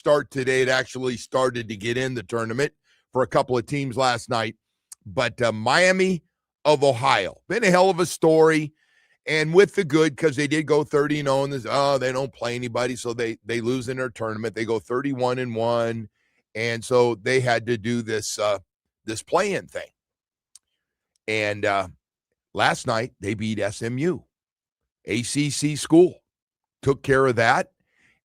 start today. It actually started to get in the tournament for a couple of teams last night. But Miami of Ohio, been a hell of a story. And with the good, because they did go 30-0, and they don't play anybody, so they lose in their tournament. They go 31-1, and so they had to do this play-in thing. And last night they beat SMU, ACC school, took care of that,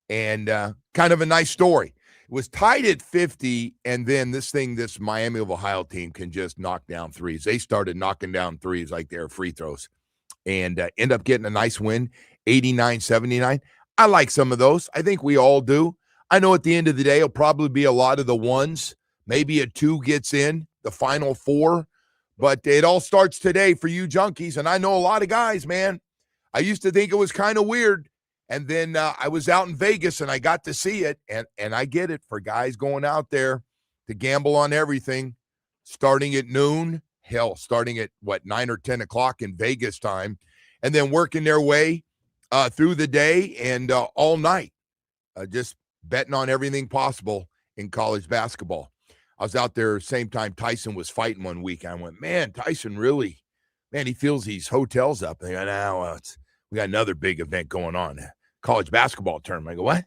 and kind of a nice story. It was tied at 50, and then this Miami of Ohio team can just knock down threes. They started knocking down threes like they're free throws, and end up getting a nice win, 89-79. I like some of those. I think we all do. I know at the end of the day, it'll probably be a lot of the ones. Maybe a 2 gets in, the final 4. But it all starts today for you junkies, and I know a lot of guys, man. I used to think it was kind of weird. And then I was out in Vegas, and I got to see it, and I get it for guys going out there to gamble on everything, starting at noon, starting at, 9 or 10 o'clock in Vegas time, and then working their way through the day and all night, just betting on everything possible in college basketball. I was out there same time Tyson was fighting one week. I went, man, Tyson really, he fills these hotels up. And they go, no, we got another big event going on, college basketball tournament. I go, what?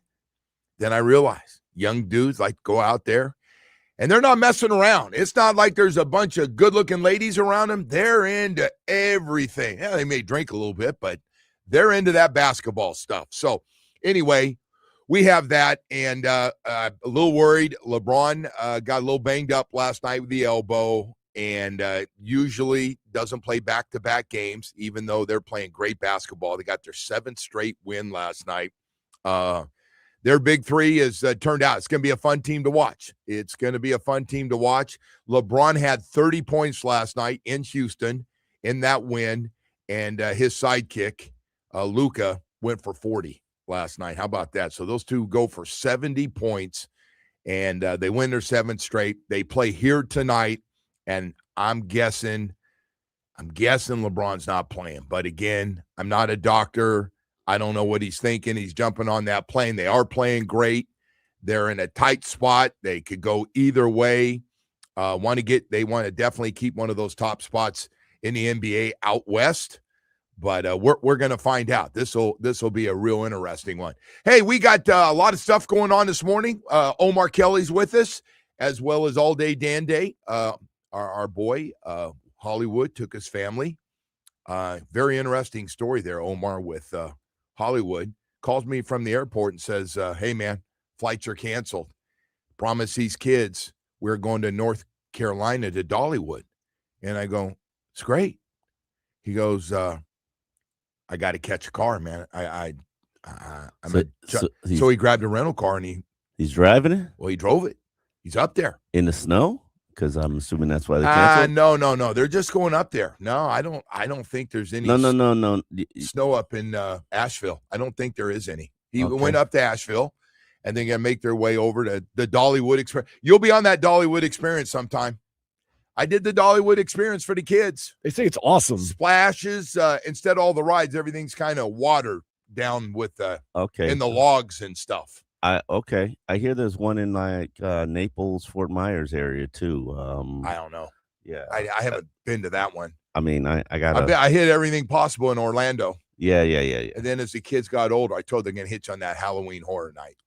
Then I realized young dudes like to go out there, and they're not messing around. It's not like there's a bunch of good-looking ladies around them. They're into everything. Yeah, they may drink a little bit, but they're into that basketball stuff. So anyway, we have that, and a little worried. LeBron got a little banged up last night with the elbow, and usually doesn't play back-to-back games, even though they're playing great basketball. They got their 7th straight win last night. Their big 3 is turned out. It's going to be a fun team to watch. It's going to be a fun team to watch. LeBron had 30 points last night in Houston in that win, and his sidekick, Luka, went for 40 last night. How about that? So those two go for 70 points, and they win their 7th straight. They play here tonight, and I'm guessing LeBron's not playing. But again, I'm not a doctor. I don't know what he's thinking. He's jumping on that plane. They are playing great. They're in a tight spot. They could go either way. They want to definitely keep one of those top spots in the NBA out west. But we're going to find out. This will be a real interesting one. Hey, we got a lot of stuff going on this morning. Omar Kelly's with us, as well as All Day Dan Day. Our boy, Hollywood, took his family. Very interesting story there, Omar, with Hollywood. Calls me from the airport and says, hey, man, flights are canceled. Promise these kids we're going to North Carolina to Dollywood. And I go, it's great. He goes, I got to catch a car, man. So he grabbed a rental car and he's driving it? Well, he drove it. He's up there. In the snow? Because I'm assuming that's why they canceled. No. They're just going up there. No, I don't think there's any no. snow up in Asheville. I don't think there is any. He went up to Asheville, and then gonna make their way over to the Dollywood experience. You'll be on that Dollywood experience sometime. I did the Dollywood experience for the kids. They say it's awesome. Splashes, instead of all the rides, everything's kind of watered down with in the logs and stuff. I hear there's one in like Naples, Fort Myers area too. I don't know. Yeah, I haven't been to that one. I mean, I hit everything possible in Orlando. Yeah. And then as the kids got older, I told them they're gonna hitch on that Halloween horror night.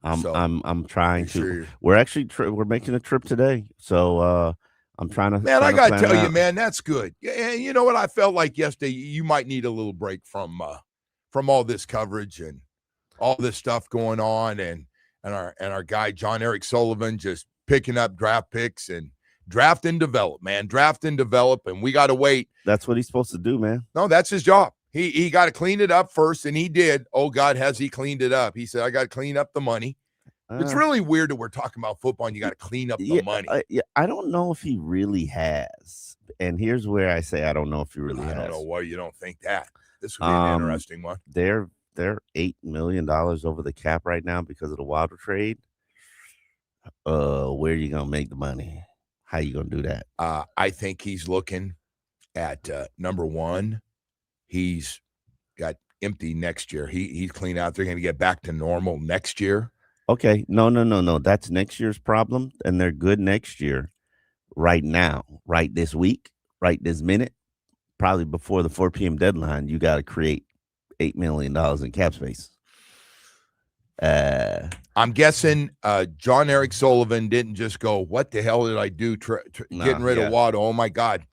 I'm trying to. We're actually we're making a trip today, so I'm trying to. Man, I gotta tell you, man, that's good. Yeah, you know what? I felt like yesterday you might need a little break from all this coverage and all this stuff going on, and our guy John Eric Sullivan just picking up draft picks and draft and develop, man. Draft and develop, and we got to wait. That's what he's supposed to do, man. No, that's his job. He got to clean it up first, and he did. Oh, God, has he cleaned it up? He said, I got to clean up the money. It's really weird that we're talking about football and you got to clean up the money. I don't know if he really has. And here's where I say I don't know if he really has. I don't know why you don't think that. This would be an interesting one. They're $8 million over the cap right now because of the Wilder trade. Where are you going to make the money? How you going to do that? I think he's looking at number one. He's got empty next year. He's clean out. They're going to get back to normal next year. Okay. No. That's next year's problem, and they're good next year. Right now, right this week, right this minute, probably before the 4 p.m. deadline, you got to create $8 million in cap space. I'm guessing John Eric Sullivan didn't just go, what the hell did I do getting rid of Waddle? Oh, my God.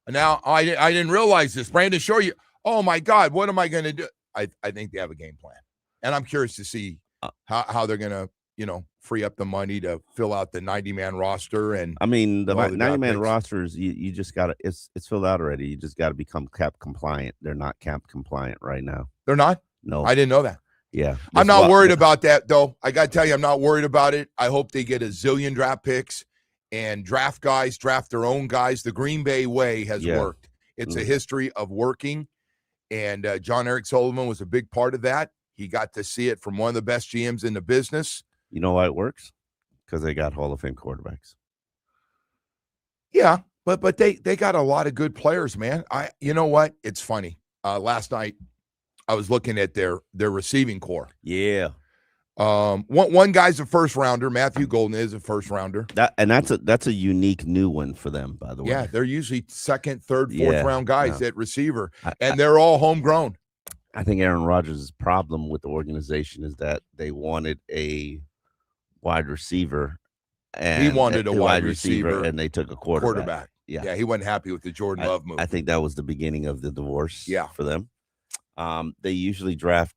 Now, I didn't realize this. Brandon, show you. Oh, my God, what am I going to do? I think they have a game plan. And I'm curious to see how they're going to, free up the money to fill out the 90-man roster. And I mean, the 90-man rosters, you just got to, it's filled out already. You just got to become cap compliant. They're not cap compliant right now. They're not? No. I didn't know that. Yeah. I'm not worried about that, though. I got to tell you, I'm not worried about it. I hope they get a zillion draft picks and draft their own guys. The Green Bay way has worked. It's a history of working. And John Eric Sullivan was a big part of that. He got to see it from one of the best GMs in the business. You know why it works? Because they got Hall of Fame quarterbacks. Yeah, but they got a lot of good players, man. You know what? It's funny. Last night I was looking at their receiving core. Yeah. One guy's a first rounder. Matthew Golden is a first rounder. That's a unique new one for them, by the way. Yeah, they're usually second, third, fourth round guys at receiver, and they're all homegrown. I think Aaron Rodgers' problem with the organization is that they wanted a wide receiver, and he wanted a wide receiver, and they took a quarterback. Yeah, he wasn't happy with the Jordan Love move. I think that was the beginning of the divorce. For them. They usually draft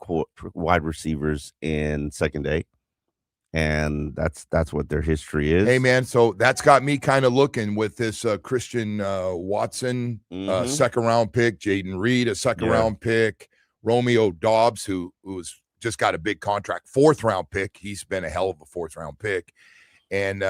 wide receivers in second day, and that's what their history is. Hey, man, so that's got me kind of looking with this Christian Watson second round pick, Jaden Reed a second round pick, Romeo Doubs who's just got a big contract, fourth round pick. He's been a hell of a fourth round pick, and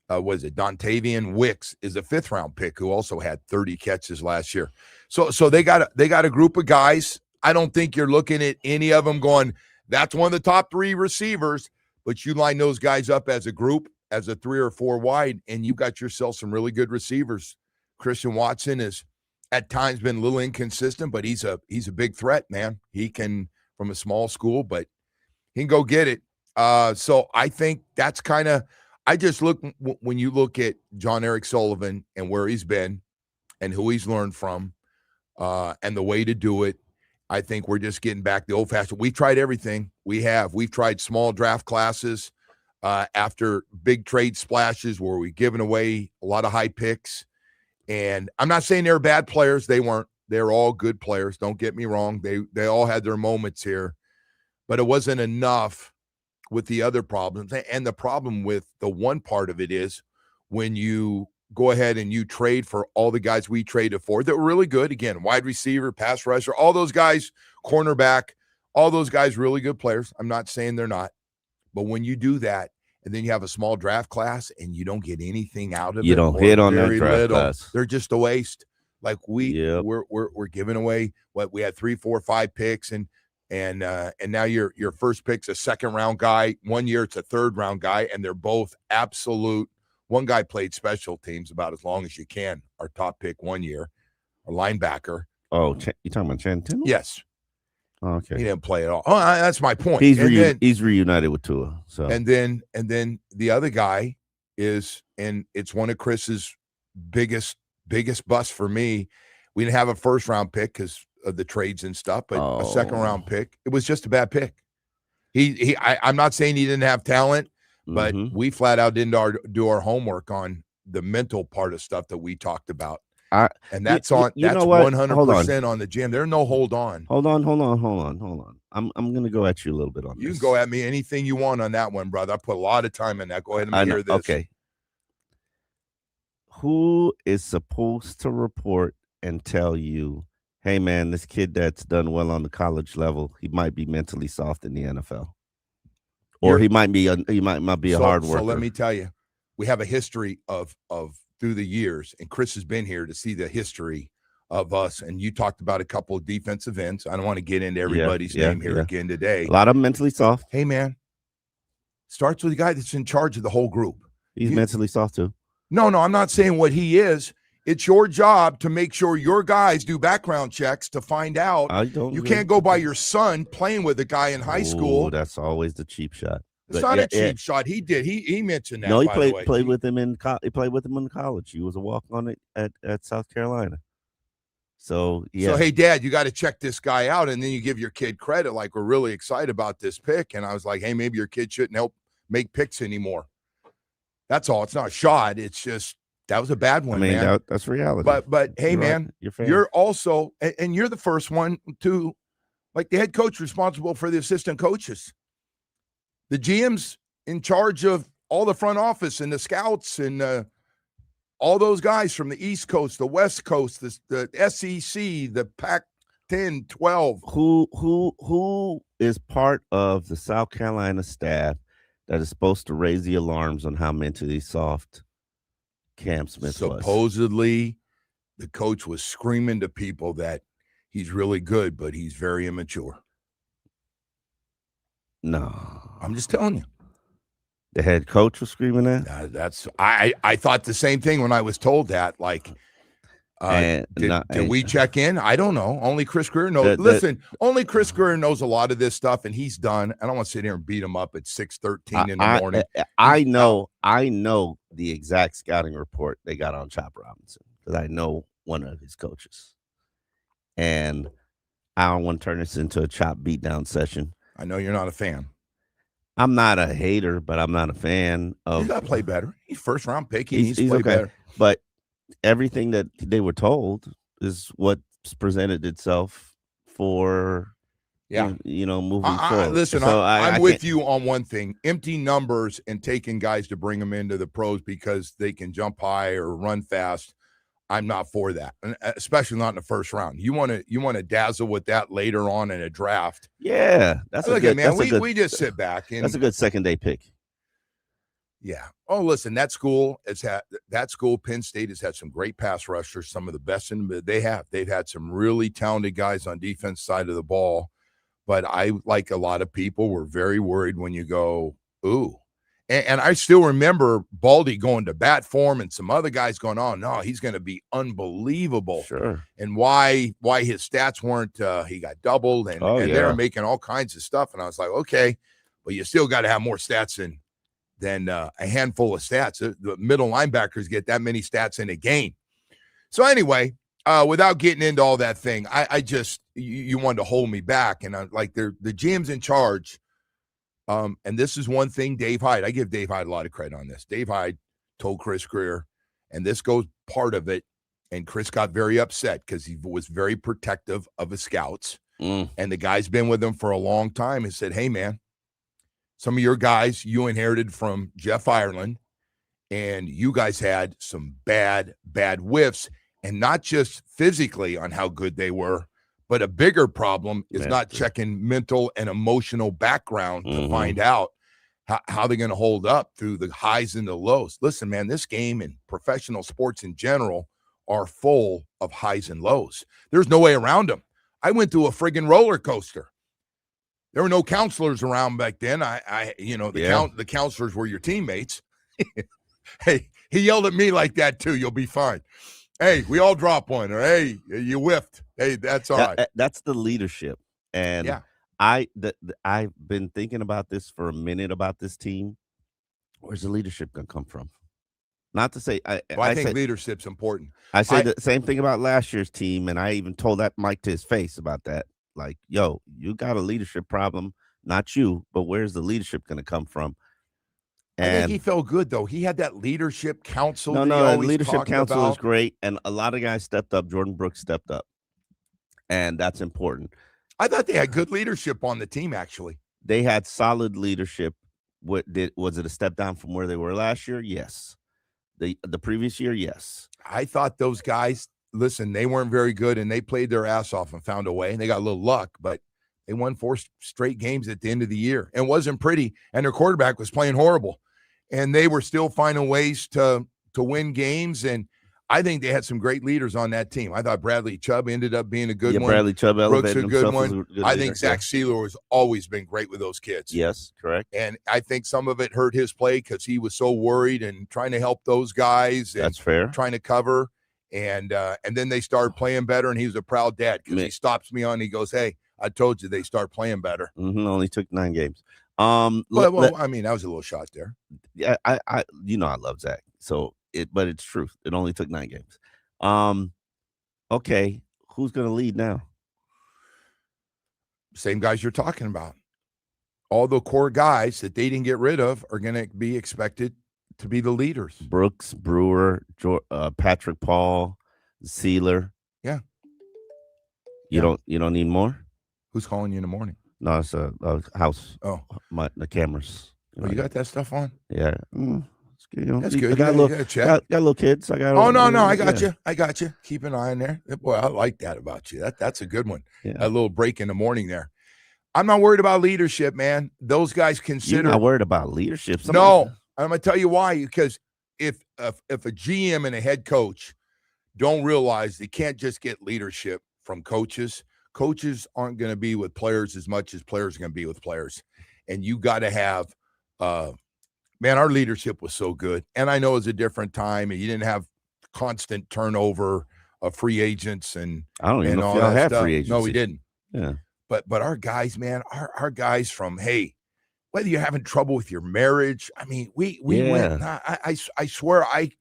was it Dontavian Wicks is a fifth round pick who also had 30 catches last year. So they got a group of guys. I don't think you're looking at any of them going, that's one of the top three receivers, but you line those guys up as a group, as a 3 or 4 wide, and you got yourself some really good receivers. Christian Watson has at times been a little inconsistent, but he's a big threat, man. He can, from a small school, but he can go get it. So I think that's kind of, I just look, when you look at John Eric Sullivan and where he's been and who he's learned from and the way to do it, I think we're just getting back the old-fashioned. We've tried everything. We've tried small draft classes after big trade splashes where we've given away a lot of high picks. And I'm not saying they're bad players. They weren't. They're all good players. Don't get me wrong. They all had their moments here. But it wasn't enough with the other problems. And the problem with the one part of it is when you go ahead and you trade for all the guys we traded for that were really good. Again, wide receiver, pass rusher, all those guys, cornerback, all those guys, really good players. I'm not saying they're not. But when you do that, and then you have a small draft class and you don't get anything out of it. You don't hit on that draft class. They're just a waste. Like we're giving away what we had 3, 4, 5 picks and now your first pick's a second round guy. 1 year it's a third round guy, and they're both absolute. One guy played special teams about as long as you can. Our top pick 1 year, a linebacker. Oh, you talking about Chantin? Yes. Oh, okay. He didn't play at all. Oh, that's my point. He's reunited with Tua. So and then the other guy is, and it's one of Chris's biggest busts for me. We didn't have a first round pick because of the trades and stuff, but a second round pick. It was just a bad pick. I'm not saying he didn't have talent, but we flat out didn't do our homework on the mental part of stuff that we talked about. And that's 100% on the gym. There's no hold on. Hold on. I'm gonna go at you a little bit on this. You can go at me anything you want on that one, brother. I put a lot of time in that. Go ahead and hear this. Okay. Who is supposed to report and tell you, hey man, this kid that's done well on the college level, he might be mentally soft in the NFL, or he might be a hard worker. So let me tell you, we have a history of through the years, and Chris has been here to see the history of us. And you talked about a couple of defensive ends. I don't want to get into everybody's name here again today. A lot of them mentally soft. Hey man, starts with the guy that's in charge of the whole group. He's mentally soft too. No, I'm not saying what he is. it's your job to make sure your guys do background checks to find out. You can't go by your son playing with a guy in high school. That's always the cheap shot. It's not a cheap shot. He did. He mentioned that. No, he by the way. played with him in college. He was a walk on it at South Carolina. So yeah. So hey, Dad, you got to check this guy out, and then you give your kid credit. Like, we're really excited about this pick, and I was like, hey, maybe your kid shouldn't help make picks anymore. That's all. It's not a shot. It's just that was a bad one, man. That's reality. But hey, man, you're also, and you're the first one to, like, the head coach responsible for the assistant coaches, the GM's in charge of all the front office and the scouts and all those guys from the East Coast, the West Coast, the SEC, the Pac-10, 12. Who is part of the South Carolina staff that is supposed to raise the alarms on how mentally soft Cam Smith was? Supposedly, the coach was screaming to people that he's really good, but he's very immature. No. I'm just telling you. The head coach was screaming that? I thought the same thing when I was told that. Like, did we check in? I don't know. Only Chris Greer knows. Only Chris Greer knows a lot of this stuff, and he's done. I don't want to sit here and beat him up at 6:13 in the morning. I know the exact scouting report they got on Chop Robinson because I know one of his coaches. And I don't want to turn this into a Chop beatdown session. I know you're not a fan. I'm not a hater, but I'm not a fan of. He's got to play better. He's first round pick. He needs to play better. But everything that they were told is what's presented itself for, moving forward. Listen, so I'm with you on one thing: empty numbers and taking guys to bring them into the pros because they can jump high or run fast. I'm not for that, and especially not in the first round. You want to dazzle with that later on in a draft. Yeah, we just sit back and that's a good second day pick. Yeah. Oh, listen, that school, Penn State has had some great pass rushers, some of the best they've had some really talented guys on defense side of the ball. But I, like a lot of people, were very worried when you go, ooh. And I still remember Baldy going to bat for him and some other guys going, oh, no, he's going to be unbelievable. Sure. And why his stats weren't, he got doubled and they were making all kinds of stuff. And I was like, okay, but you still got to have more stats than a handful of stats. The middle linebackers get that many stats in a game. So anyway, without getting into all that thing, I just, you wanted to hold me back. And I'm like, the GM's in charge. And this is one thing Dave Hyde, I give Dave Hyde a lot of credit on this. Dave Hyde told Chris Greer, and this goes part of it, and Chris got very upset because he was very protective of his scouts. And the guy's been with him for a long time and said, hey, man, some of your guys you inherited from Jeff Ireland, and you guys had some bad whiffs, and not just physically on how good they were, but a bigger problem is not checking mental and emotional background to find out how they're going to hold up through the highs and the lows. Listen, man, this game and professional sports in general are full of highs and lows. There's no way around them. I went through a friggin' roller coaster. There were no counselors around back then. The counselors were your teammates. Hey, he yelled at me like that too. You'll be fine. Hey, we all drop one. Or hey, you whiffed. Hey, that's all right. That's the leadership. And I've been thinking about this for a minute about this team. Where's the leadership going to come from? Not to say I think leadership's important. I say the same thing about last year's team, and I even told that Mike to his face about that. Like, yo, you got a leadership problem, not you, but where's the leadership going to come from? And I think he felt good, though. He had that leadership council. No, leadership council is great, and a lot of guys stepped up. Jordan Brooks stepped up, and that's important. I thought they had good leadership on the team, actually. They had solid leadership. Was it a step down from where they were last year? Yes. The previous year, yes. I thought those guys, listen, they weren't very good, and they played their ass off and found a way, and they got a little luck, but they won 4 straight games at the end of the year. It wasn't pretty, and their quarterback was playing horrible. And they were still finding ways to win games. And I think they had some great leaders on that team. I thought Bradley Chubb ended up being a good one. Bradley Chubb elevated Brooks a good one. Good I think Zach Sealer has always been great with those kids. Yes, correct. And I think some of it hurt his play because he was so worried and trying to help those guys. And that's fair. Trying to cover. And then they started playing better, and he was a proud dad because he stops me on. He goes, "Hey, I told you they start playing better." Only took 9 games. Well, I mean, that was a little shot there. Yeah, I I love Zach. But it's truth. It only took 9 games. Okay, who's gonna lead now? Same guys you're talking about. All the core guys that they didn't get rid of are going to be expected to be the leaders. Brooks, Brewer, Patrick Paul, Sealer. Yeah. You don't need more? Who's calling you in the morning? No, it's a house. Oh, the cameras. You got that stuff on? Yeah. That's good. I got little kids. I got. Oh no, I got you. I got you. Keep an eye on there. Boy, I like that about you. That's a good one. Yeah. A little break in the morning there. I'm not worried about leadership, man. Those guys consider. You're not worried about leadership. No, I'm gonna tell you why. Because if a GM and a head coach don't realize they can't just get leadership from coaches. Coaches aren't going to be with players as much as players are going to be with players, and you got to have. Man, our leadership was so good, and I know it's a different time, and you didn't have constant turnover of free agents and I don't even know if y'all have free agents. No, we didn't. Yeah. But our guys, man, our guys from, hey, whether you're having trouble with your marriage, I mean, we went. I swear, I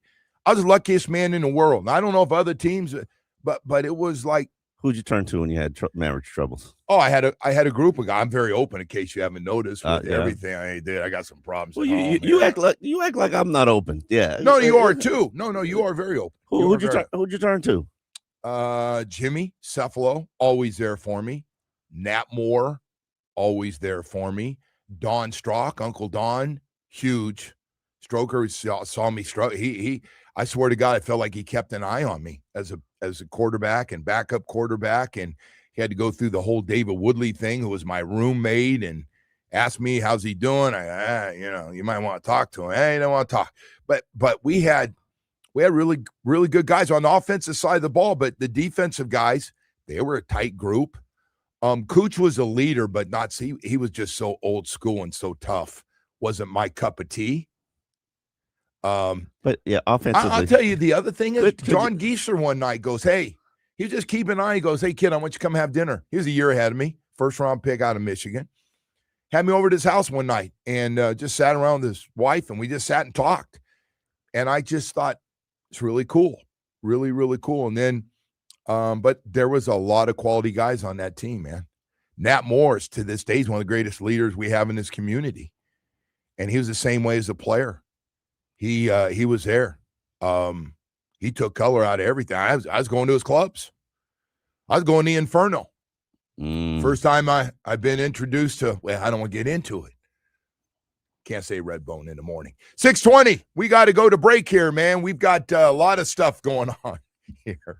was the luckiest man in the world. And I don't know if other teams, but it was like. Who'd you turn to when you had marriage troubles? Oh, I had a group of guys. I'm very open in case you haven't noticed with Yeah. everything I did. I got some problems. Well, you act like I'm not open. Yeah. No, you are too. No, you are very open. Who'd you turn to? Jimmy Cephalo, always there for me. Nat Moore, always there for me. Don Strock, Uncle Don, huge. Stroker saw me stroke. He I swear to God, I felt like he kept an eye on me as a quarterback and backup quarterback, and he had to go through the whole David Woodley thing, who was my roommate, and asked me, how's he doing? You might want to talk to him. Hey, you don't want to talk. But we had really, really good guys on the offensive side of the ball, but the defensive guys, they were a tight group. Cooch was a leader, but he was just so old school and so tough. Wasn't my cup of tea. But yeah, offensively. I'll tell you the other thing is John Geisler one night goes, hey, he just keep an eye. He goes, hey, kid, I want you to come have dinner. He was a year ahead of me, first round pick out of Michigan. Had me over to his house one night and just sat around with his wife, and we just sat and talked. And I just thought it's really cool, really, really cool. And then, but there was a lot of quality guys on that team, man. Nat Morris, to this day, is one of the greatest leaders we have in this community. And he was the same way as a player. He was there. He took color out of everything. I was going to his clubs. I was going to the Inferno. First time I've been introduced to, well, I don't want to get into it. Can't say Redbone in the morning. 6:20. We got to go to break here, man. We've got a lot of stuff going on here.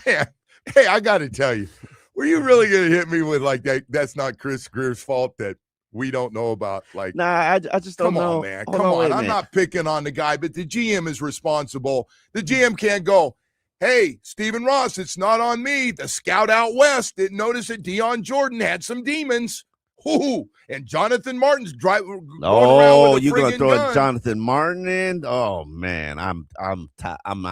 Man, hey, I got to tell you, were you really going to hit me with like that? That's not Chris Greer's fault that we don't know about. Like, nah, I just don't know. Come on, man. Come on. I'm not picking on the guy, but the GM is responsible. The GM can't go, hey, Stephen Ross, it's not on me. The scout out west didn't notice that Deion Jordan had some demons. Ooh, and Jonathan Martin's driving. Oh, you're gonna throw Jonathan Martin in? Oh man, I'm out.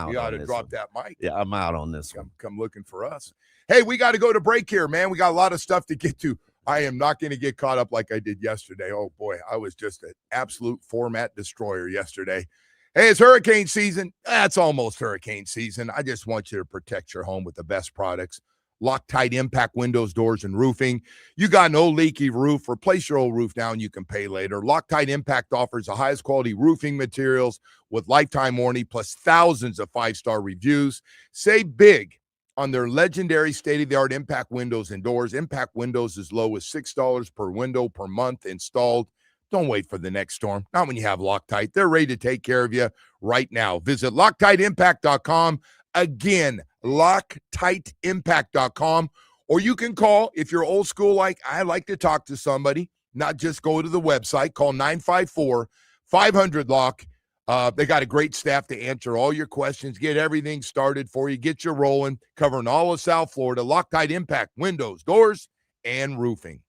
You got to drop that mic. Yeah, I'm out on this one. Come looking for us. Hey, we got to go to break here, man. We got a lot of stuff to get to. I am not going to get caught up like I did yesterday. Oh boy, I was just an absolute format destroyer yesterday. Hey, it's hurricane season. That's almost hurricane season. I just want you to protect your home with the best products. Loctite Impact windows, doors, and roofing. You got an old leaky roof, replace your old roof now and you can pay later. Loctite Impact offers the highest quality roofing materials with lifetime warranty plus thousands of 5-star reviews. Save big on their legendary state-of-the-art Impact windows and doors. Impact windows as low as $6 per window per month installed. Don't wait for the next storm. Not when you have Loctite. They're ready to take care of you right now. Visit LoctiteImpact.com. Again, LoctiteImpact.com. Or you can call, if you're old school like I like to talk to somebody, not just go to the website. Call 954-500-LOCK. They got a great staff to answer all your questions, get everything started for you, get you rolling, covering all of South Florida. Loctite Impact, windows, doors, and roofing.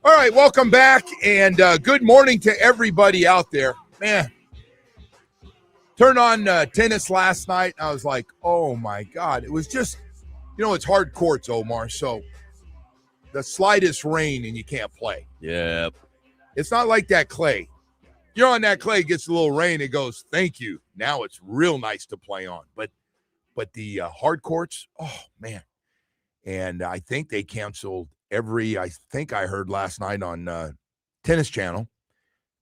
All right, welcome back, and good morning to everybody out there. Man, turned on tennis last night. I was like, oh, my God. It was just, it's hard courts, Omar, so the slightest rain and you can't play. Yep. It's not like that clay. You're on that clay, gets a little rain, it goes, thank you. Now it's real nice to play on. But the hard courts, oh, man. And I think they canceled I think I heard last night on Tennis Channel,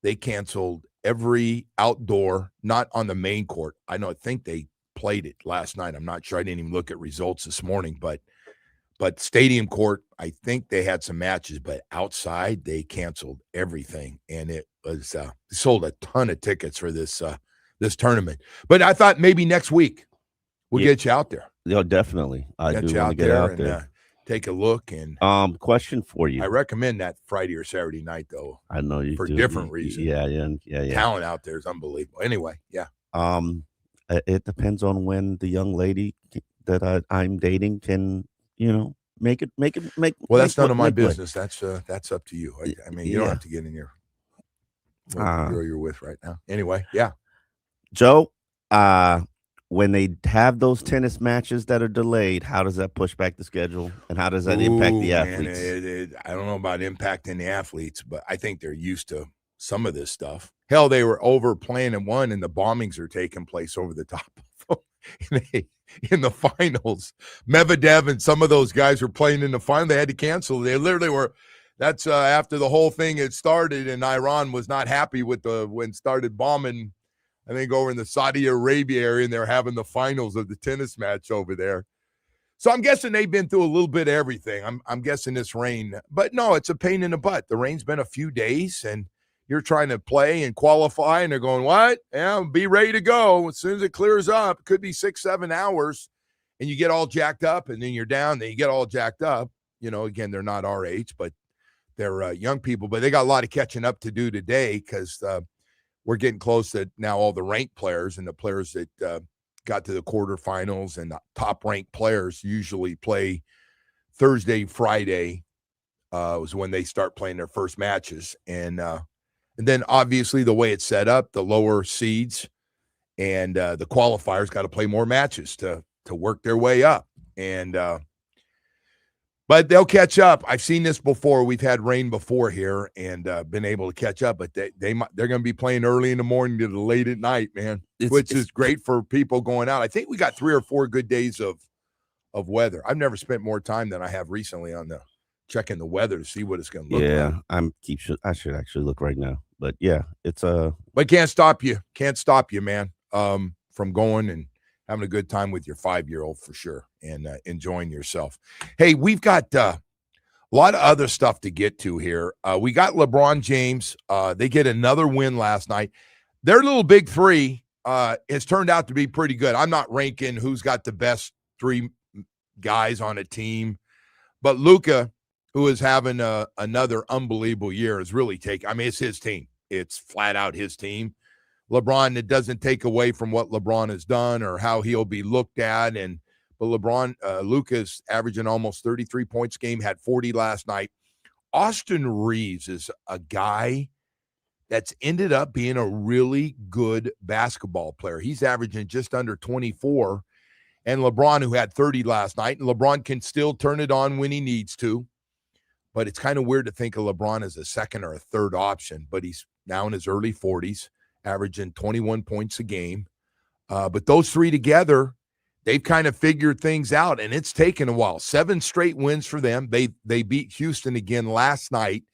they canceled every outdoor, not on the main court. I think they played it last night. I'm not sure. I didn't even look at results this morning, but stadium court, I think they had some matches, but outside they canceled everything. And it was sold a ton of tickets for this tournament. But I thought maybe next week we'll get you out there. Yeah, definitely. I do want to get out there. Take a look. And question for you. I recommend that Friday or Saturday night, though. I know you for do. Different reasons. Yeah. Talent out there is unbelievable. Anyway, yeah. It depends on when the young lady that I'm dating can, make it. Well, that's none of my business. That's up to you. I mean, you don't have to get in your girl you're with right now. Anyway, yeah. Joe, when they have those tennis matches that are delayed, how does that push back the schedule, and how does that impact the athletes? I don't know about impacting the athletes, but I think they're used to some of this stuff. Hell, they were over playing in one, and the bombings are taking place over the top of them in the finals. Medvedev and some of those guys were playing in the final. They had to cancel. They literally were. That's after the whole thing had started, and Iran was not happy with when started bombing. I think over in the Saudi Arabia area, and they're having the finals of the tennis match over there. So I'm guessing they've been through a little bit of everything. I'm guessing this rain. But no, it's a pain in the butt. The rain's been a few days, and you're trying to play and qualify, and they're going, what? Yeah, be ready to go. As soon as it clears up, it could be 6-7 hours, and you get all jacked up, and then you're down, then you get all jacked up. Again, they're not our age, but they're young people. But they got a lot of catching up to do today because we're getting close to now all the ranked players and the players that got to the quarterfinals, and the top-ranked players usually play Thursday, Friday was when they start playing their first matches. And then, obviously, the way it's set up, the lower seeds and the qualifiers got to play more matches to work their way up. And but they'll catch up. I've seen this before. We've had rain before here and been able to catch up, but they're going to be playing early in the morning to late at night, man, which is great for people going out. I think we got 3 or 4 good days of weather. I've never spent more time than I have recently on checking the weather to see what it's going to look like. I should actually look right now, but yeah, it's but can't stop you, man, from going and having a good time with your 5-year-old for sure, and enjoying yourself. Hey, we've got a lot of other stuff to get to here. We got LeBron James. They get another win last night. Their little big three has turned out to be pretty good. I'm not ranking who's got the best 3 guys on a team, but Luka, who is having another unbelievable year, is really it's his team. It's flat out his team. LeBron, it doesn't take away from what LeBron has done or how he'll be looked at. But Luka's averaging almost 33 points a game, had 40 last night. Austin Reeves is a guy that's ended up being a really good basketball player. He's averaging just under 24. And LeBron, who had 30 last night, and LeBron can still turn it on when he needs to. But it's kind of weird to think of LeBron as a second or a third option, but he's now in his early 40s, averaging 21 points a game. But those 3 together, they've kind of figured things out, and it's taken a while. 7 straight wins for them. They beat Houston again last night.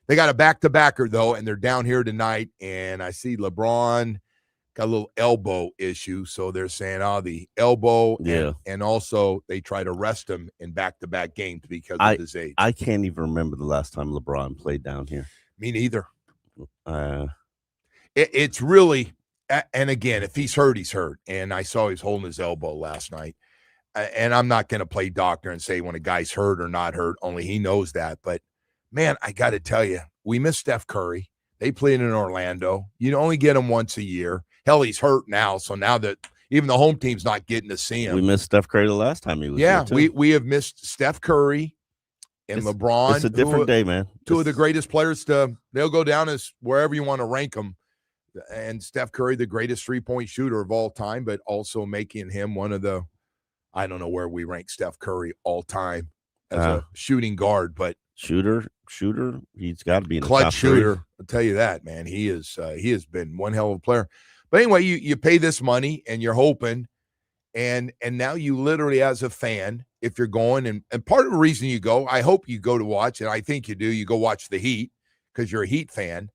They got a back-to-backer, though, and they're down here tonight. And I see LeBron got a little elbow issue, so they're saying, the elbow. Yeah. And also they try to rest him in back-to-back games because of his age. I can't even remember the last time LeBron played down here. Me neither. It's really, and again, if he's hurt, he's hurt. And I saw he's holding his elbow last night. And I'm not going to play doctor and say when a guy's hurt or not hurt, only he knows that. But, man, I got to tell you, we miss Steph Curry. They played in Orlando. You only get him once a year. Hell, he's hurt now. So now that Even the home team's not getting to see him. We missed Steph Curry the last time he was here, too. we have missed Steph Curry and LeBron. It's a different day, man. Two of the greatest players they'll go down as wherever you want to rank them. And Steph Curry, the greatest three-point shooter of all time, but also making him one of the, I don't know where we rank Steph Curry all time as a shooting guard, but shooter, he's got to be in the clutch top shooter. three. I'll tell you that, man. He has been one hell of a player. But anyway, you pay this money and you're hoping, and now you literally, as a fan, if you're going, and part of the reason you go, I hope you go to watch, and I think you do, you go watch the Heat because you're a Heat fan.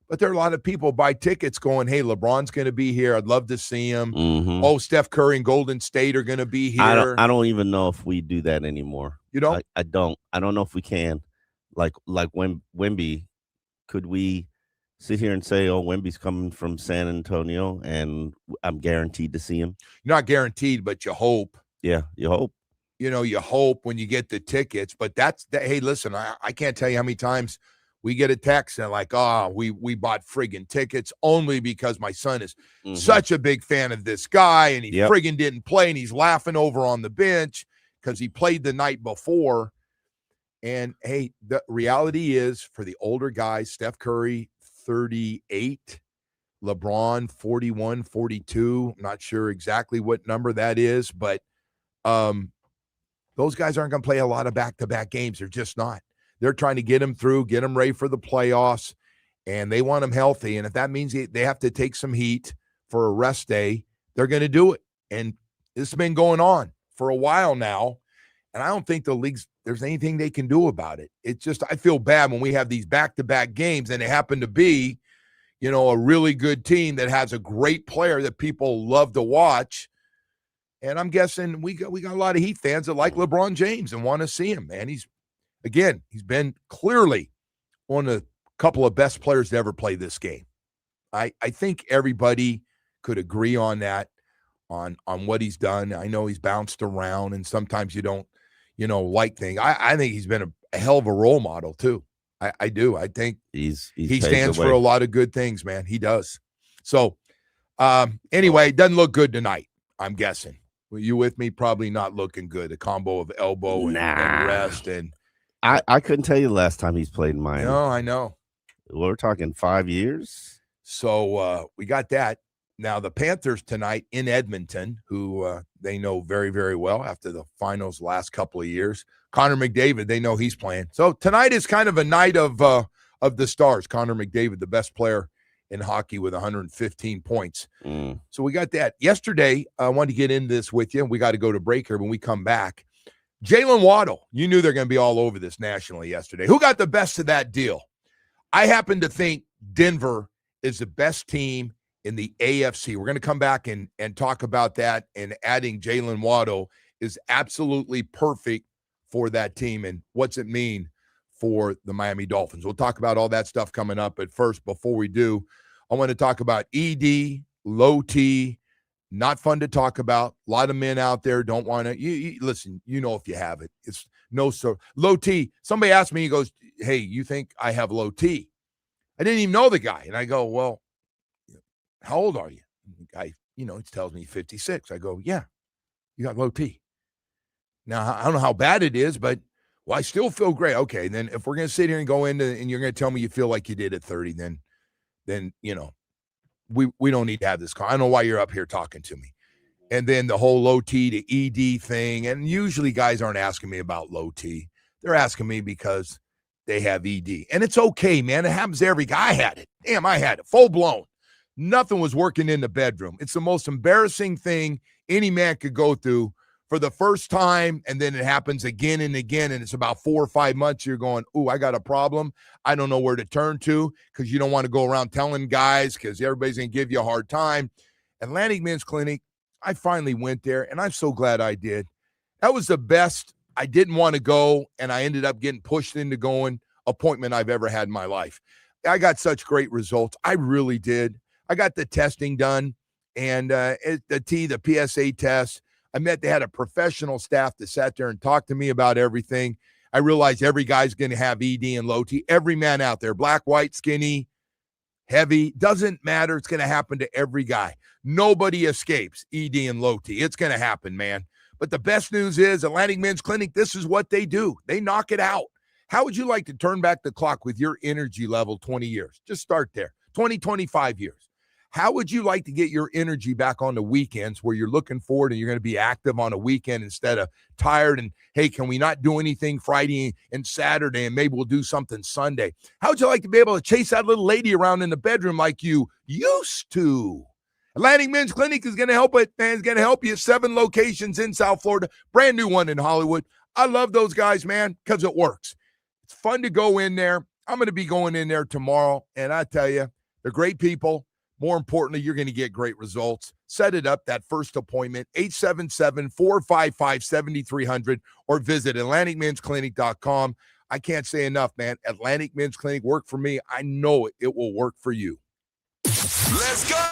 But there are a lot of people buy tickets going, hey, LeBron's going to be here. I'd love to see him. Mm-hmm. Oh, Steph Curry and Golden State are going to be here. I don't even know if we do that anymore. You don't? I don't. I don't know if we can. Like when Wemby, could we sit here and say, oh, Wemby's coming from San Antonio and I'm guaranteed to see him? You're not guaranteed, but you hope. Yeah, you hope. You hope when you get the tickets. But hey, listen, I can't tell you how many times we get a text and like, we bought friggin' tickets only because my son is such a big fan of this guy and he friggin' didn't play and he's laughing over on the bench because he played the night before. And, hey, the reality is for the older guys, Steph Curry, 38, LeBron, 41, 42. I'm not sure exactly what number that is, but those guys aren't going to play a lot of back-to-back games. They're just not. They're trying to get them through, get them ready for the playoffs, and they want them healthy. And if that means they have to take some heat for a rest day, they're going to do it. And this has been going on for a while now, and I don't think there's anything they can do about it. It's just I feel bad when we have these back-to-back games, and they happen to be, a really good team that has a great player that people love to watch. And I'm guessing we got a lot of Heat fans that like LeBron James and want to see him, man. He's been clearly one of a couple of best players to ever play this game. I think everybody could agree on that, on what he's done. I know he's bounced around, and sometimes you don't, like things. I think he's been a hell of a role model, too. I do. I think he stands for a lot of good things, man. He does. So, anyway, it doesn't look good tonight, I'm guessing. Were you with me? Probably not looking good. A combo of elbow and rest and I couldn't tell you the last time he's played in Miami. No, I know. We're talking 5 years. So we got that. Now the Panthers tonight in Edmonton, who they know very, very well after the finals last couple of years. Connor McDavid, they know he's playing. So tonight is kind of a night of the stars. Connor McDavid, the best player in hockey with 115 points. So we got that. Yesterday, I wanted to get into this with you. We got to go to break here when we come back. Jaylen Waddle, you knew they're going to be all over this nationally yesterday. Who got the best of that deal? I happen to think Denver is the best team in the AFC. We're going to come back and talk about that, and adding Jaylen Waddle is absolutely perfect for that team. And what's it mean for the Miami Dolphins? We'll talk about all that stuff coming up. But first, before we do, I want to talk about ED, low T. Not fun to talk about. A lot of men out there don't want to. You listen, if you have it. It's no, so low T. Somebody asked me, he goes, hey, you think I have low T? I didn't even know the guy. And I go, well, how old are you? And the guy, he tells me 56. I go, yeah, you got low T. Now, I don't know how bad it is, but, I still feel great. Okay, then if we're going to sit here and go into, and you're going to tell me you feel like you did at 30, then we don't need to have this call. I don't know why you're up here talking to me. And then the whole low T to ED thing. And usually guys aren't asking me about low T. They're asking me because they have ED. And it's okay, man. It happens to every guy. I had it. Damn, I had it. Full blown. Nothing was working in the bedroom. It's the most embarrassing thing any man could go through for the first time, and then it happens again and again, and it's about 4 or 5 months. You're going, ooh, I got a problem. I don't know where to turn to, because you don't want to go around telling guys because everybody's going to give you a hard time. Atlantic Men's Clinic, I finally went there, and I'm so glad I did. That was the best. I didn't want to go, and I ended up getting pushed into going appointment I've ever had in my life. I got such great results. I really did. I got the testing done, and the PSA test. They had a professional staff that sat there and talked to me about everything. I realized every guy's going to have ED and low T. Every man out there, black, white, skinny, heavy, doesn't matter. It's going to happen to every guy. Nobody escapes ED and low T. It's going to happen, man. But the best news is Atlantic Men's Clinic, this is what they do. They knock it out. How would you like to turn back the clock with your energy level 20 years? Just start there. 20, 25 years. How would you like to get your energy back on the weekends where you're looking forward and you're going to be active on a weekend instead of tired and, hey, can we not do anything Friday and Saturday and maybe we'll do something Sunday? How would you like to be able to chase that little lady around in the bedroom like you used to? Atlantic Men's Clinic is going to help it, man. It's going to help you. 7 locations in South Florida. Brand new one in Hollywood. I love those guys, man, because it works. It's fun to go in there. I'm going to be going in there tomorrow, and I tell you, they're great people. More importantly, you're going to get great results. Set it up, that first appointment, 877-455-7300, or visit AtlanticMen'sClinic.com. I can't say enough, man. Atlantic Men's Clinic worked for me. I know it will work for you. Let's go.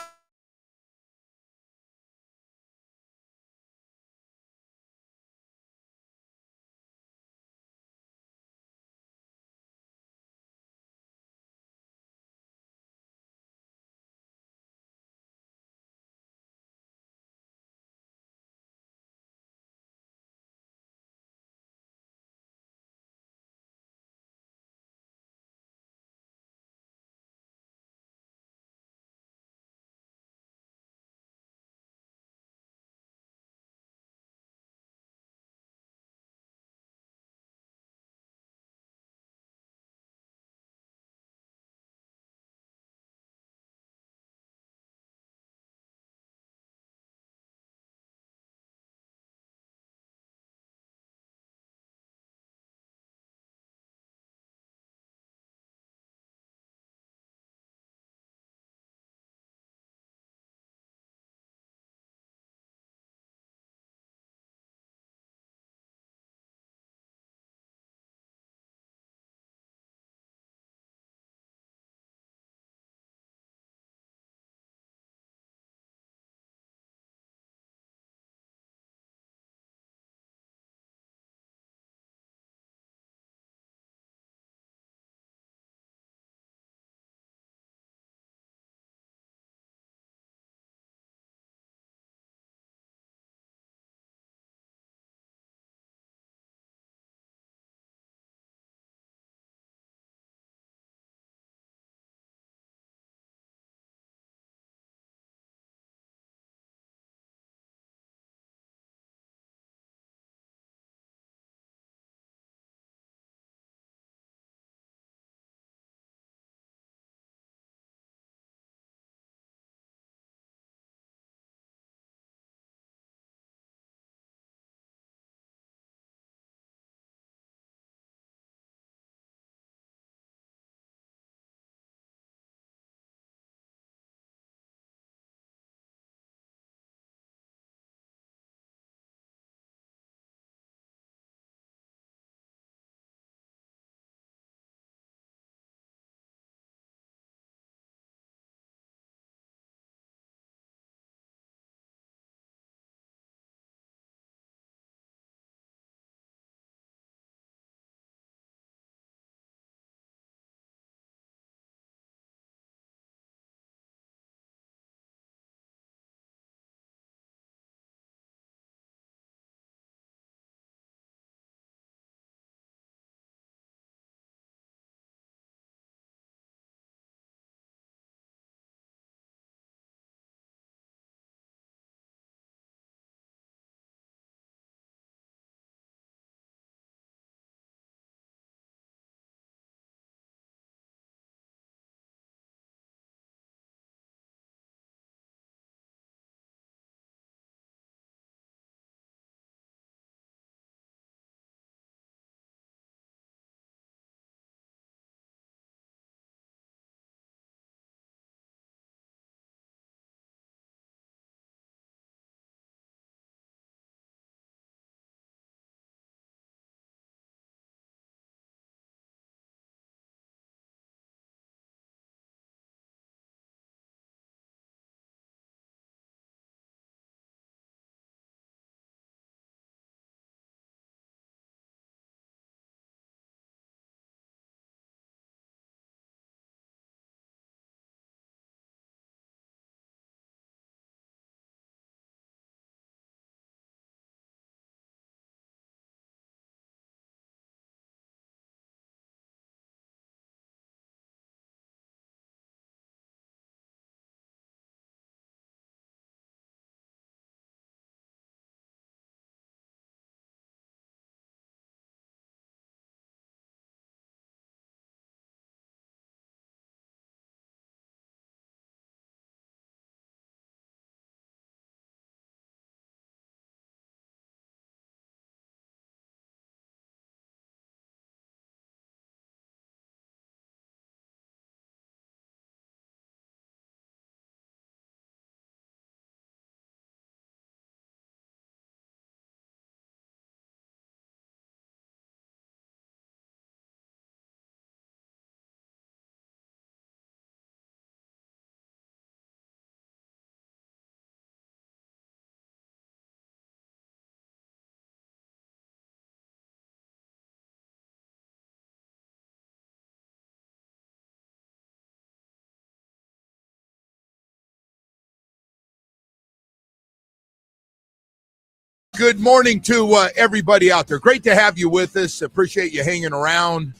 Good morning to everybody out there. Great to have you with us. Appreciate you hanging around.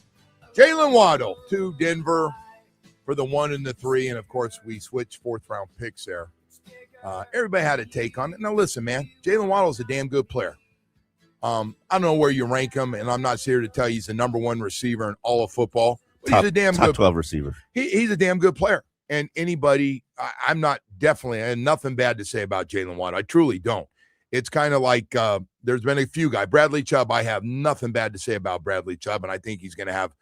Jaylen Waddle to Denver for the 1 and the 3. And, of course, we switched fourth-round picks there. Everybody had a take on it. Now, listen, man, Jaylen Waddle is a damn good player. I don't know where you rank him, and I'm not here to tell you he's the number one receiver in all of football. But he's a damn top good 12 receiver. He's a damn good player. And anybody, I'm not definitely, I have nothing bad to say about Jaylen Waddle. I truly don't. It's kind of like there's been a few guys. Bradley Chubb, I have nothing bad to say about Bradley Chubb, and I think he's going to have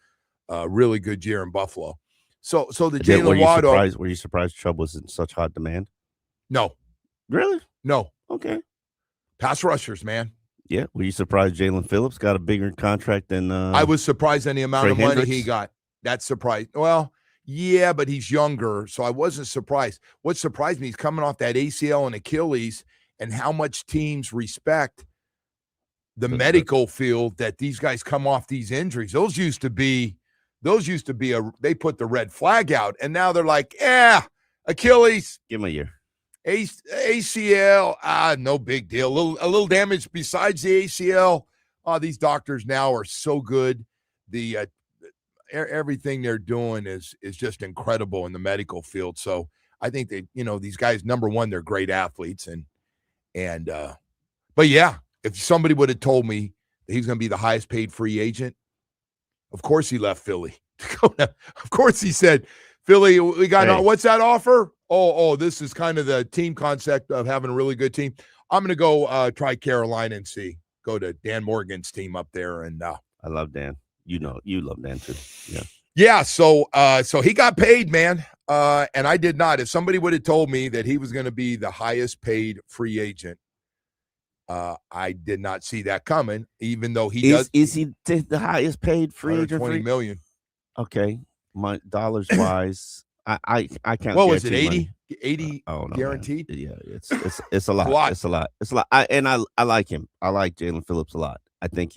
a really good year in Buffalo. So the Jaylen Waddle. Were you surprised Chubb was in such hot demand? No. Really? No. Okay. Pass rushers, man. Yeah. Were you surprised Jalen Phillips got a bigger contract than I was surprised at the amount Trey of money Hendricks? he got. That surprised. Well, yeah, but he's younger, so I wasn't surprised. What surprised me is coming off that ACL and Achilles and how much teams respect the medical field that these guys come off these injuries. Those used to be they put the red flag out, and now they're like, Achilles. Give him a year. ACL, no big deal. A little damage besides the ACL. These doctors now are so good. The everything they're doing is just incredible in the medical field. So I think they, these guys, number one, they're great athletes, but yeah, if somebody would have told me that he's going to be the highest paid free agent, of course he left Philly. Of course he said, Philly, we got what's that offer? Oh, this is kind of the team concept of having a really good team. I'm going to go try Carolina and go to Dan Morgan's team up there. And I love Dan. You love Dan too. Yeah. Yeah. So he got paid, man. And I did not. If somebody would have told me that he was going to be the highest paid free agent, I did not see that coming, even though is he the highest paid free agent? $20 million. Okay. My dollars wise, I can't. What was it? 80 no, guaranteed? Man. Yeah, it's a lot. It's a lot. I like him. I like Jalen Phillips a lot. I think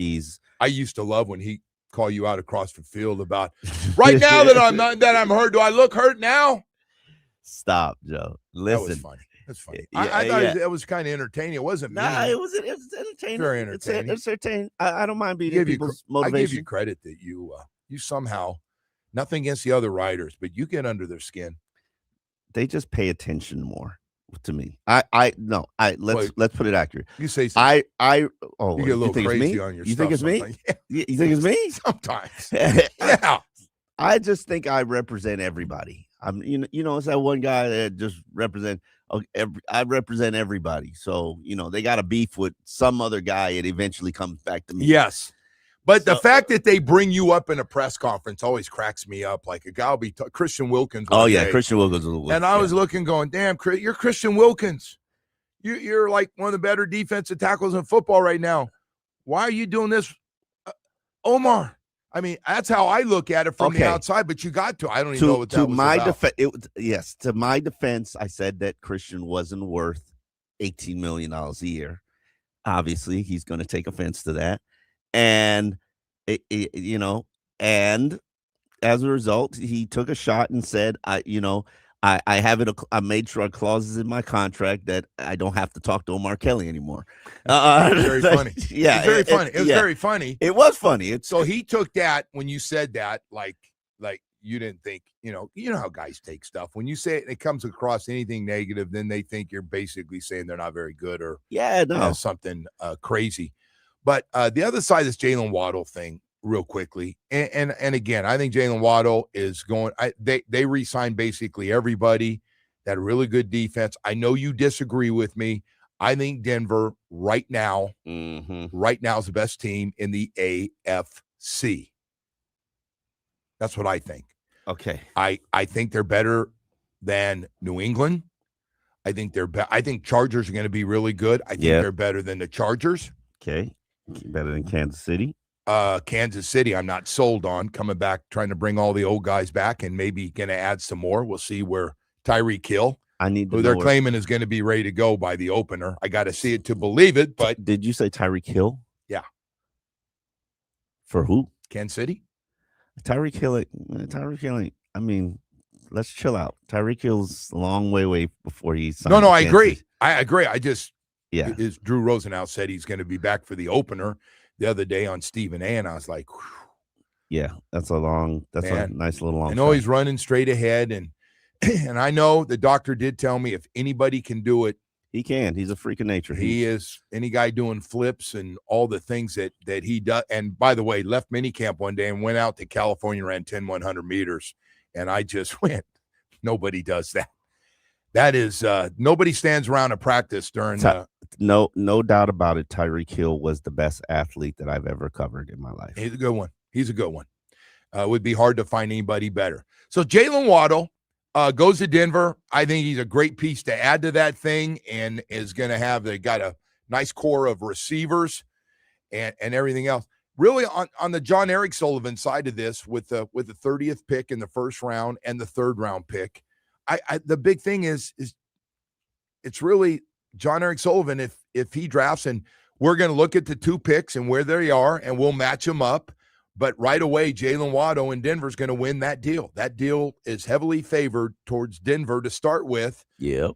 I used to love when he call you out across the field about right now that I'm hurt. Do I look hurt now? Stop, Joe. Listen. That was funny. That's funny. Yeah, I thought it was kind of entertaining. It wasn't me. It was entertaining. Very entertaining. It's entertaining. I don't mind being people's motivation. I give you credit that you somehow, nothing against the other writers, but you get under their skin. They just pay attention more to me. Let's put it accurate. You say something. You get a little crazy on your stuff. You think it's me? Yeah. You think it's me? Sometimes. Yeah. I just think I represent everybody. It's that one guy that just represent. I represent everybody. So they got a beef with some other guy. It eventually comes back to me. Yes. But the fact that they bring you up in a press conference always cracks me up. Like a guy will be Christian Wilkins. Oh, yeah, Christian Wilkins. And I was looking going, damn, you're Christian Wilkins. You're like one of the better defensive tackles in football right now. Why are you doing this? Omar. I mean, that's how I look at it from the outside, but you got to. I don't even know what that was about. Yes, to my defense, I said that Christian wasn't worth $18 million a year. Obviously, he's going to take offense to that. And, and as a result, he took a shot and said, I have it. I made sure clauses in my contract that I don't have to talk to Omar Kelly anymore. Very funny. Yeah. It was very funny. It was very funny. It was funny. So he took that when you said that, like you didn't think, you know how guys take stuff. When you say it comes across anything negative, then they think you're basically saying they're not very good or something crazy. But the other side of this Jaylen Waddle thing, real quickly, and again, I think Jaylen Waddle is going. They re-signed basically everybody. That really good defense. I know you disagree with me. I think Denver right now is the best team in the AFC. That's what I think. Okay. I think they're better than New England. I think I think Chargers are going to be really good. I think they're better than the Chargers. Okay. Better than Kansas City. Kansas City, I'm not sold on coming back, trying to bring all the old guys back and maybe going to add some more. We'll see where Tyreek Hill, who they're claiming is going to be ready to go by the opener. I got to see it to believe it. But did you say Tyreek Hill? Yeah. For who? Kansas City. Tyreek Hill. I mean, let's chill out. Tyreek Hill's a long way before he's. No, I agree. I agree. Yeah. Is Drew Rosenhaus said he's going to be back for the opener the other day on Stephen A. And I was like, whew, Yeah, that's a nice little long I know shot. he's running straight ahead. And and I know the doctor did tell me if anybody can do it, He can. He's a freak of nature. he is. Any guy doing flips and all the things that he does. And by the way, left minicamp one day and went out to California, ran 10 100 meters. And I just went, nobody does that. That is, nobody stands around a practice during no doubt about it. Tyreek Hill was the best athlete that I've ever covered in my life. He's a good one. He's a good one. It would be hard to find anybody better. So Jaylen Waddle goes to Denver. I think he's a great piece to add to that thing, and is going to have, they got a nice core of receivers and everything else. Really on the John Eric Sullivan side of this, with the 30th pick in the first round and the third round pick, the big thing is it's really John Eric Sullivan. If he drafts, and we're going to look at the 2 picks and where they are, and we'll match them up. But right away, Jaylen Waddle in Denver is going to win that deal. That deal is heavily favored towards Denver to start with. Yep.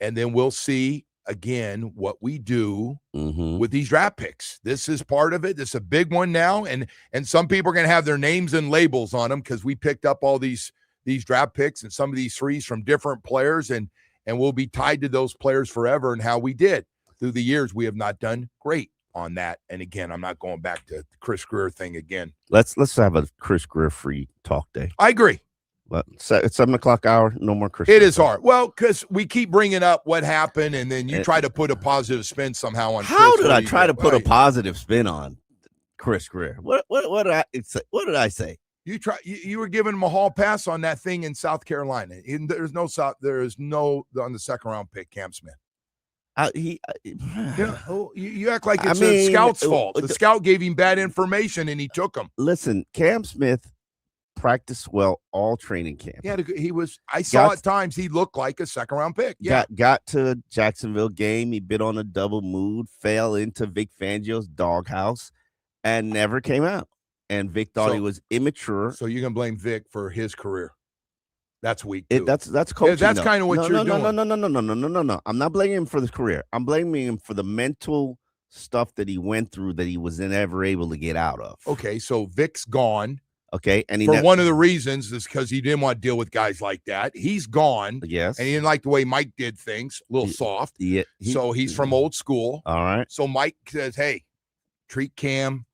And then we'll see again what we do Mm-hmm. with these draft picks. This is part of it. This is a big one now. And some people are going to have their names and labels on them because we picked up all these draft picks and some of these threes from different players, and we'll be tied to those players forever and how we did through the years. We have not done great on that. And again, I'm not going back to the Chris Greer thing again. Let's have a Chris Greer free talk day. I agree. But it's 7:00 hour. No more Chris. It Greer is talk. hard. Well, because we keep bringing up what happened, and then you try to put a positive spin somehow on. How Chris did I Greer. try to put a positive spin on Chris Greer? What did I say? You were giving him a hall pass on that thing in South Carolina. There is no on the second round pick, Cam Smith. You act like it's a scout's fault. The scout gave him bad information and he took him. Listen, Cam Smith practiced well all training camp. Yeah, I saw at times he looked like a second round pick. Yeah, got to Jacksonville game. He bit on a double move, fell into Vic Fangio's doghouse, and never came out. And Vic thought he was immature. So you're gonna blame Vic for his career? That's weak too. That's coaching. That's kind of what you're doing. No. I'm not blaming him for his career. I'm blaming him for the mental stuff that he went through that he was never able to get out of. Okay, so Vic's gone. Okay, and one of the reasons is because he didn't want to deal with guys like that. He's gone. Yes, and he didn't like the way Mike did things, a little soft. Yeah, so he's from old school. All right. So Mike says, "Hey, treat Cam,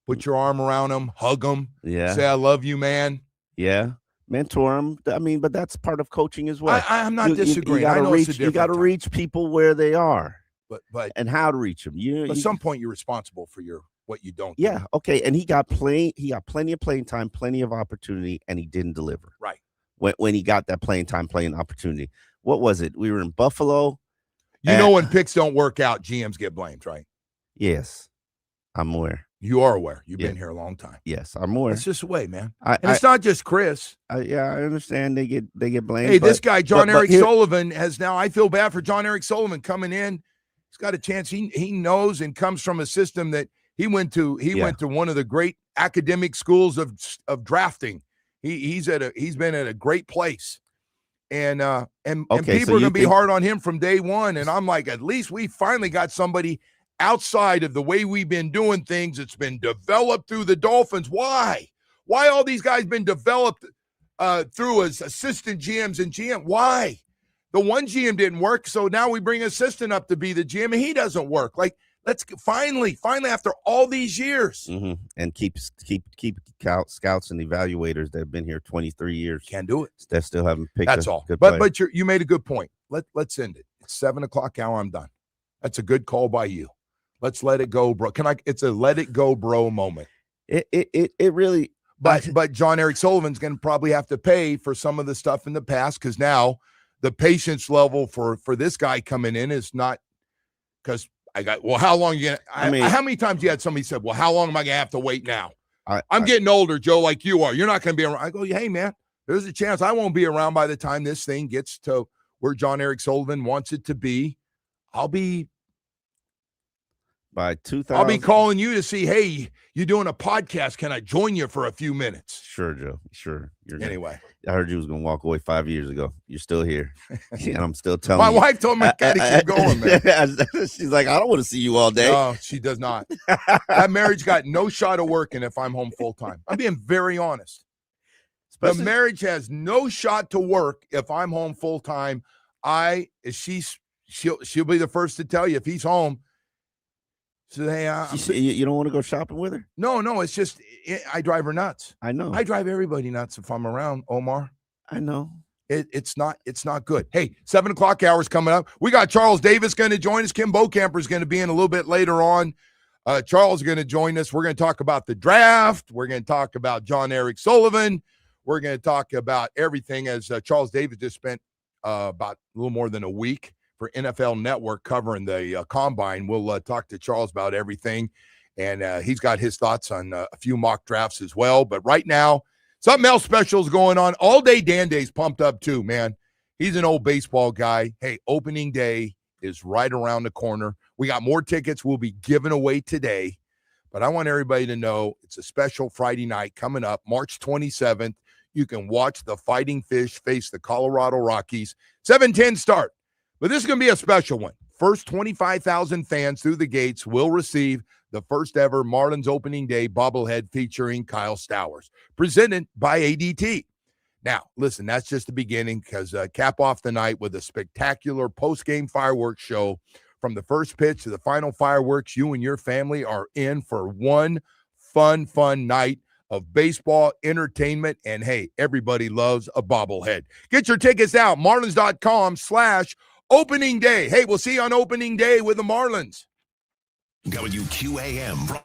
put your arm around him, hug him, say I love you, man." Yeah. Mentor them. I mean, but that's part of coaching as well. I'm not disagreeing. You got to reach people where they are, but and how to reach them. At some point, you're responsible for what you don't. Yeah. Okay. And he got plenty of playing time, plenty of opportunity, and he didn't deliver. Right. When he got that playing time, playing opportunity. What was it? We were in Buffalo. You know, when picks don't work out, GMs get blamed, right? Yes, I'm aware. You are aware. You've been here a long time. Yes, I'm aware. It's just the way, man. It's not just Chris. I understand they get blamed. Hey, this guy, John Eric Sullivan, has now. I feel bad for John Eric Sullivan coming in. He's got a chance. He knows and comes from a system that he went to. He went to one of the great academic schools of drafting. He's been at a great place. And people are going to be hard on him from day one. And I'm like, at least we finally got somebody outside of the way we've been doing things. It's been developed through the Dolphins. Why all these guys been developed through as assistant GMs and GM? Why? The one GM didn't work, so now we bring assistant up to be the GM, and he doesn't work. Like, let's finally after all these years, and keep scouts and evaluators that have been here 23 years. Can't do it. That still haven't picked. That's all. But you made a good point. Let's end it. It's 7:00 hour. I'm done. That's a good call by you. Let's let it go, bro. It's a let it go, bro moment. It really. But John Eric Sullivan's going to probably have to pay for some of the stuff in the past, because now the patience level for this guy coming in is not, because how long you gonna? How many times you had somebody said, well, how long am I gonna have to wait now? I'm getting older, Joe, like you are. You're not gonna be around. I go, hey man, there's a chance I won't be around by the time this thing gets to where John Eric Sullivan wants it to be. I'll be By 2000. I'll be calling you to see, hey, you doing a podcast? Can I join you for a few minutes? Sure, Joe. Sure. Anyway. I heard you was going to walk away 5 years ago. You're still here. And I'm still telling My you. wife told me I got to keep going, man. She's like, I don't want to see you all day. No, she does not. That marriage got no shot of working if I'm home full time. I'm being very honest. The marriage has no shot to work if I'm home full time. She'll be the first to tell you if he's home. So hey, you don't want to go shopping with her? No, it's just I drive her nuts. I know. I drive everybody nuts if I'm around, Omar. I know. It's not good. Hey, 7 o'clock hour is coming up. We got Charles Davis going to join us. Kim Bocamper is going to be in a little bit later on. Charles is going to join us. We're going to talk about the draft. We're going to talk about John Eric Sullivan. We're going to talk about everything as Charles Davis just spent about a little more than a week for NFL Network covering the combine. We'll talk to Charles about everything, and he's got his thoughts on a few mock drafts as well. But right now, something else special is going on. All Day Dan Day's pumped up too, man. He's an old baseball guy. Hey, opening day is right around the corner. We got more tickets we'll be giving away today, but I want everybody to know it's a special Friday night coming up, March 27th. You can watch the Fighting Fish face the Colorado Rockies. 7:10 start. But this is going to be a special one. First 25,000 fans through the gates will receive the first ever Marlins opening day bobblehead featuring Kyle Stowers, presented by ADT. Now, listen, that's just the beginning because cap off the night with a spectacular post-game fireworks show. From the first pitch to the final fireworks, you and your family are in for one fun night of baseball entertainment. And hey, everybody loves a bobblehead. Get your tickets now, marlins.com/opening day. Hey, we'll see you on opening day with the Marlins. WQAM.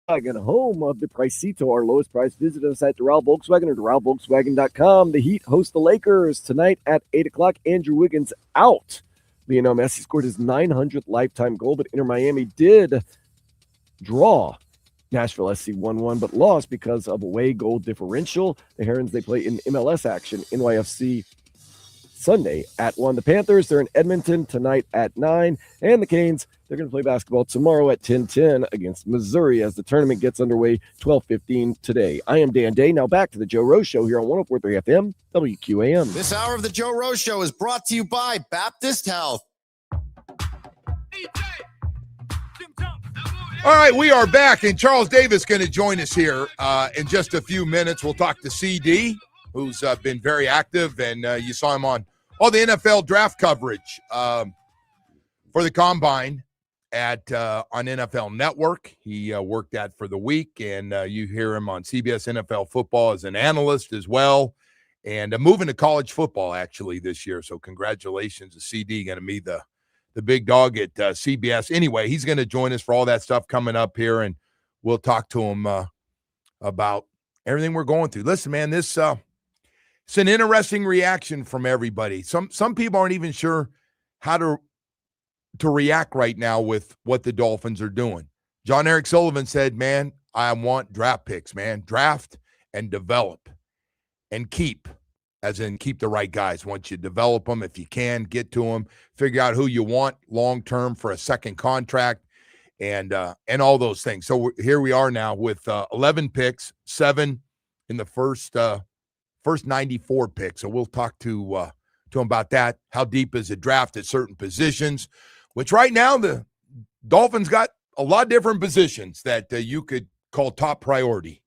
Volkswagen, home of the Pricito, our lowest price. Visit us at Doral Volkswagen or DoralVolkswagen.com. The Heat host the Lakers tonight at 8 o'clock. Andrew Wiggins out. Lionel Messi scored his 900th lifetime goal, but Inter Miami did draw Nashville SC 1-1, but lost because of away goal differential. The Herons, they play in MLS action, NYFC Sunday at 1. The Panthers, they're in Edmonton tonight at 9. And the Canes, they're going to play basketball tomorrow at 10:10 against Missouri as the tournament gets underway 12:15 today. I am Dan Day. Now back to the Joe Rose Show here on 104.3 FM, WQAM. This hour of the Joe Rose Show is brought to you by Baptist Health. All right, we are back, and Charles Davis going to join us here in just a few minutes. We'll talk to CD, who's been very active, and you saw him on all the NFL draft coverage for the Combine on NFL Network. He worked that for the week, and you hear him on CBS NFL Football as an analyst as well, and moving to college football actually this year. So congratulations to CD, going to be the big dog at CBS. Anyway, he's going to join us for all that stuff coming up here, and we'll talk to him about everything we're going through. Listen, man, this it's an interesting reaction from everybody. Some people aren't even sure how to react right now with what the Dolphins are doing. John Eric Sullivan said, man, I want draft picks, man. Draft and develop and keep. As in keep the right guys. Once you develop them, if you can, get to them, figure out who you want long-term for a second contract, and all those things. So here we are now with 11 picks, 7 in the first 94 picks. So we'll talk to him about that. How deep is the draft at certain positions, which right now the Dolphins got a lot of different positions that you could call top priority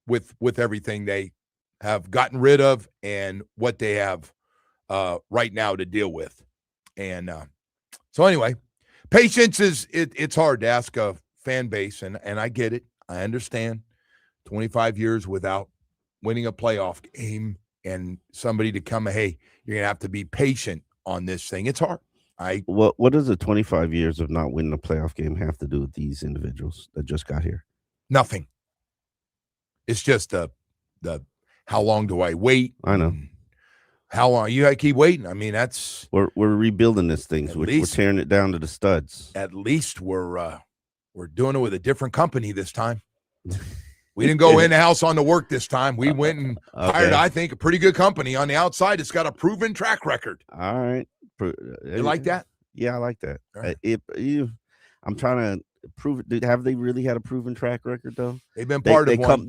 with everything they have gotten rid of and what they have right now to deal with. And so anyway, patience it's hard to ask a fan base, and I get it. I understand 25 years without winning a playoff game and somebody to come, hey, you're going to have to be patient on this thing. It's hard. What does the 25 years of not winning a playoff game have to do with these individuals that just got here? Nothing. It's just the how long do I wait? I know. How long you got to keep waiting? I mean, we're rebuilding this thing. We're tearing it down to the studs. At least we're doing it with a different company this time. We didn't go in the house on the work this time. We went and hired, I think, a pretty good company on the outside. It's got a proven track record. All right. You like that? Yeah, I like that. Right. I'm trying to prove it. Have they really had a proven track record though? They've been part of one.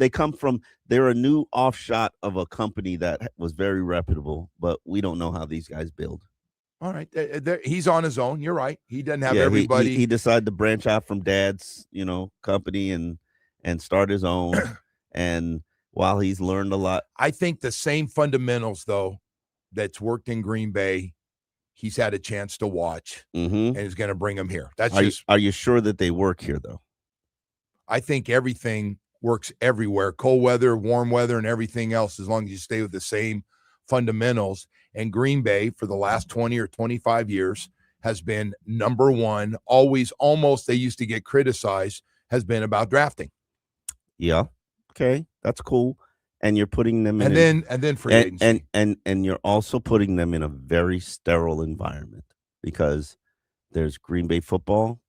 They're a new offshot of a company that was very reputable, but we don't know how these guys build. All right. He's on his own. You're right. He doesn't have everybody. He decided to branch out from dad's, company and start his own. And while he's learned a lot, I think the same fundamentals though that's worked in Green Bay, he's had a chance to watch, and is going to bring him here. Are you sure that they work here, though? I think everything works everywhere, cold weather, warm weather, and everything else, as long as you stay with the same fundamentals. And Green Bay, for the last 20 or 25 years, has been number one, always, almost, they used to get criticized, has been about drafting. Yeah. Okay. That's cool. And you're putting them in, and then free agency, and you're also putting them in a very sterile environment because there's Green Bay football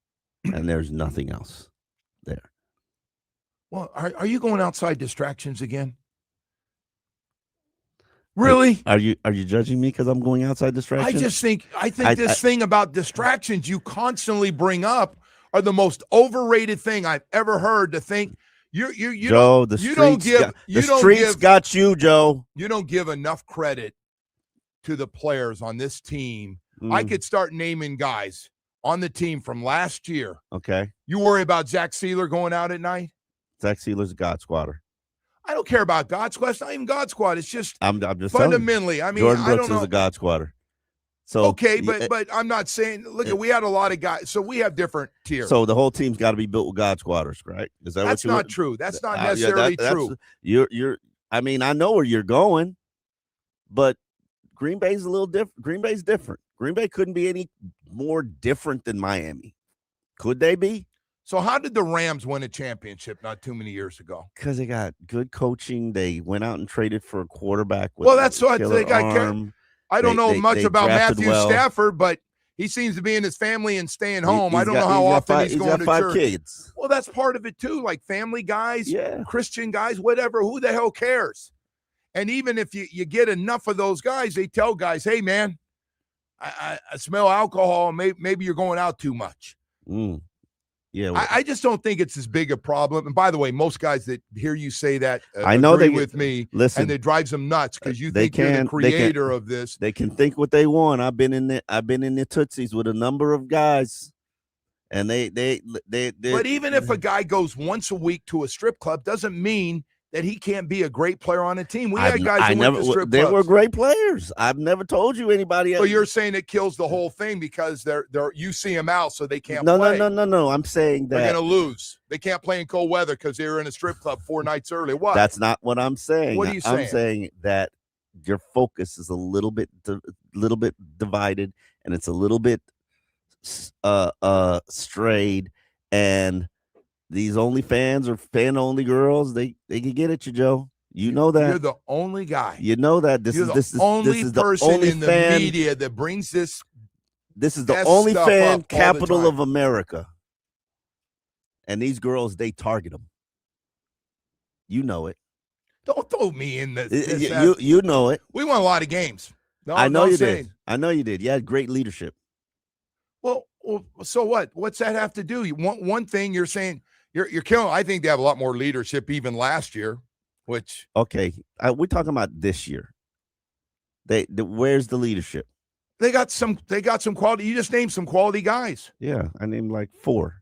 and there's nothing else there. Well, are you going outside distractions again? Really? Are you judging me because I'm going outside distractions? I think this thing about distractions you constantly bring up are the most overrated thing I've ever heard. To think. Joe, the streets got you, Joe. You don't give enough credit to the players on this team. I could start naming guys on the team from last year. Okay. You worry about Zach Sealer going out at night? Zach Sealer's a God squatter. I don't care about God squad. It's not even God squad. It's just I'm just fundamentally. I mean, Jordan Brooks I don't know. is a God squatter. So okay, but I'm not saying. Look, we had a lot of guys, so we have different tiers. So the whole team's got to be built with God squatters, right? Is that that's what not true? That's not necessarily true. You're. I mean, I know where you're going, but Green Bay's a little different. Green Bay's different. Green Bay couldn't be any more different than Miami. Could they be? So how did the Rams win a championship not too many years ago? Because they got good coaching. They went out and traded for a quarterback. With Well, that's what killer they got. arm. I don't know much they about drafted Matthew well. Stafford, but he seems to be in his family and staying home. I don't know how he's got often five, he's going got to 5 church. kids. Well, that's part of it too. Like family guys, Yeah. Christian guys, whatever. Who the hell cares? And even if you get enough of those guys, they tell guys, "Hey, man, I smell alcohol. Maybe you're going out too much." Yeah, I just don't think it's as big a problem. And by the way, most guys that hear you say that I know agree they with me, listen, and it drives them nuts because you they think you're the can- creator of this. They can think what they want. I've been in the Tootsies with a number of guys, and they. But even if a guy goes once a week to a strip club, doesn't mean that he can't be a great player on a team. We had guys who went to strip They clubs. were great players. I've never told you anybody. So you're saying it kills the whole thing because they're you see them out, so they can't No. play. No. I'm saying that They're going to lose. They can't play in cold weather because they were in a strip club 4 nights early. What? That's not what I'm saying. What are you I'm saying? saying that your focus is a little bit divided, and it's a little bit strayed. And these OnlyFans or fan-only girls, they can get at you, Joe. You know that. You're the only guy. You know that. This You're is the only person in the fan, media that brings this. This is the mess only stuff fan up all the capital time. of America. And these girls, they target them. You know it. Don't throw me in this. You know it. We won a lot of games. No, I know no you saying. did. I know you did. You had great leadership. Well, so what? What's that have to do? You want one thing? You're saying you're killing. I think they have a lot more leadership even last year. Which okay, we're talking about this year. Where's the leadership? they got some quality. You just named some quality guys. Yeah, I named like 4.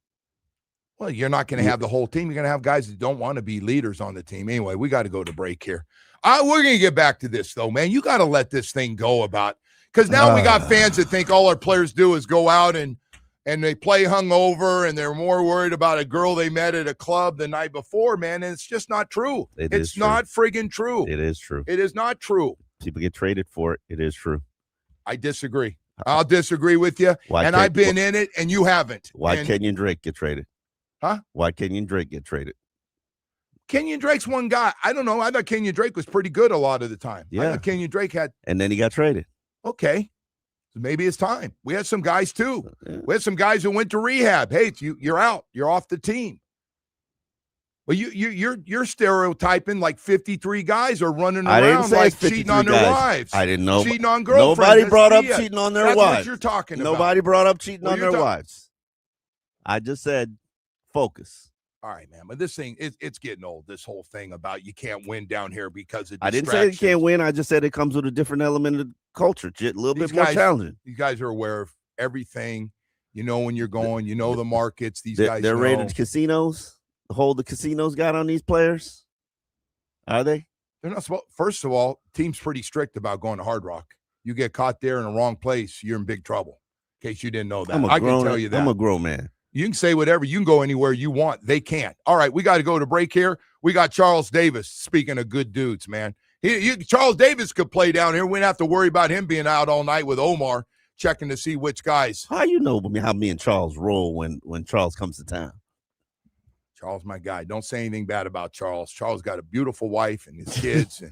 Well, you're not going to have the whole team. You're going to have guys that don't want to be leaders on the team. Anyway, we got to go to break here. We're going to get back to this, though, man. You got to let this thing go because now we got fans that think all our players do is go out and they play hungover and they're more worried about a girl they met at a club the night before, man. And it's just not true. It's not friggin' true. It is true. It is not true. People get traded for it. It is true. I disagree. I'll disagree with you. I've been in it and you haven't. Why Kenyon Drake get traded? Huh? Why Kenyon Drake get traded? Kenyon Drake's one guy. I don't know. I thought Kenyon Drake was pretty good a lot of the time. Yeah. I thought Kenyon Drake had. And then he got traded. Okay. So maybe it's time. We had some guys too. Yeah. We had some guys who went to rehab. Hey, you're out. You're off the team. Well, you're stereotyping like 53 guys are running around like cheating on their wives. I didn't know. Cheating on girlfriends. Nobody brought up cheating on their That's wives. what you're talking about. Nobody brought up cheating on their wives. I just said focus. All right, man. But this thing, it's getting old, this whole thing about you can't win down here because of I didn't say you can't win. I just said it comes with a different element of culture. A little bit more challenging. These guys are aware of everything. You know when you're going. You know the markets. They're rated casinos. Hold the casinos got on these players? Are they? They're not supposed. First of all, team's pretty strict about going to Hard Rock. You get caught there in the wrong place, you're in big trouble. In case you didn't know that, I can tell you that. I'm a grown man. You can say whatever. You can go anywhere you want. They can't. All right, we got to go to break here. We got Charles Davis. Speaking of good dudes, man, Charles Davis could play down here. We don't have to worry about him being out all night with Omar checking to see which guys. How you know how me and Charles roll when Charles comes to town? Charles, my guy. Don't say anything bad about Charles. Charles got a beautiful wife and his kids. And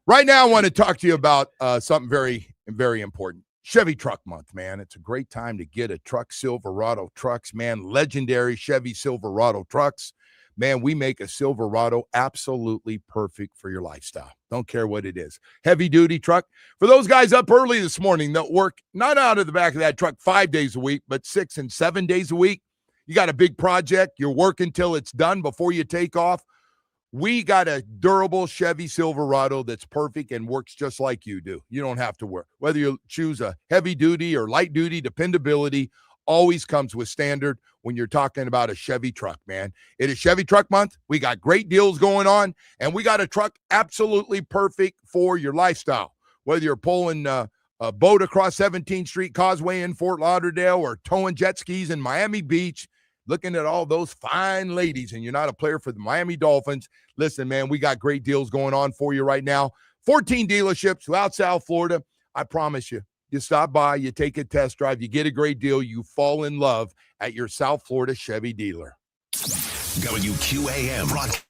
right now, I want to talk to you about something very, very important. Chevy Truck Month, man. It's a great time to get a truck. Silverado trucks, man. Legendary Chevy Silverado trucks. Man, we make a Silverado absolutely perfect for your lifestyle. Don't care what it is. Heavy-duty truck. For those guys up early this morning that work not out of the back of that truck 5 days a week, but 6 and 7 days a week. You got a big project. You're working till it's done before you take off. We got a durable Chevy Silverado that's perfect and works just like you do. You don't have to work. Whether you choose a heavy duty or light duty, dependability always comes with standard when you're talking about a Chevy truck, man. It is Chevy Truck Month. We got great deals going on, and we got a truck absolutely perfect for your lifestyle. Whether you're pulling a boat across 17th Street Causeway in Fort Lauderdale or towing jet skis in Miami Beach, looking at all those fine ladies, and you're not a player for the Miami Dolphins, listen, man, we got great deals going on for you right now. 14 dealerships throughout South Florida. I promise you, You stop by, you take a test drive, you get a great deal, you fall in love at your South Florida Chevy dealer. WQAM broadcast.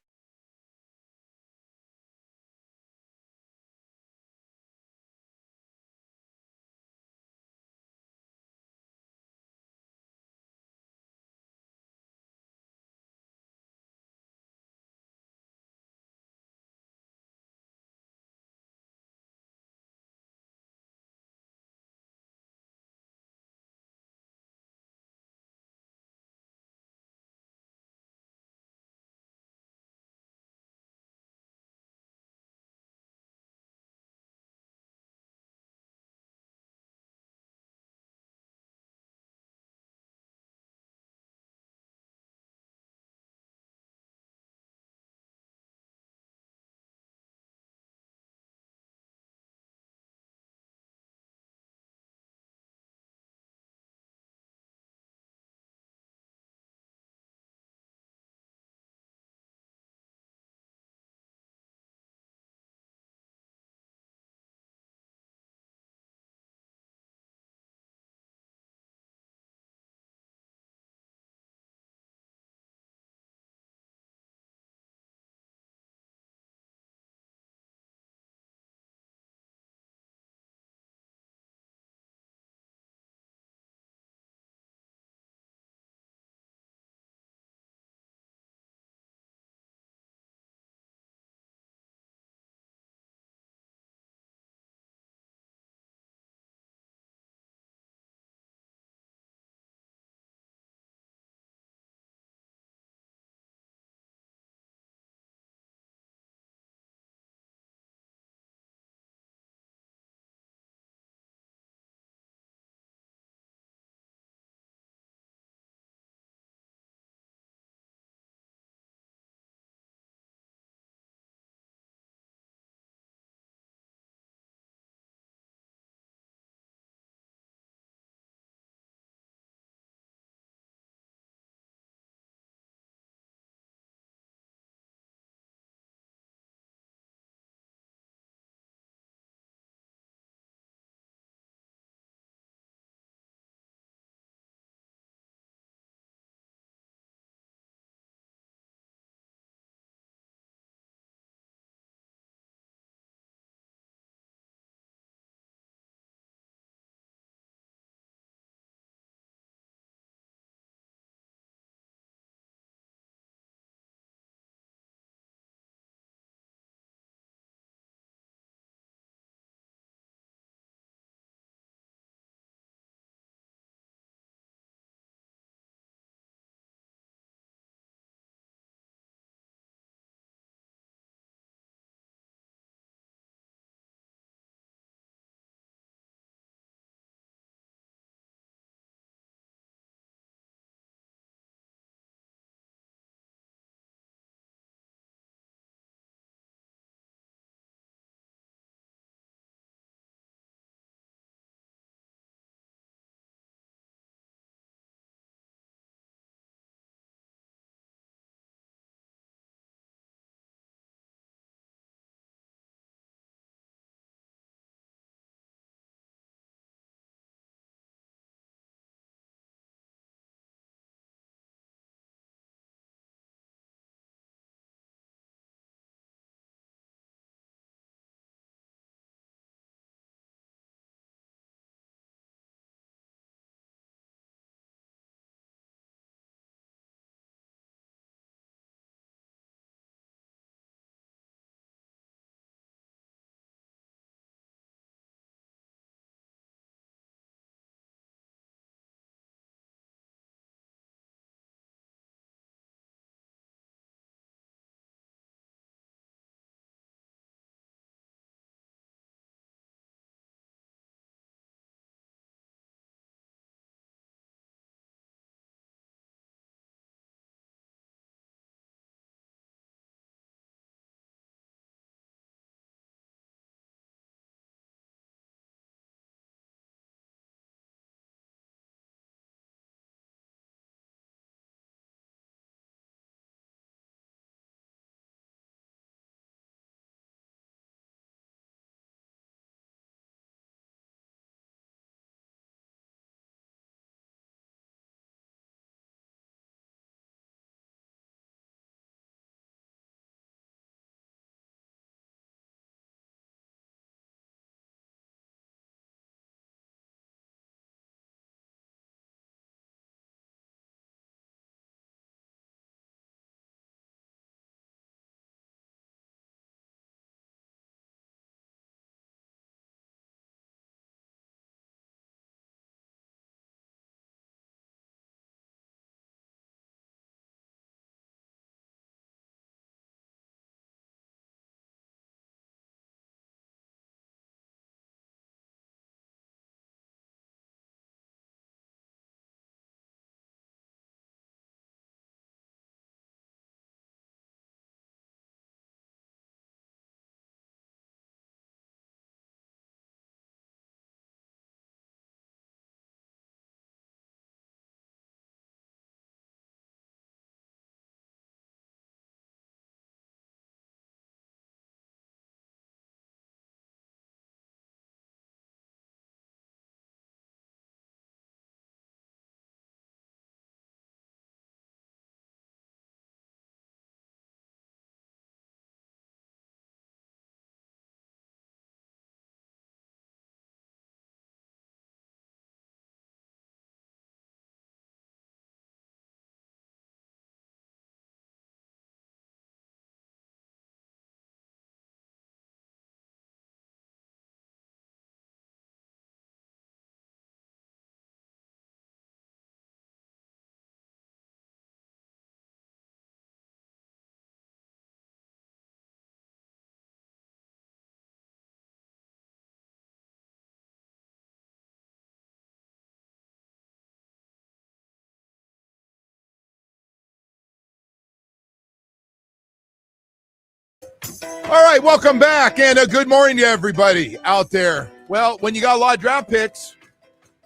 All right, welcome back, and good morning to everybody out there. Well, when you got a lot of draft picks,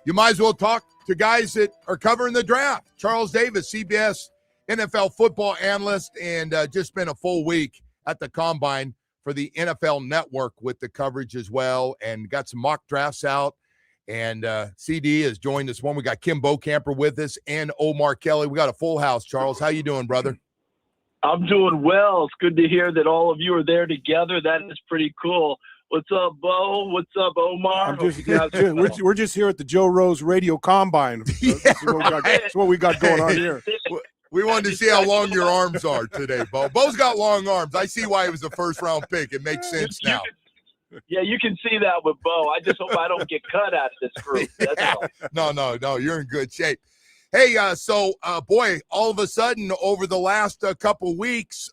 you might as well talk to guys that are covering the draft. Charles Davis, CBS NFL football analyst, and just spent a full week at the Combine for the NFL Network with the coverage as well, and got some mock drafts out. And CD has joined us one. We got Kim Bocamper with us and Omar Kelly. We got a full house. Charles, how you doing, brother? I'm doing well. It's good to hear that all of you are there together. That is pretty cool. What's up, Bo? What's up, Omar? We're just here at the Joe Rose Radio Combine. That's what we got going on here. We wanted to see how long your arms are today, Bo. Bo's got long arms. I see why he was a first-round pick. It makes sense now. Yeah, you can see that with Bo. I just hope I don't get cut out of this group. That's all. No, you're in good shape. Hey, boy, all of a sudden over the last couple weeks,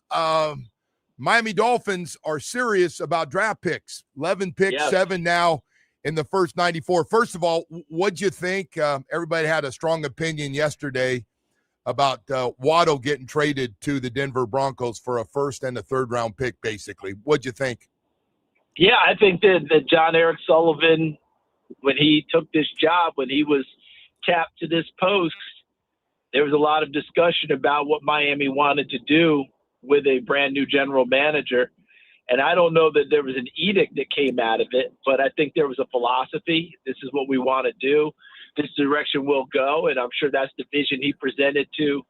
Miami Dolphins are serious about draft picks. 11 picks, Yes. 7 now in the first 94. First of all, what'd you think? Everybody had a strong opinion yesterday about Waddle getting traded to the Denver Broncos for a first and a third-round pick, basically. What'd you think? Yeah, I think that John Eric Sullivan, when he took this job, when he was tapped to this post, there was a lot of discussion about what Miami wanted to do with a brand new general manager. And I don't know that there was an edict that came out of it, but I think there was a philosophy. This is what we want to do. This direction we'll go. And I'm sure that's the vision he presented to,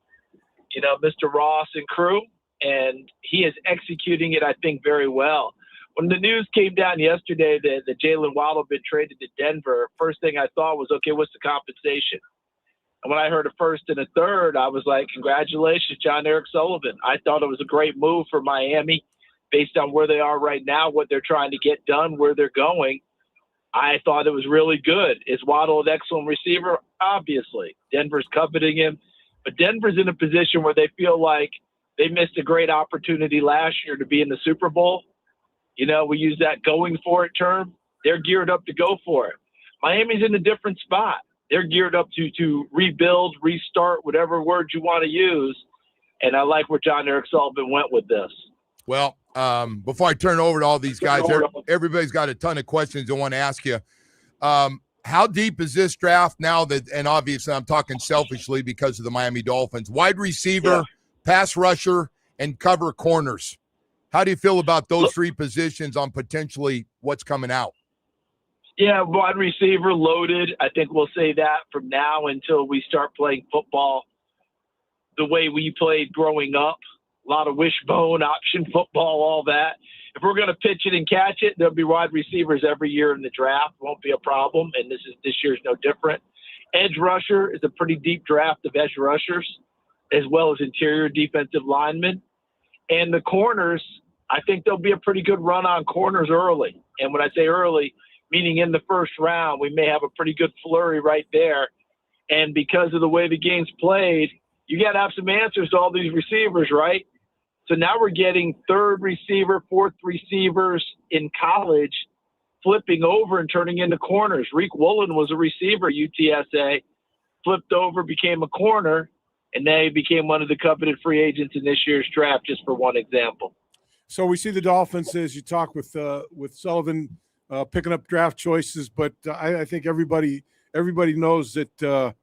Mr. Ross and crew. And he is executing it, I think, very well. When the news came down yesterday that Jaylen Waddle had been traded to Denver, first thing I thought was, okay, what's the compensation? And when I heard a first and a third, I was like, congratulations, John Eric Sullivan. I thought it was a great move for Miami based on where they are right now, what they're trying to get done, where they're going. I thought it was really good. Is Waddle an excellent receiver? Obviously. Denver's coveting him. But Denver's in a position where they feel like they missed a great opportunity last year to be in the Super Bowl. We use that going for it term. They're geared up to go for it. Miami's in a different spot. They're geared up to rebuild, restart, whatever word you want to use. And I like where John Eric Sullivan went with this. Well, before I turn it over to all these guys, everybody's got a ton of questions I want to ask you. How deep is this draft now that, and obviously I'm talking selfishly because of the Miami Dolphins, wide receiver, pass rusher, and cover corners? How do you feel about those three positions on potentially what's coming out? Yeah, wide receiver loaded. I think we'll say that from now until we start playing football the way we played growing up. A lot of wishbone, option football, all that. If we're going to pitch it and catch it, there'll be wide receivers every year in the draft. Won't be a problem, and this year's no different. Edge rusher is a pretty deep draft of edge rushers, as well as interior defensive linemen. And the corners, I think there'll be a pretty good run on corners early. And when I say early, meaning in the first round, we may have a pretty good flurry right there. And because of the way the game's played, you got to have some answers to all these receivers, right? So now we're getting third receiver, fourth receivers in college flipping over and turning into corners. Reek Woolen was a receiver, UTSA, flipped over, became a corner, and they became one of the coveted free agents in this year's draft, just for one example. So we see the Dolphins, as you talk with Sullivan, picking up draft choices, but I think everybody knows that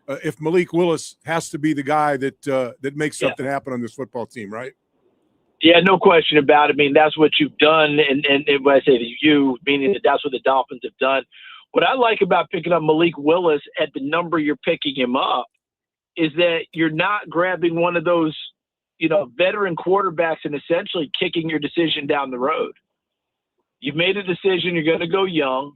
if Malik Willis has to be the guy that makes something happen on this football team, right? Yeah, no question about it. I mean, that's what you've done, and when I say to you, meaning that that's what the Dolphins have done. What I like about picking up Malik Willis at the number you're picking him up is that you're not grabbing one of those, veteran quarterbacks and essentially kicking your decision down the road. You've made a decision. You're going to go young.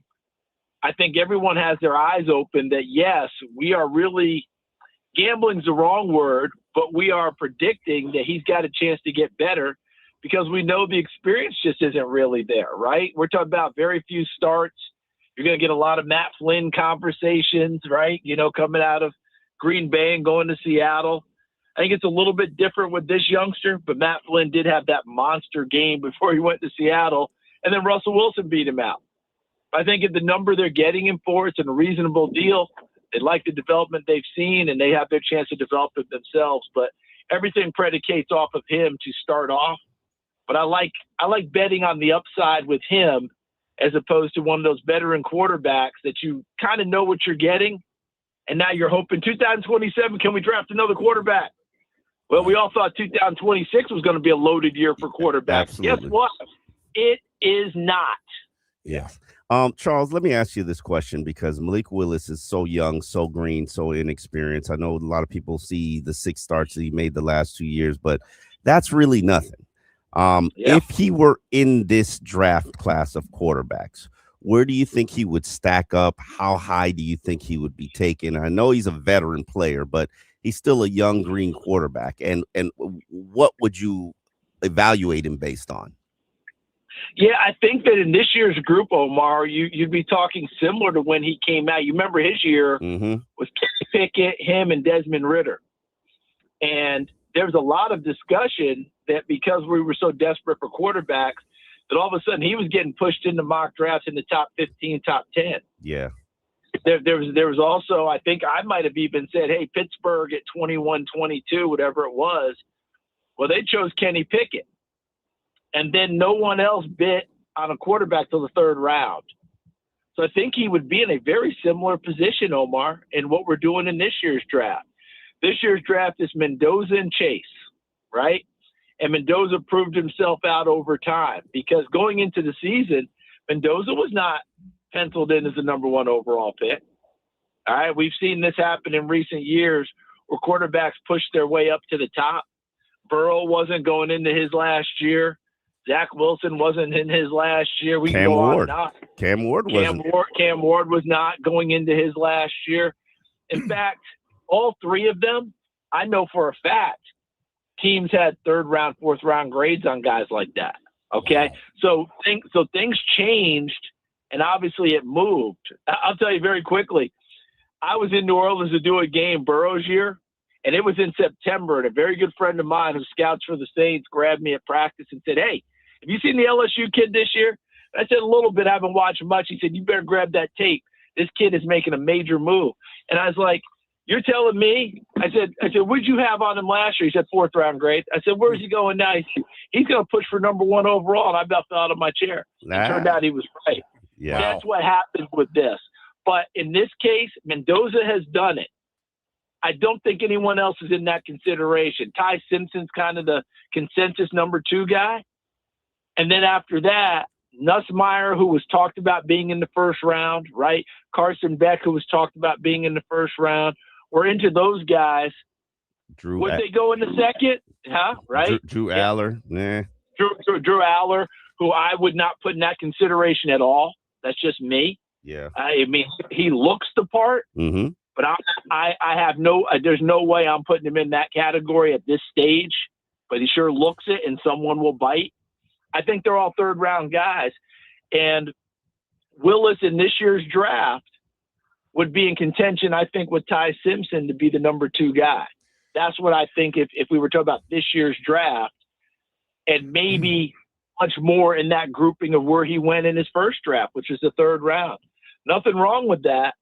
I think everyone has their eyes open that, yes, we are really – gambling's the wrong word, but we are predicting that he's got a chance to get better because we know the experience just isn't really there, right? We're talking about very few starts. You're going to get a lot of Matt Flynn conversations, right, coming out of Green Bay and going to Seattle. I think it's a little bit different with this youngster, but Matt Flynn did have that monster game before he went to Seattle, and then Russell Wilson beat him out. I think at the number they're getting him for, it's a reasonable deal. They like the development they've seen, and they have their chance to develop it themselves. But everything predicates off of him to start off. But I like betting on the upside with him as opposed to one of those veteran quarterbacks that you kind of know what you're getting, and now you're hoping 2027, can we draft another quarterback? Well, we all thought 2026 was going to be a loaded year for quarterbacks. Absolutely. Guess what? It is not. Yeah. Charles, let me ask you this question because Malik Willis is so young, so green, so inexperienced. I know a lot of people see the 6 starts that he made the last 2 years, but that's really nothing. If he were in this draft class of quarterbacks, where do you think he would stack up? How high do you think he would be taken? I know he's a veteran player, but he's still a young green quarterback. And what would you evaluate him based on? Yeah, I think that in this year's group, Omar, you'd be talking similar to when he came out. You remember his year was Kenny Pickett, him, and Desmond Ridder. And there was a lot of discussion that because we were so desperate for quarterbacks, that all of a sudden he was getting pushed into mock drafts in the top 15, top 10. Yeah. There was also, I think I might have even said, hey, Pittsburgh at 21, 22, whatever it was. Well, they chose Kenny Pickett. And then no one else bit on a quarterback till the 3rd round. So I think he would be in a very similar position, Omar, in what we're doing in this year's draft. This year's draft is Mendoza and Chase, right? And Mendoza proved himself out over time because going into the season, Mendoza was not penciled in as the number 1 overall pick. All right, we've seen this happen in recent years where quarterbacks push their way up to the top. Burrow wasn't going into his last year. Zach Wilson wasn't in his last year. Cam Ward was not going into his last year. In fact, all 3 of them, I know for a fact, teams had 3rd round, 4th round grades on guys like that. Okay, so things changed, and obviously it moved. I'll tell you very quickly. I was in New Orleans to do a game Burrow's year, and it was in September. And a very good friend of mine who scouts for the Saints grabbed me at practice and said, "Hey, have you seen the LSU kid this year?" And I said, "A little bit. I haven't watched much." He said, "You better grab that tape. This kid is making a major move." And I was like, "You're telling me?" I said, "What'd you have on him last year?" He said, 4th round grade. I said, "Where's he going now?" He said, "He's going to push for number 1 overall." And I about fell out of my chair. It turned out he was right. Yeah. That's what happens with this. But in this case, Mendoza has done it. I don't think anyone else is in that consideration. Ty Simpson's kind of the consensus number 2 guy. And then after that, Nussmeier, who was talked about being in the 1st round, right? Carson Beck, who was talked about being in the 1st round. We're into those guys. Would they go in the 2nd? Right? Drew Aller. Nah. Drew Aller, who I would not put in that consideration at all. That's just me. Yeah. I mean, he looks the part, but I have there's no way I'm putting him in that category at this stage, but he sure looks it, and someone will bite. I think they're all 3rd round guys. And Willis in this year's draft would be in contention, I think, with Ty Simpson to be the number 2 guy. That's what I think if we were talking about this year's draft, and maybe much more in that grouping of where he went in his first draft, which is the 3rd round. Nothing wrong with that,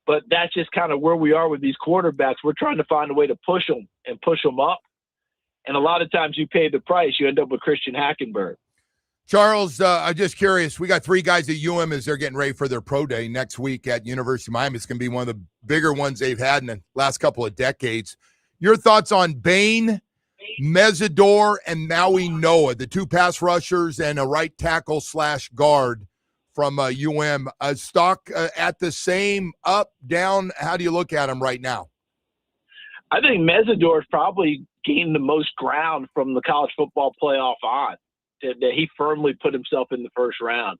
but that's just kind of where we are with these quarterbacks. We're trying to find a way to push them up. And a lot of times you pay the price, you end up with Christian Hackenberg. Charles, I'm just curious. We got 3 guys at UM as they're getting ready for their pro day next week at University of Miami. It's going to be one of the bigger ones they've had in the last couple of decades. Your thoughts on Bain, Mesidor, and Maui Noah, the 2 pass rushers and a right tackle / guard from UM. Stock at the same, up, down? How do you look at them right now? I think Mesidor's probably gained the most ground from the college football playoff on. That he firmly put himself in the 1st round.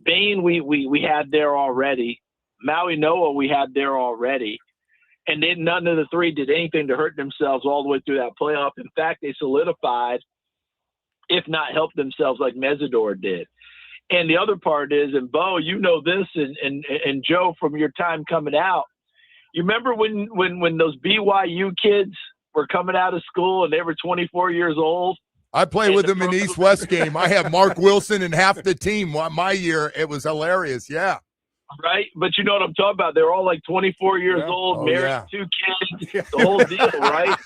Bain, we had there already. Maui Noah, we had there already. And then none of the 3 did anything to hurt themselves all the way through that playoff. In fact, they solidified, if not helped themselves like Mesidor did. And the other part is, and Bo, you know this, and Joe from your time coming out, you remember when those BYU kids were coming out of school and they were 24 years old? I played with them in the East-West game. I have Mark Wilson and half the team. My year, it was hilarious. Yeah. Right? But you know what I'm talking about. They're all like 24 years old, married, 2 kids, the whole deal, right?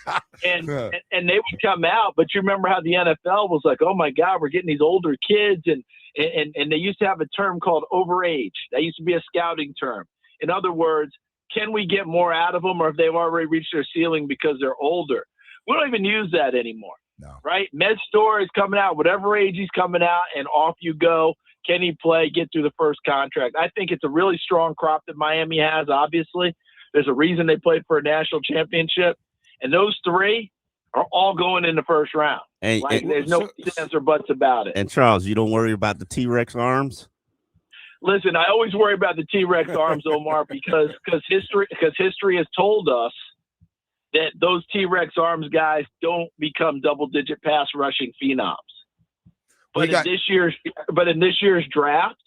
And they would come out, but you remember how the NFL was like, oh my God, we're getting these older kids, and they used to have a term called overage. That used to be a scouting term. In other words, can we get more out of them, or if they've already reached their ceiling because they're older? We don't even use that anymore. No. Right? Med Store is coming out, whatever age he's coming out, and off you go. Can he play, get through the first contract? I think it's a really strong crop that Miami has, obviously. There's a reason they played for a national championship. And those 3 are all going in the first round. There's no ifs or buts about it. And, Charles, you don't worry about the T-Rex arms? Listen, I always worry about the T-Rex arms, Omar, because history has told us that those T-Rex arms guys don't become double-digit pass rushing phenoms. But in this year's draft,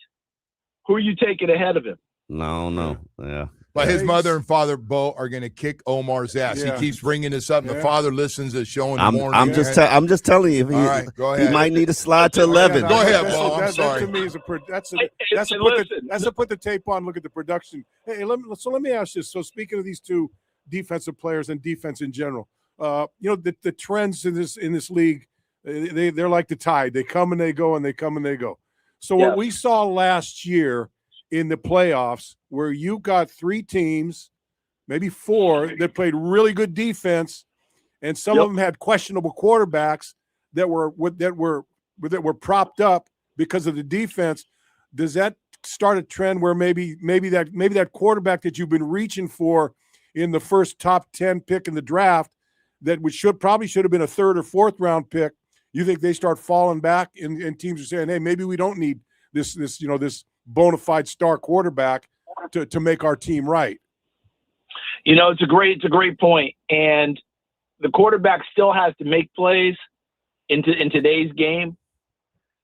who are you taking ahead of him? No. Yeah. But his mother and father, Bo, are going to kick Omar's ass. Yeah. He keeps bringing this up, and the father listens to the show in the morning. I'm just telling you. All right, go ahead. He might need to slide to 11. Go ahead, Bo. I'm sorry. That to me is that's to put the tape on. Look at the production. Hey, let me ask this. So speaking of these 2 defensive players and defense in general, the trends in this league. They're like the tide. They come and they go, and they come and they go. So what we saw last year in the playoffs, where you got 3 teams, maybe 4, that played really good defense, and some of them had questionable quarterbacks that were propped up because of the defense. Does that start a trend where maybe that quarterback that you've been reaching for in the first top 10 pick in the draft, that probably should have been a 3rd or 4th round pick? You think they start falling back, and teams are saying, hey, maybe we don't need this bona fide star quarterback to make our team right? It's a great point. And the quarterback still has to make plays in today's game.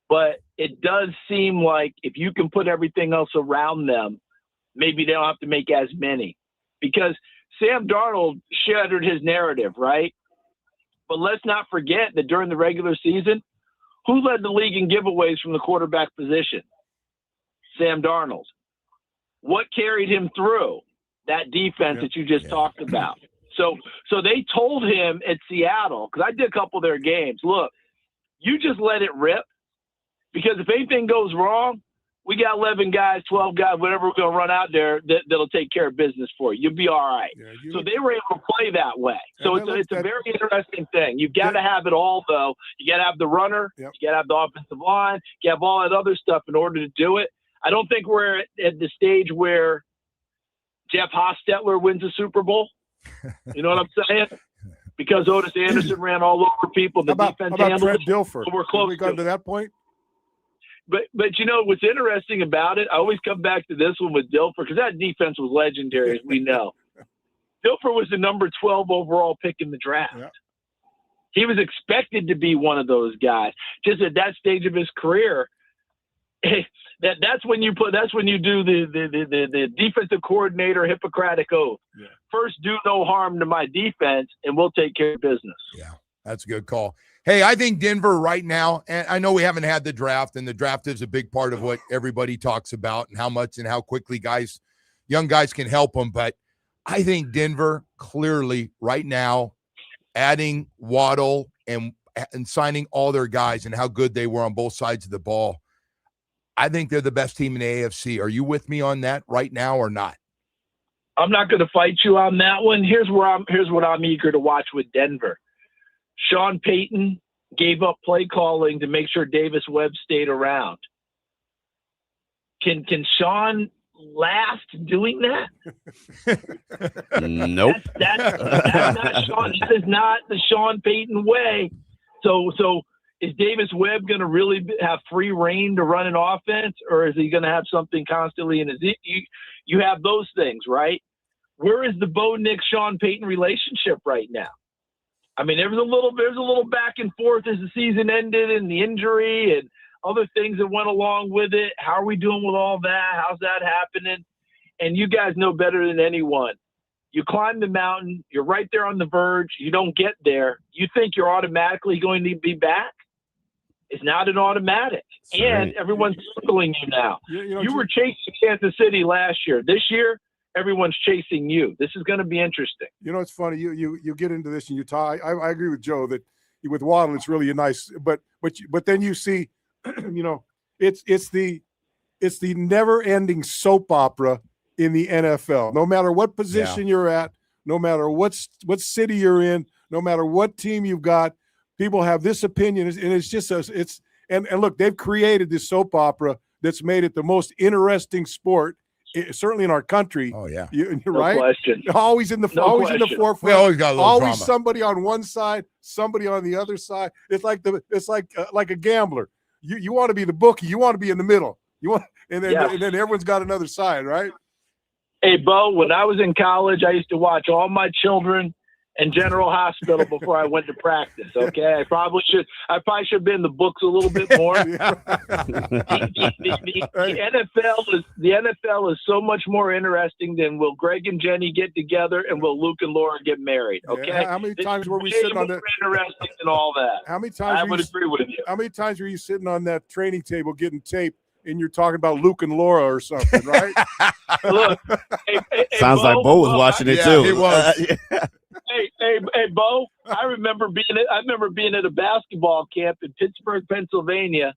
But it does seem like if you can put everything else around them, maybe they don't have to make as many. Because Sam Darnold shattered his narrative, right? But let's not forget that during the regular season, who led the league in giveaways from the quarterback position? Sam Darnold. What carried him through? That defense that you just talked about. So they told him at Seattle, because I did a couple of their games, look, you just let it rip, because if anything goes wrong, we got 11 guys, 12 guys, whatever we're going to run out there that'll take care of business for you. You'll be all right. Yeah, so they were able to play that way. So it's a very interesting thing. You've got to have it all, though. You got to have the runner. Yep. You got to have the offensive line. You have all that other stuff in order to do it. I don't think we're at the stage where Jeff Hostetler wins a Super Bowl. You know what I'm saying? Because Otis Anderson ran all over people. The defense handled Trent it. Dilfer? So we're close. We got to that point. But what's interesting about it, I always come back to this one with Dilfer, because that defense was legendary, as we know. Dilfer was the number 12 overall pick in the draft. Yeah. He was expected to be one of those guys. Just at that stage of his career, that's when you do the defensive coordinator Hippocratic oath. Yeah. First, do no harm to my defense, and we'll take care of business. Yeah, that's a good call. Hey, I think Denver right now, and I know we haven't had the draft, and the draft is a big part of what everybody talks about and how much and how quickly young guys can help them. But I think Denver clearly right now, adding Waddle and signing all their guys and how good they were on both sides of the ball, I think they're the best team in the AFC. Are you with me on that right now or not? I'm not going to fight you on that one. Here's what I'm eager to watch with Denver. Sean Payton gave up play calling to make sure Davis Webb stayed around. Can Sean last doing that? Nope. That's not Sean. That is not the Sean Payton way. So is Davis Webb going to really have free reign to run an offense, or is he going to have something constantly in his? You have those things, right? Where is the Bo Nick Sean Payton relationship right now? I mean, there's a little back and forth as the season ended and the injury and other things that went along with it. How are we doing with all that? How's that happening? And you guys know better than anyone. You climb the mountain. You're right there on the verge. You don't get there. You think you're automatically going to be back? is not an automatic, and everyone's circling you now. You were chasing Kansas City last year. This year, everyone's chasing you. This is going to be interesting. It's funny. You get into this and you talk. I agree with Joe that with Waddle, it's really a nice. But then you see, it's the never-ending soap opera in the NFL. No matter what position you're at, no matter what city you're in, no matter what team you've got, people have this opinion, and it's just and look, they've created this soap opera that's made it the most interesting sport, certainly in our country. Oh yeah, you're no right. Question. Always in the forefront. We always got a little drama. Somebody on one side, somebody on the other side. It's like a gambler. You want to be the bookie. You want to be in the middle. And then everyone's got another side, right? Hey, Bo, when I was in college, I used to watch All My Children and General Hospital before I went to practice. Okay, I probably should have been in the books a little bit more. The NFL is so much more interesting than will Greg and Jenny get together and will Luke and Laura get married. Okay, how many times were we sitting on that? Interesting than all that. How many times? I would agree with you. How many times were you sitting on that training table getting tape? And you're talking about Luke and Laura or something, right? Look, sounds like Bo was watching it too. He was. Hey, Bo! I remember being at a basketball camp in Pittsburgh, Pennsylvania,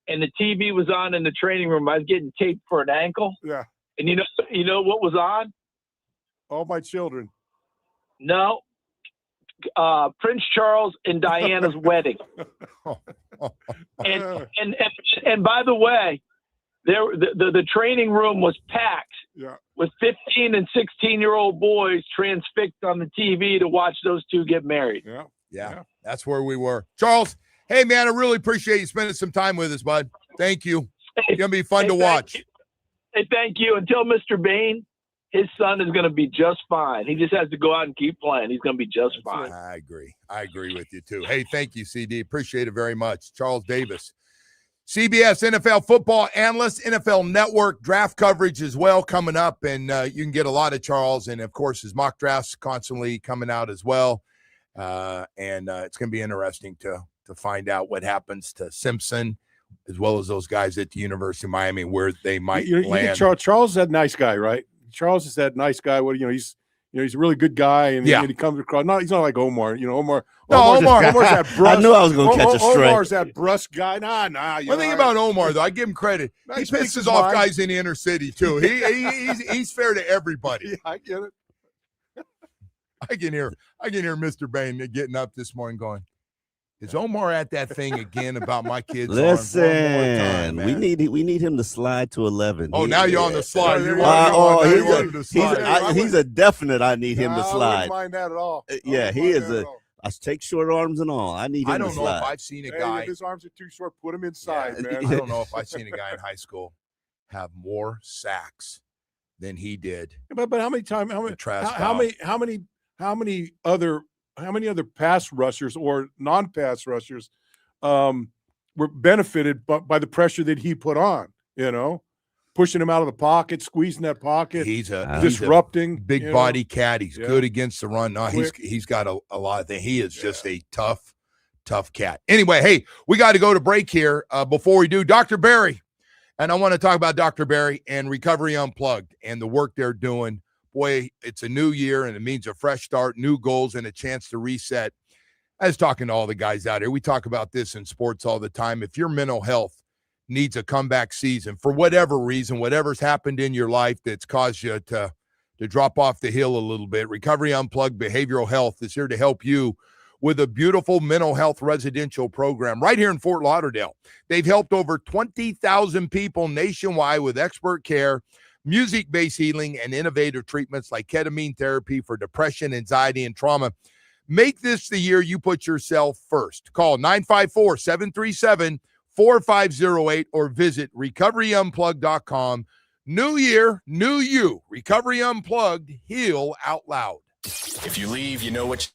and the TV was on in the training room. I was getting taped for an ankle. Yeah. And you know what was on? All My Children. No. Prince Charles and Diana's wedding. And by the way, the training room was packed with 15 and 16-year-old boys transfixed on the TV to watch those two get married. Yeah. That's where we were. Charles, hey, man, I really appreciate you spending some time with us, bud. Thank you. It's going to be fun to watch. Hey, thank you. Until Mr. Bain, his son is going to be just fine. He just has to go out and keep playing. He's going to be just fine. I agree with you, too. Hey, thank you, CD. Appreciate it very much. Charles Davis, CBS NFL football analyst, NFL Network draft coverage as well coming up, and you can get a lot of Charles, and, of course, his mock drafts constantly coming out as well, and it's going to be interesting to find out what happens to Simpson as well as those guys at the University of Miami where they might land. Charles is that nice guy, right? Charles is that nice guy. He's a really good guy, and he comes across. No, he's not like Omar. Omar's that brusque. I knew I was going to catch a stray. Omar's that brusque guy. Nah. One thing about Omar, though, I give him credit. He pisses off guys in the inner city too. He's fair to everybody. Yeah, I get it. I can hear Mr. Bain getting up this morning going, is Omar at that thing again about my kids? Listen, time, we need him to slide to 11. Oh, now you're on the slide. He's a definite. I need him to slide. I wouldn't mind that at all. He is I take short arms and all. I need him to slide. I don't know if I've seen a guy. If his arms are too short, put him inside, man. I don't know if I've seen a guy in high school have more sacks than he did. But how many times? How many other pass rushers or non-pass rushers were benefited by the pressure that he put on, pushing him out of the pocket, squeezing that pocket. He's disrupting. Big body cat. He's good against the run. No, he's got a lot of things. He is just a tough cat. Anyway, hey, we got to go to break here. Before we do, Dr. Barry, and I want to talk about Dr. Barry and Recovery Unplugged and the work they're doing. Boy, it's a new year, and it means a fresh start, new goals, and a chance to reset. I was talking to all the guys out here. We talk about this in sports all the time. If your mental health needs a comeback season for whatever reason, whatever's happened in your life that's caused you to drop off the hill a little bit, Recovery Unplugged Behavioral Health is here to help you with a beautiful mental health residential program right here in Fort Lauderdale. They've helped over 20,000 people nationwide with expert care, music-based healing, and innovative treatments like ketamine therapy for depression, anxiety, and trauma. Make this the year you put yourself first. Call 954-737-4508 or visit recoveryunplugged.com. New year, new you. Recovery Unplugged, heal out loud. If you leave, you know what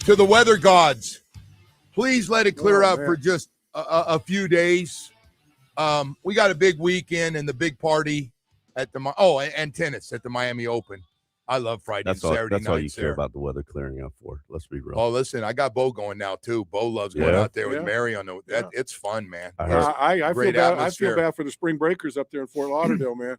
to the weather gods, please let it clear up man. for just a few days. We got a big weekend and the big party at the and tennis at the Miami Open. I love Friday and Saturday nights. That's all you care there. about the weather clearing up for. Let's be real. Oh, listen, I got Bo going now too. Bo loves going out there with Mary on the. It's fun, man. I heard. I feel Great bad. atmosphere. I feel bad for the spring breakers up there in Fort Lauderdale, man.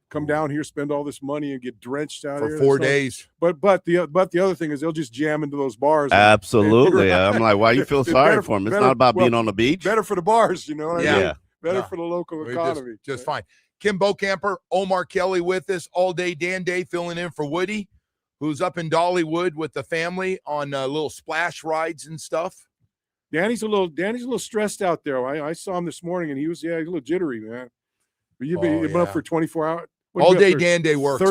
Come down here, spend all this money, and get drenched out for here 4 days. But the other thing is they'll just jam into those bars. Absolutely. I'm like, why you feel sorry for them? It's not about being on the beach. Better for the bars, you know what I mean? Better for the local economy. Just fine. Kim Bocamper, Omar Kelly with us all day. Dan Day filling in for Woody, who's up in Dollywood with the family on little splash rides and stuff. Danny's a little stressed out there. I saw him this morning, and he was a little jittery, man. You've been up for 24 hours. All day Dan Day works,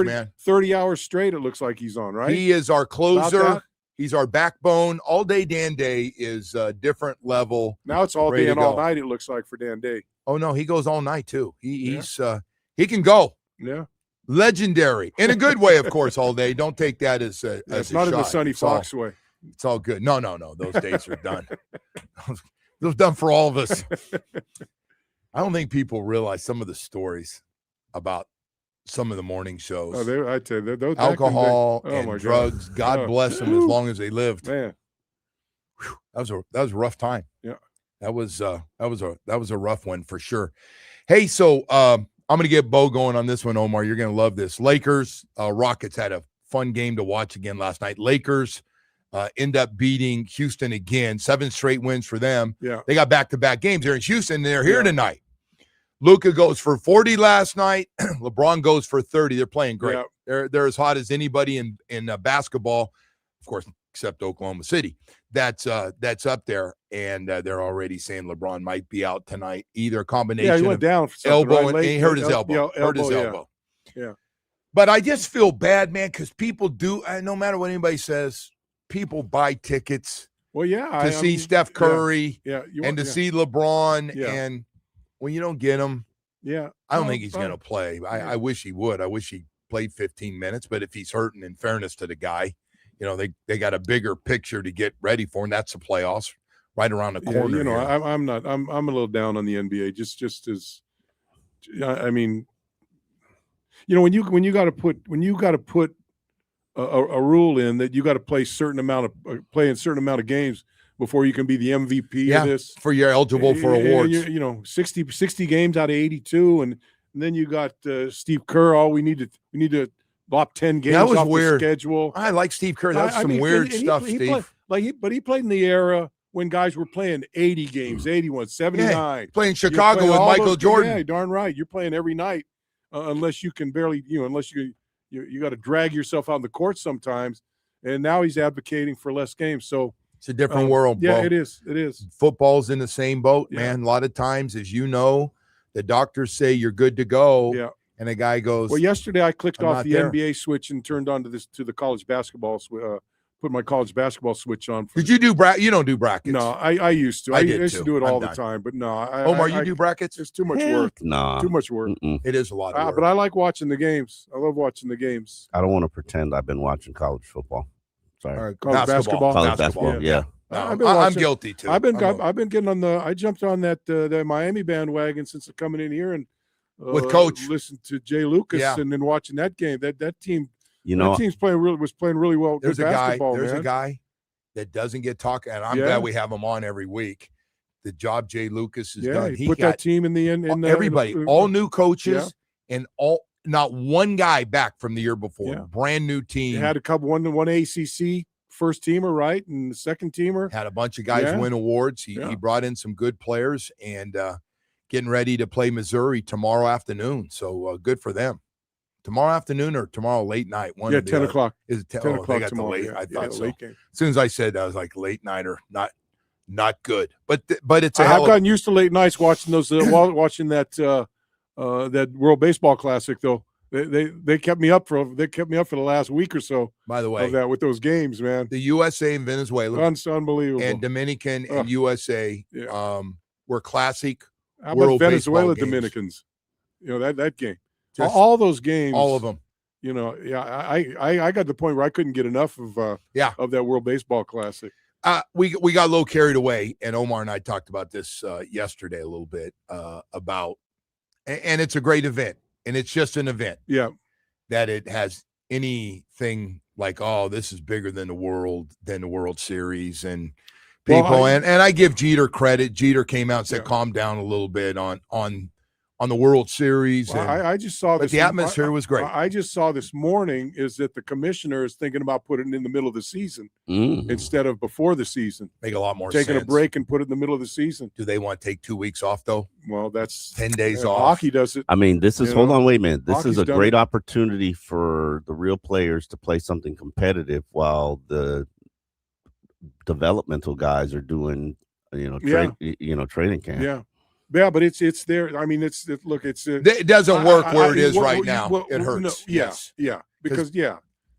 30 hours straight, it looks like he's on, right? He is our closer. He's our backbone. All day Dan Day is a different level. Now it's all day and all night, it looks like, for Dan Day. Oh, no, he goes all night, too. He can go. Yeah. Legendary. In a good way, of course, all day. Don't take that as a it's not shot. in the Sonny Fox way. It's all good. No. Those days are done. Those done for all of us. I don't think people realize some of the stories about some of the morning shows. Oh, I tell you, alcohol and drugs. God bless them as long as they lived. Man, that was a rough time. Yeah, that was a rough one for sure. Hey, so I'm gonna get Bo going on this one, Omar. You're gonna love this. Lakers, Rockets had a fun game to watch again last night. Lakers end up beating Houston again. 7 straight wins for them. Yeah, they got back-to-back games. They're in Houston. And they're here tonight. Luka goes for 40 last night. LeBron goes for 30. They're playing great. Yeah. They're as hot as anybody in basketball, of course, except Oklahoma City. That's up there, and they're already saying LeBron might be out tonight. Either a combination he went down for elbow and he hurt his elbow. Hurt his elbow. Yeah. But I just feel bad, man, because people do. No matter what anybody says, people buy tickets. Well, to see Steph Curry. And to see LeBron and. When you don't get him, I don't think he's going to play. I wish he would. I wish he played 15 minutes. But if he's hurting, in fairness to the guy, they got a bigger picture to get ready for, and that's the playoffs right around the corner. I'm a little down on the NBA. Just as, I mean, when you got to put a rule in that you got to play in certain amount of games before you can be the MVP of this. For you're eligible for awards. 60 games out of 82, and then you got Steve Kerr. We need to lop 10 games off the schedule. I like Steve Kerr. That's some weird stuff, Steve. But he played in the era when guys were playing 80 games, 81, 79. Playing Chicago with Michael Jordan. Yeah, darn right. You're playing every night, unless you can barely, unless you got to drag yourself out in the court sometimes. And now he's advocating for less games. So. It's a different world, bro. Yeah, it is. It is. Football's in the same boat, man. A lot of times, as you know, the doctors say you're good to go. Yeah. And a guy goes. Well, yesterday I clicked off the NBA switch and turned on to the college basketball. Put my college basketball switch on. Did you do brackets? You don't do brackets. No, I used to. I used to do it all the done. time, but no. Omar, you do brackets? It's too much work. No. Too much work. It is a lot of work. But I like watching the games. I love watching the games. I don't want to pretend I've been watching college football. Sorry. College basketball. College basketball. Yeah. I'm guilty too. I've been getting on I jumped on that Miami bandwagon since coming in here and with Coach listen to Jay Lucas and then watching that game. That team, that team's was playing really well. There's a guy that doesn't get talked, and I'm glad we have him on every week. The job Jay Lucas has done. He put that team in the end. Everybody, all new coaches, and not one guy back from the year before. Brand new team. He had a couple one ACC. First teamer, right, and the second teamer. Had a bunch of guys win awards. He brought in some good players and getting ready to play Missouri tomorrow afternoon. So good for them. Tomorrow afternoon or tomorrow late night? 10 o'clock. Is it 10 o'clock they got tomorrow? The late. I thought so. Late game. As soon as I said that, I was like late night or not good. But it's. I've gotten used to late nights watching those. Watching that World Baseball Classic though. They kept me up for the last week or so. By the way, of that with those games, man. The USA and Venezuela, unbelievable, and Dominican and USA, were classic. How about World Venezuela Dominicans? That game, all those games, all of them. I got the point where I couldn't get enough of that World Baseball Classic. We got a little carried away, and Omar and I talked about this yesterday a little bit about, and it's a great event, and it's just an event. Yeah, that it has anything like, oh, this is bigger than the World Series, and people, and I give Jeter credit. Jeter came out and said, calm down a little bit on the World Series. Well, I just saw this. The atmosphere was great. I just saw this morning is that the commissioner is thinking about putting it in the middle of the season instead of before the season. Make a lot more sense. Taking a break and put it in the middle of the season. Do they want to take 2 weeks off, though? Well, that's 10 days off. Hockey does it. I mean, this is, hold on, wait a minute. This is a great it. opportunity for the real players to play something competitive while the developmental guys are doing, training camp. Yeah, but it's there. I mean, it doesn't work where it is right now. It hurts. No, because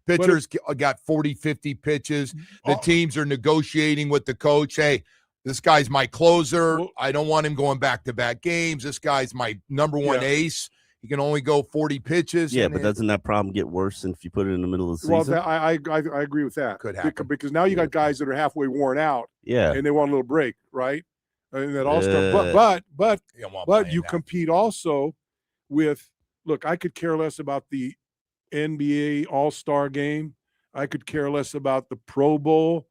pitchers got 40, 50 pitches. The teams are negotiating with the coach. Hey, this guy's my closer. I don't want him going back-to-back games. This guy's my number one ace. He can only go 40 pitches. Yeah, but doesn't that problem get worse if you put it in the middle of the season? Well, I agree with that. Could happen. Because now you got guys that are halfway worn out. Yeah. And they want a little break, right? And that all-star. But you compete also with, look, I could care less about the NBA All-Star game. I could care less about the Pro Bowl.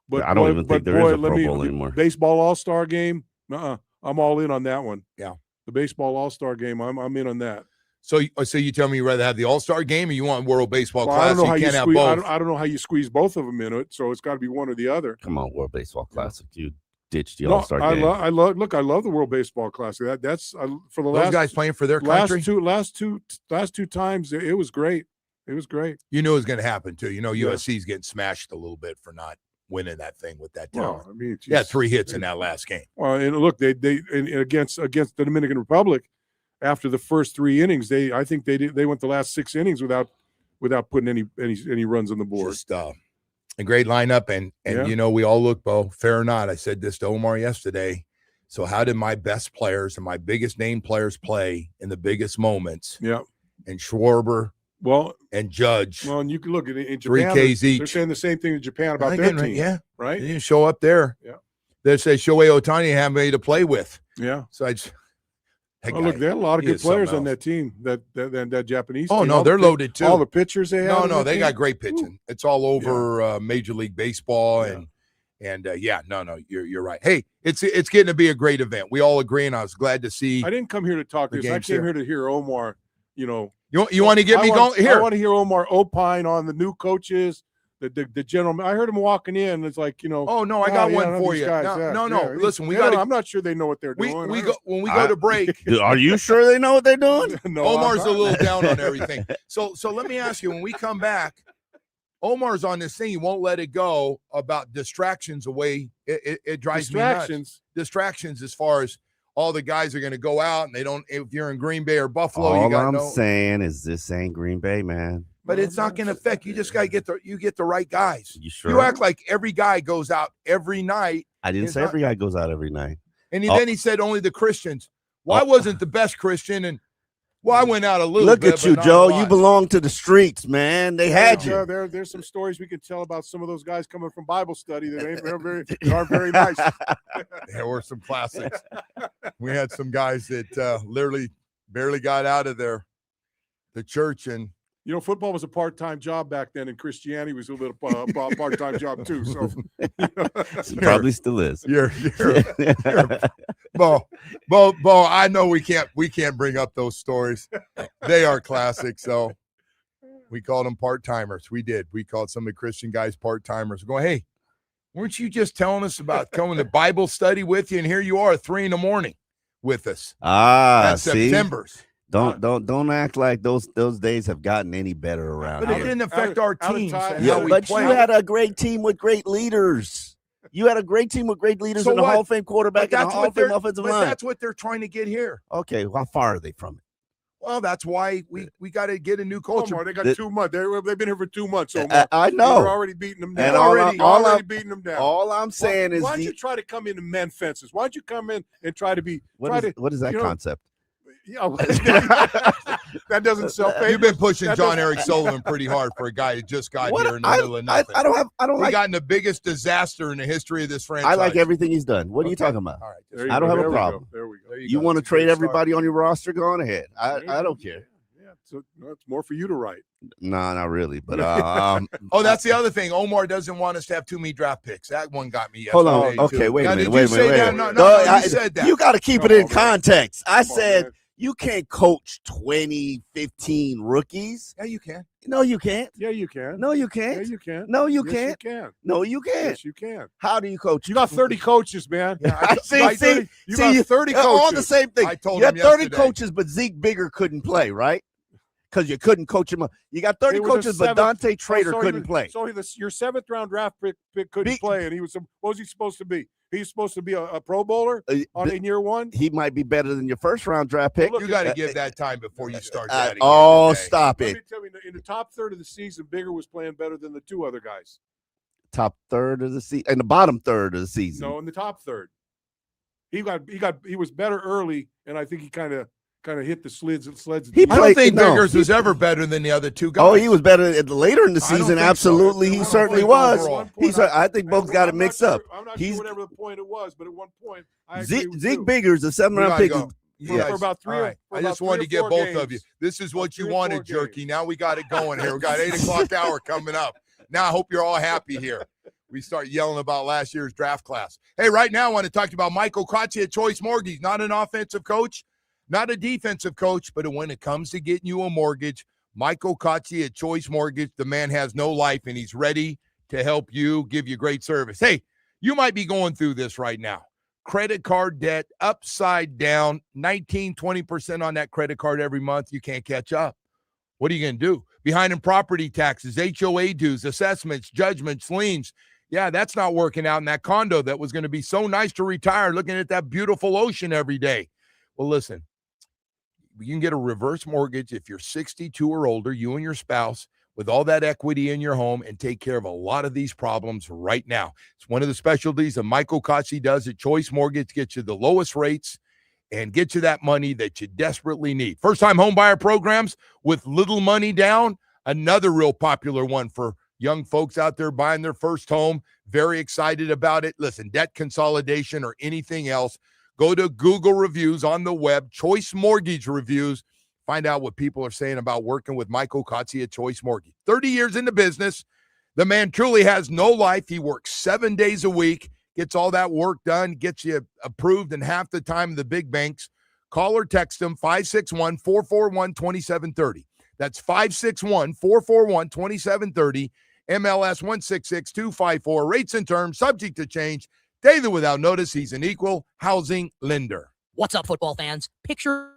But I don't even think there is a Pro Bowl anymore. Baseball All-Star game, I'm all in on that one. Yeah. The baseball All-Star game, I'm in on that. So you tell me you'd rather have the All-Star game or you want World Baseball Classic? I don't know how you can't you have squeeze, both. I don't know how you squeeze both of them in it, so it's got to be one or the other. Come on, World Baseball Classic. You ditched the All-Star game. I love the World Baseball Classic. That's for the those guys playing for their country. Last two times, it was great. It was great. You knew it was going to happen too. USC's getting smashed a little bit for not winning that thing with that talent. Well, I mean, 3 hits in that last game. Well, and look, they against the Dominican Republic, after the first 3 innings, I think they went the last 6 innings without putting any runs on the board. Just a great lineup, and we all look, Bo, fair or not. I said this to Omar yesterday. So how did my best players and my biggest name players play in the biggest moments? Yeah, and Schwarber. Well, and Judge. Well, and you can look at it in Japan. 3 Ks each. They're saying the same thing in Japan about their team. Yeah, right. They didn't show up there. Yeah, they say Shohei Ohtani had me to play with. Yeah. So look, there are a lot of good players on that team. That Japanese. Oh team. no, they're loaded too. All the pitchers they have. No, they got great pitching. It's all over Major League Baseball, you're right. Hey, it's getting to be a great event. We all agree, and I was glad to see. I didn't come here to talk this. I came here to hear Omar. You want to get me going here? I want to hear Omar opine on the new coaches, the general. I heard him walking in. It's like Oh no, I got one for you. No. Listen, we got. I'm not sure they know what they're doing. We go when we go to break. Are you sure they know what they're doing? No, Omar's a little down on everything. So let me ask you: when we come back, Omar's on this thing. He won't let it go about distractions away. It drives me nuts. Distractions as far as. All the guys are going to go out, and they don't. If you're in Green Bay or Buffalo, all I'm saying is this ain't Green Bay, man. But it's not going to affect you. Just got to get the right guys. You sure? You act like every guy goes out every night. I didn't say every guy goes out every night. And then he said only the Christians. Well, I wasn't the best Christian, and I went out a little. Look bit, at you, Joe. You belong to the streets, man. They had you. There's some stories we can tell about some of those guys coming from Bible study that aren't very nice. There were some classics. We had some guys that literally barely got out of the church, and football was a part-time job back then, and Christianity was a little part-time job too. So it probably still is. You're Bo. I know we can't bring up those stories. They are classic. So we called them part-timers. We did. We called some of the Christian guys part-timers. Going, hey, weren't you just telling us about coming to Bible study with you? And here you are at 3 a.m. with us. That's September's. Don't act like those days have gotten any better around. But it didn't affect our teams. But you had a great team with great leaders. You had a great team with great leaders and a Hall of Fame quarterback and a Hall of Fame offensive line. That's what they're trying to get here. Okay, how far are they from it? Well, that's why we got to get a new culture. Omar, they got 2 months. They've been here for 2 months. Omar. I know. They're already beating them down. And already beating them down. All I'm saying is, why don't you try to come in and mend fences? Why don't you come in and try to be? What is that concept? Yeah, that doesn't sell papers. You've been pushing That John doesn't- Eric Sullivan pretty hard for a guy who just got What? here in the middle of nothing. I don't We like. got in the biggest disaster in the history of this franchise. I like everything he's done. What are you Okay. talking about? All right. There you I don't go. have a There we go. problem. There we go. There You go. want to That's a trade good start. everybody on your roster? Go on ahead. There you I go. don't care. Yeah, so it's more for you to write. No, not really. But Oh, that's the other thing. Omar doesn't want us to have too many draft picks. That one got me hold yesterday, on. too. Okay, wait Now, a minute. did Wait you a say minute. that? Wait. No, No, you said that. You got to keep it Come in on, man. context. I Come on, said man. you can't coach 20, 15 rookies. Yeah, you can. No, you can't. Yeah, you can. No, you Yeah, can't. you can. No, you Yes, can't. You can. No, you can't. Yes, you can. How do you coach? You got 30 coaches, man. Yeah, I see. got 30 you got 30 coaches. All the same thing. I told you him had 30 yesterday. coaches, but Zeke Bigger couldn't play, right? Because you couldn't coach him. You got 30 It was a coaches, but seventh- Dante Trader so couldn't play. So your 7th round draft pick couldn't play, and he was. What was he supposed to be? He's supposed to be a Pro Bowler in year one. He might be better than your first round draft pick. You got to give that time before you start that again. Oh, today. stop Let it. me tell you, in the top third of the season, Bigger was playing better than the 2 other guys. Top third of the season and the bottom third of the season. No, in the top third, he was better early, and I think he kind of hit the sleds. He I don't played- think no. Biggers was ever better than the other two guys. Oh, he was better later in the I don't season. think so. Absolutely, I he don't certainly think was. overall. I think both got it mixed up. I'm not He's sure whatever the point it was, but at one point, I agree with Zeke you. Bigger's a 7th We round gotta pick. go. You Yeah. guys- For about three all or- right. for I about just 3 wanted or to get 4 both of you. games. This is what you 3 or 4 wanted, Jerky. games. Now we got it going here. We got 8 o'clock hour coming up. Now I hope you're all happy here. We start yelling about last year's draft class. Hey, right now I want to talk about Michael Kotze at Choice Mortgage. Not an offensive coach, not a defensive coach, but when it comes to getting you a mortgage, Michael Kotze at Choice Mortgage, the man has no life, and he's ready to help you, give you great service. Hey, you might be going through this right now. Credit card debt upside down, 19, 20% on that credit card every month. You can't catch up. What are you going to do? Behind in property taxes, HOA dues, assessments, judgments, liens. Yeah, that's not working out in that condo that was going to be so nice to retire looking at that beautiful ocean every day. Well, listen, you can get a reverse mortgage if you're 62 or older, you and your spouse, with all that equity in your home, and take care of a lot of these problems right now. It's one of the specialties that Michael Kotze does at Choice Mortgage, get you the lowest rates and get you that money that you desperately need. First-time homebuyer programs with little money down, another real popular one for young folks out there buying their first home. Very excited about it. Listen, debt consolidation or anything else, go to Google reviews on the web, Choice Mortgage reviews. Find out what people are saying about working with Michael Kotze at Choice Mortgage. 30 years in the business. The man truly has no life. He works 7 days a week, gets all that work done, gets you approved in half the time of the big banks. Call or text him, 561-441-2730. That's 561-441-2730. MLS 166254. Rates and terms subject to change. Daily without notice. He's an equal housing lender. What's up, football fans? Picture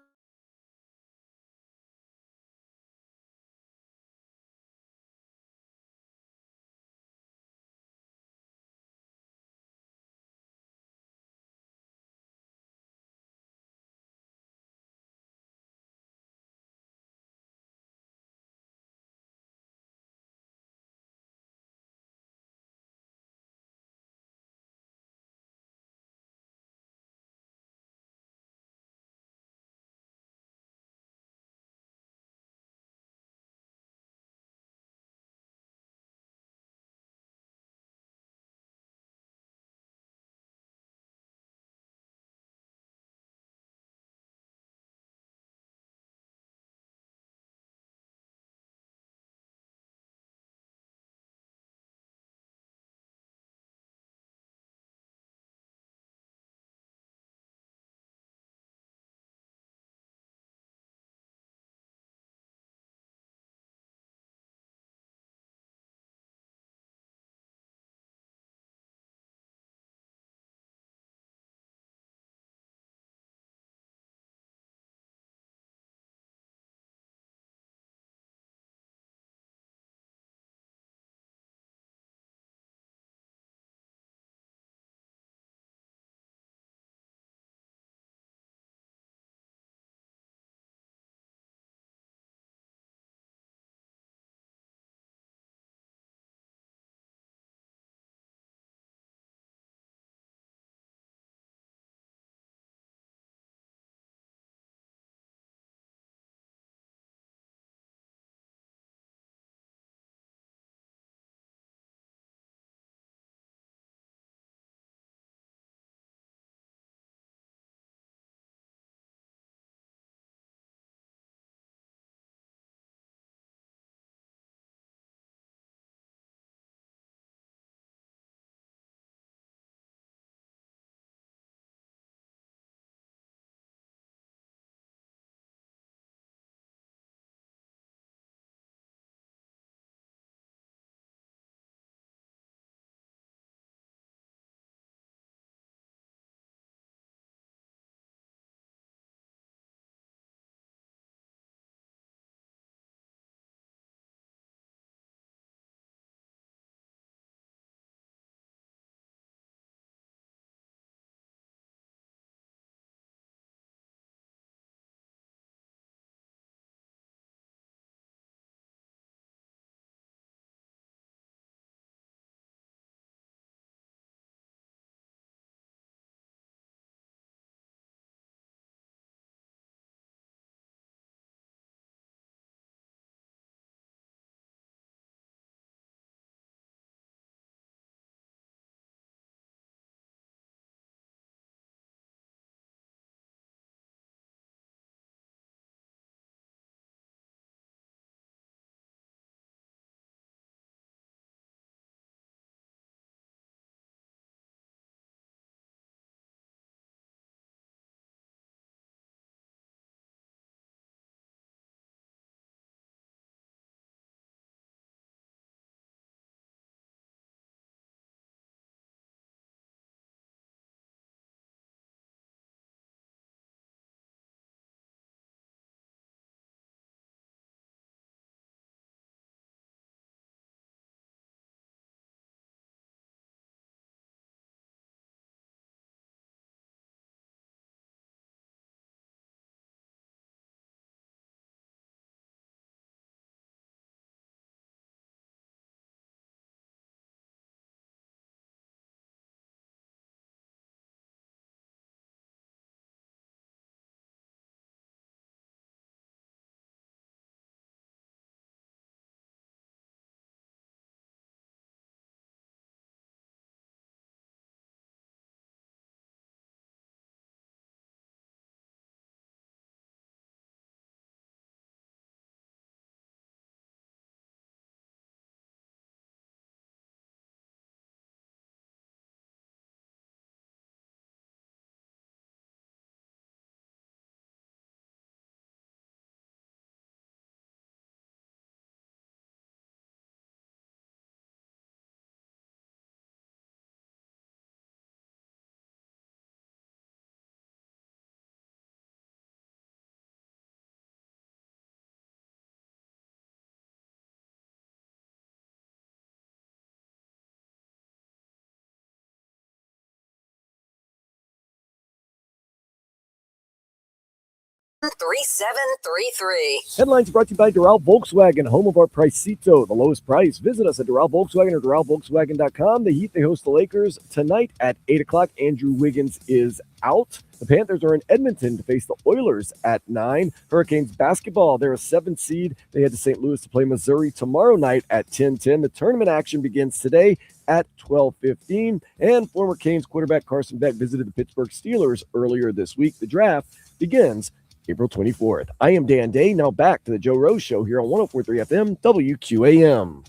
3733. Headlines brought to you by Doral Volkswagen, home of our Pricito, the lowest price. Visit us at Doral Volkswagen or DoralVolkswagen.com. The Heat, they host the Lakers tonight at 8 o'clock. Andrew Wiggins is out. The Panthers are in Edmonton to face the Oilers at 9. Hurricanes basketball, they're a 7 seed. They head to St. Louis to play Missouri tomorrow night at 10:10. The tournament action begins today at 12:15. And former Canes quarterback Carson Beck visited the Pittsburgh Steelers earlier this week. The draft begins April 24th. I am Dan Day. Now back to the Joe Rose Show here on 104.3 FM WQAM.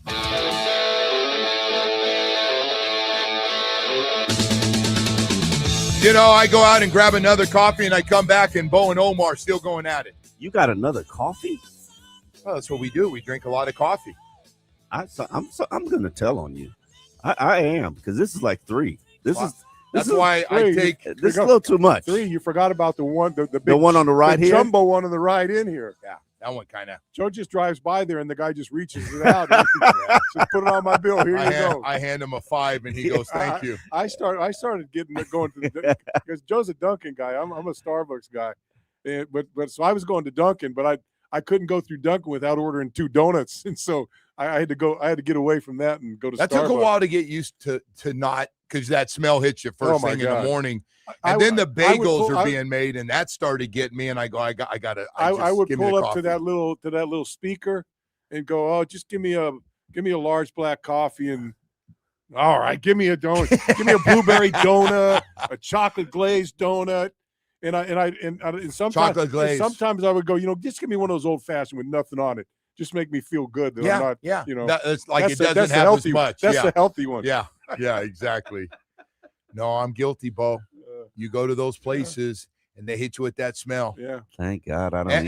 You know, I go out and grab another coffee, and I come back, and Bo and Omar are still going at it. You got another coffee? Well, that's what we do. We drink a lot of coffee. I'm going to tell on you. I am, because this is like 3. That's why I take. This is a little too much. 3. You forgot about the one, the big, the one on the right the here, jumbo one on the right in here. Yeah, that one kind of. Joe just drives by there, and the guy just reaches it out. And says, put it on my bill. Here you go. I hand him a 5, and he goes, "Thank you." I started getting going to because Joe's a Dunkin' guy. I'm a Starbucks guy, but so I was going to Dunkin', but I couldn't go through Dunkin' without ordering 2 donuts, and so I had to go. I had to get away from that and go to. That Starbucks. took a while to get used to not, because that smell hits you first thing in the morning, and then the bagels are being made, and that started getting me. And I go, I gotta. I would pull up to that little speaker and go, oh, just give me a large black coffee, and all right, give me a donut, give me a blueberry donut, a chocolate glazed donut. And sometimes chocolate glaze. Sometimes I would go, just give me one of those old fashioned with nothing on it. Just make me feel good that I'm not, It's like it doesn't have as much. That's the healthy one. Yeah, exactly. No, I'm guilty, Bo. You go to those places and they hit you with that smell. Yeah. Thank God I don't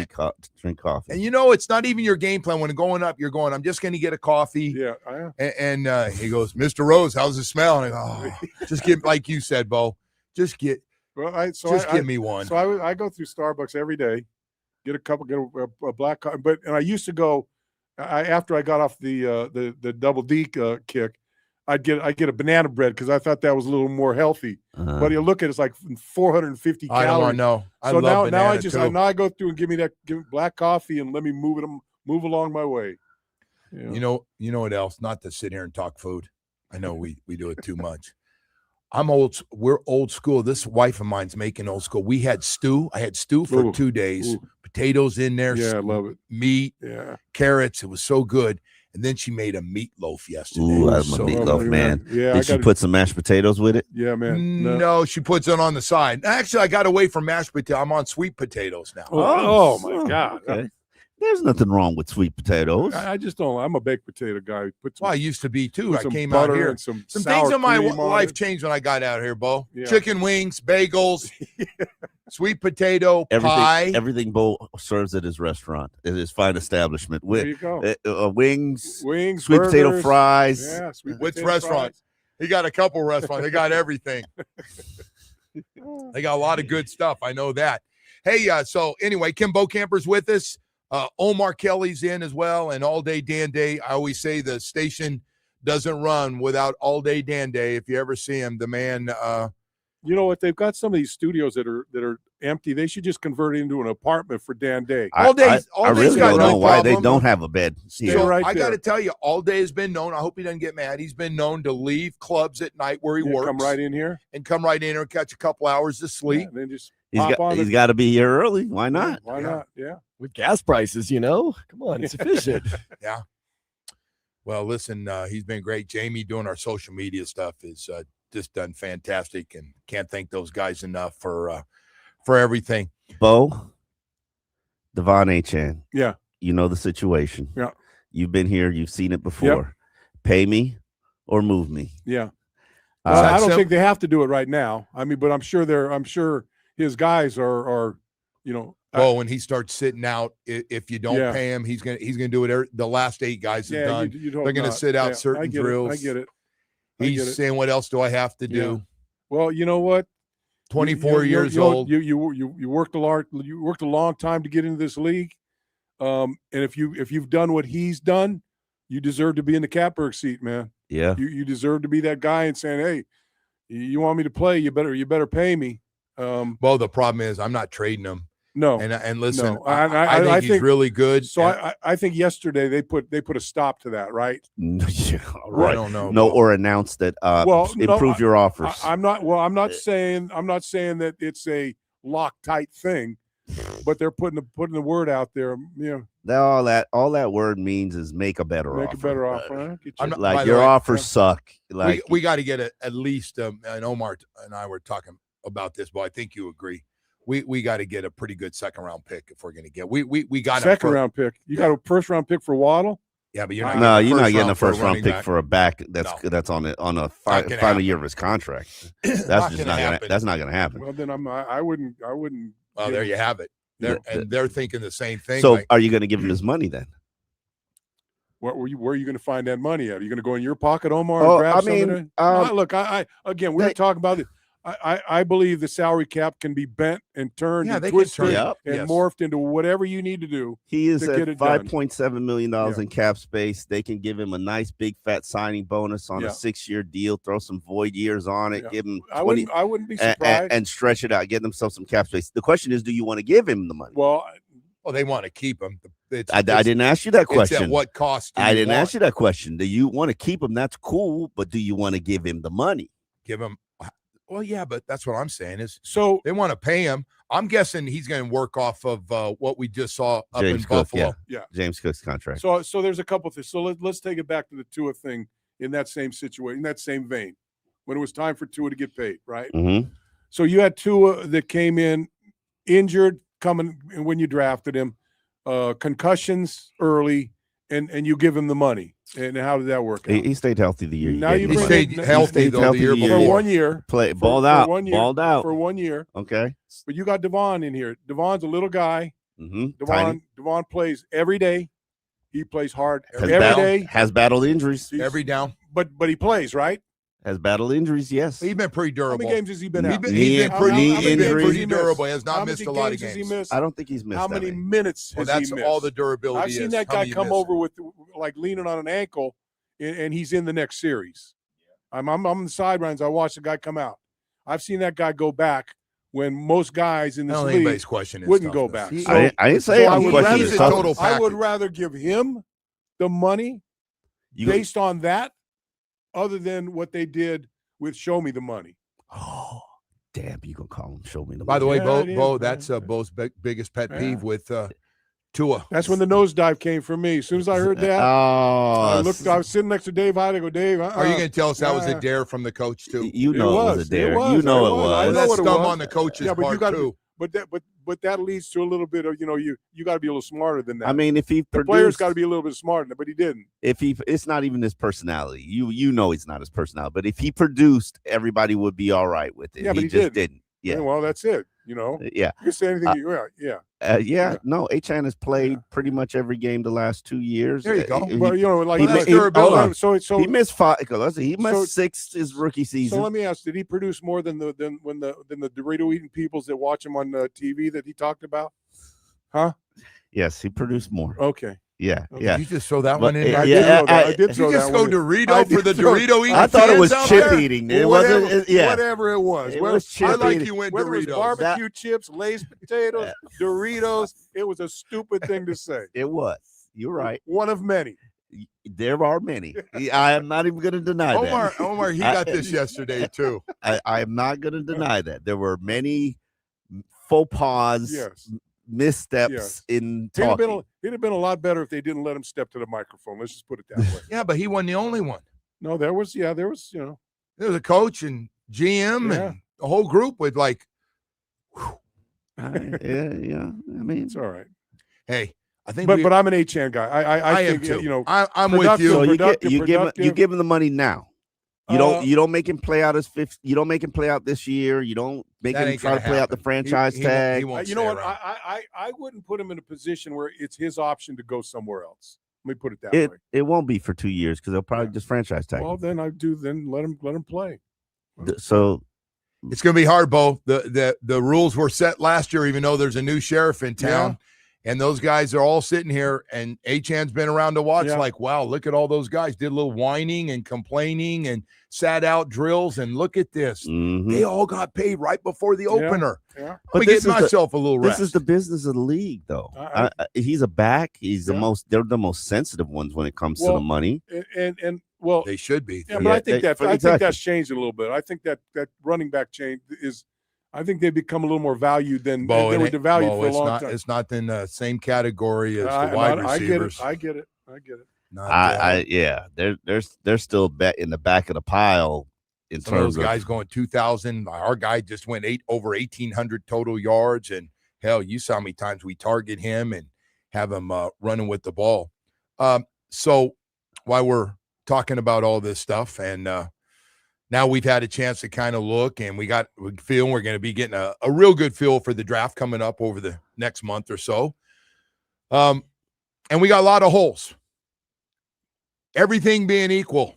drink coffee. And it's not even your game plan. When going up, you're going, I'm just going to get a coffee. Yeah. I am. And he goes, Mr. Rose, how's it smell? And I go, just get, like you said, Bo, just get. Well, give me one. So I go through Starbucks every day, get a black coffee. And I used to go after I got off the double D kick, I'd get a banana bread because I thought that was a little more healthy. But you look at it's like 450 calories. I don't know. So now I go through and give me black coffee and let me move along my way. Yeah. You know what else? Not to sit here and talk food. I know we do it too much. We're old school. This wife of mine's making old school. We had stew. I had stew for 2 days. Ooh. Potatoes in there. Yeah, I love it. Meat. Yeah. Carrots. It was so good. And then she made a meatloaf yesterday. Ooh, I'm a meatloaf, man. Yeah, Did she put some mashed potatoes with it? Yeah, man. No, she puts it on the side. Actually, I got away from mashed potato. I'm on sweet potatoes now. Oh my God. Okay. There's nothing wrong with sweet potatoes. I just don't. I'm a baked potato guy. I used to be too. I came out here. And some things in my life it. changed when I got out here, Bo. Yeah. Chicken wings, bagels, sweet potato, pie. Everything Bo serves at his restaurant, at his fine establishment. There you go. Wings, sweet burgers, potato fries. Yeah, sweet Which potato restaurant? fries. He got a couple restaurants. They got everything. They got a lot of good stuff. I know that. Hey, so anyway, Kim Bocamper's with us. Omar Kelly's in as well, and All Day Dan Day. I always say the station doesn't run without All Day Dan Day. If you ever see him, the man. You know what? They've got some of these studios that are empty. They should just convert it into an apartment for Dan Day. I really don't know why they don't have a bed. So I got to tell you, All Day has been known. I hope he doesn't get mad. He's been known to leave clubs at night where he works. Come right in here and catch a couple hours of sleep. Yeah, and then just he's got to be here early. Why not? Why not? Yeah. With gas prices, come on, it's efficient. Yeah. Well, listen, he's been great. Jamie doing our social media stuff is just done fantastic, and can't thank those guys enough for everything. Bo, Devon Achan. Yeah. You know the situation. Yeah. You've been here. You've seen it before. Yep. Pay me or move me. Yeah. I don't think they have to do it right now. I mean, but I'm sure his guys are. Well, when he starts sitting out, if you don't pay him, he's gonna do it. The last 8 guys have done. They're gonna sit out certain drills. I get it. He's saying, "What else do I have to do?" Yeah. Well, you know what? 24 years old. You worked a long time to get into this league, and if you've done what he's done, you deserve to be in the catbird seat, man. Yeah. You deserve to be that guy and saying, "Hey, you want me to play? You better pay me." Well, the problem is I'm not trading him. No. And listen, No. I think he's really good. So I think yesterday they put a stop to that, right? Yeah, I right. don't know. No, or announced that improve your offers. I'm not saying that it's a Loctite thing, but they're putting the word out there. All that word means is make a better offer. Make a better offer. Huh? Like your offers suck. Like we got to get at least. And Omar and I were talking about this, but I think you agree. We got to get a pretty good second round pick if we're going to get. We got second round pick. You got a first round pick for Waddle. Yeah, but you're not getting a first round pick for a back that's on a final year of his contract. That's just not gonna. That's not gonna happen. Well, then I wouldn't. Well, there you have it. They're thinking the same thing. So, are you going to give him his money then? Where are you going to find that money at? Are you going to go in your pocket, Omar? And grab something? Look, again, we were talking about it. I believe the salary cap can be bent and turned and twisted and morphed into whatever you need to do. He is at $5.7 million in cap space. They can give him a nice big fat signing bonus on a 6-year deal, throw some void years on it, give him 20, I wouldn't be surprised. And stretch it out, get themselves some cap space. The question is, do you want to give him the money? Well, they want to keep him. I didn't ask you that question. At what cost? I didn't ask you that question. Do you want to keep him? That's cool, but do you want to give him the money? Give him. Well, yeah, but that's what I'm saying is so they want to pay him. I'm guessing he's going to work off of what we just saw up James in Cook, Buffalo. Yeah, James Cook's contract. So there's a couple things. So let's take it back to the Tua thing in that same situation, in that same vein, when it was time for Tua to get paid, right? Mm-hmm. So you had Tua that came in injured coming when you drafted him, concussions early, and you give him the money. And how did that work out? He stayed healthy the year. Now he stayed healthy the year before. For 1 year. Balled out for 1 year. Okay. But you got Devon in here. Devon's a little guy. Mm-hmm. Devon plays every day. He plays hard every day. Has battled injuries. Every down. But he plays, right? Has battled injuries, yes. He's been pretty durable. How many games has he been out? He's been pretty durable. He has not missed a lot of games. I don't think he's missed. How many minutes has he missed? That's all the durability. I've seen that guy come over with like leaning on an ankle, and he's in the next series. I'm on the sidelines. I watched the guy come out. I've seen that guy go back when most guys in this league wouldn't go back. I didn't say I'm questioning his toughness. I would rather give him the money based on that, other than what they did with Show Me the Money. Oh, damn! You gonna call him Show Me the Money? By the way, Bo, that's Bo's biggest pet peeve with Tua. That's when the nosedive came for me. As soon as I heard that, I was sitting next to Dave Hyde. I go, Dave, are you going to tell us that was a dare from the coach too? You know it was a dare. You know it was. That's dumb on the coach's part too. But that leads to a little bit of, you got to be a little smarter than that. I mean, if he the players got to be a little bit smarter, but he didn't. It's not even his personality. You know it's not his personality. But if he produced, everybody would be all right with it. Yeah, but he just didn't. Yeah. Well, that's it. Yeah. You can say anything. No, H-Chan has played pretty much every game the last 2 years. There you go. So he missed 5. He missed 6 his rookie season. So let me ask: did he produce more than the Dorito eating peoples that watch him on TV that he talked about? Huh? Yes, he produced more. Okay. Yeah. You just throw that one in. I did throw that one in. Dorito for the Dorito eating. I thought it was chip eating. It wasn't. Whatever it was. It was chip eating. I like you went Whether Doritos. It was barbecue chips, Lay's potatoes, Doritos. It was a stupid thing to say. It was. You're right. One of many. There are many. I am not even going to deny that. Omar, he got this yesterday too. I am not going to deny that. There were many faux pas. Yes. Missteps in talking. It'd have been a lot better if they didn't let him step to the microphone. Let's just put it that way. Yeah, but he wasn't the only one. No, there was there was a coach and GM and a whole group with like. Yeah. I mean, it's all right. Hey, I think, but I'm an H-Chan guy. I think, am too. You know, I'm with you. So you give him the money now. You don't make him play out his fifth. You don't make him play out this year. You don't make him try to play out the franchise tag. He won't you know what? I wouldn't put him in a position where it's his option to go somewhere else. Let me put it that way. It won't be for 2 years because they'll probably just franchise tag. Well, then let him play. So it's going to be hard, Bo. The rules were set last year, even though there's a new sheriff in town. And those guys are all sitting here, and Achan's been around to watch. Yeah. Like, wow, look at all those guys. Did a little whining and complaining and sat out drills. And look at this. Mhm. They all got paid right before the opener. Yeah. But this get is myself a little rest. This is the business of the league, though. He's a back. He's Yeah. They're the most sensitive ones when it comes to the money. And well, they should be. yeah, but I think exactly. think that's changed a little bit. I think that running back change is. I think they've become a little more valued than they were devalued for a long time. It's not in the same category as the wide receivers. I get it. Yeah, they're still in the back of the pile in some of terms those guys going 2,000. Our guy just went over 1,800 total yards, and hell, you saw how many times we target him and have him running with the ball. So while we're talking about all this stuff, and now we've had a chance to kind of look, and we feel we're going to be getting a real good feel for the draft coming up over the next month or so. And we got a lot of holes. Everything being equal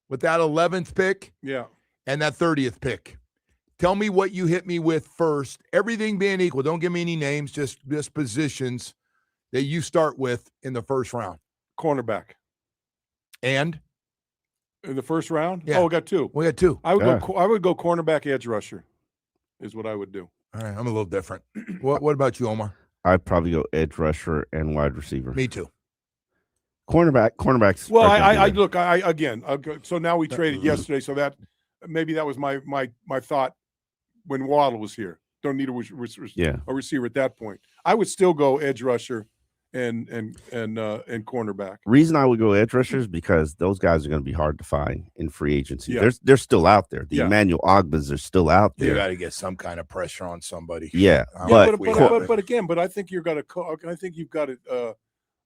with that 11th pick and that 30th pick. Tell me what you hit me with first. Everything being equal. Don't give me any names, just positions that you start with in the first round. Cornerback. And? In the first round? Yeah. Oh, we got two. I would go cornerback, edge rusher is what I would do. All right, I'm a little different. What about you, Omar? I'd probably go edge rusher and wide receiver. Me too. Cornerbacks. Well, so now we traded yesterday, so that maybe that was my thought when Waddle was here. Don't need a receiver at that point. I would still go edge rusher and cornerback. Reason I would go edge rusher is because those guys are going to be hard to find in free agency. Yeah. They're still out there. The Emmanuel Ogbas are still out there. You got to get some kind of pressure on somebody. Yeah, but I think you've got it.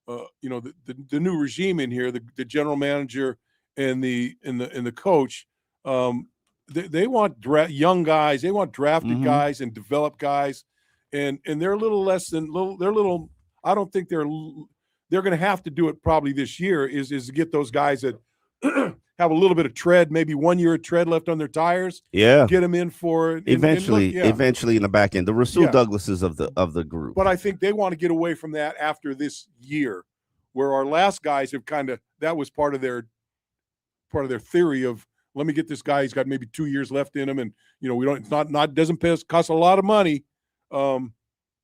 The new regime in here, the general manager and the coach, they want young guys. They want drafted guys and developed guys, and they're a little less than they're a little. I don't think they're going to have to do it probably this year. Is to get those guys that have a little bit of tread, maybe 1 year of tread left on their tires. Yeah, get them in for eventually in the back end. The Rasul Douglases of the group. But I think they want to get away from that after this year, where our last guys have that was part of their theory of, let me get this guy. He's got maybe 2 years left in him, and we don't. It's not doesn't cost a lot of money.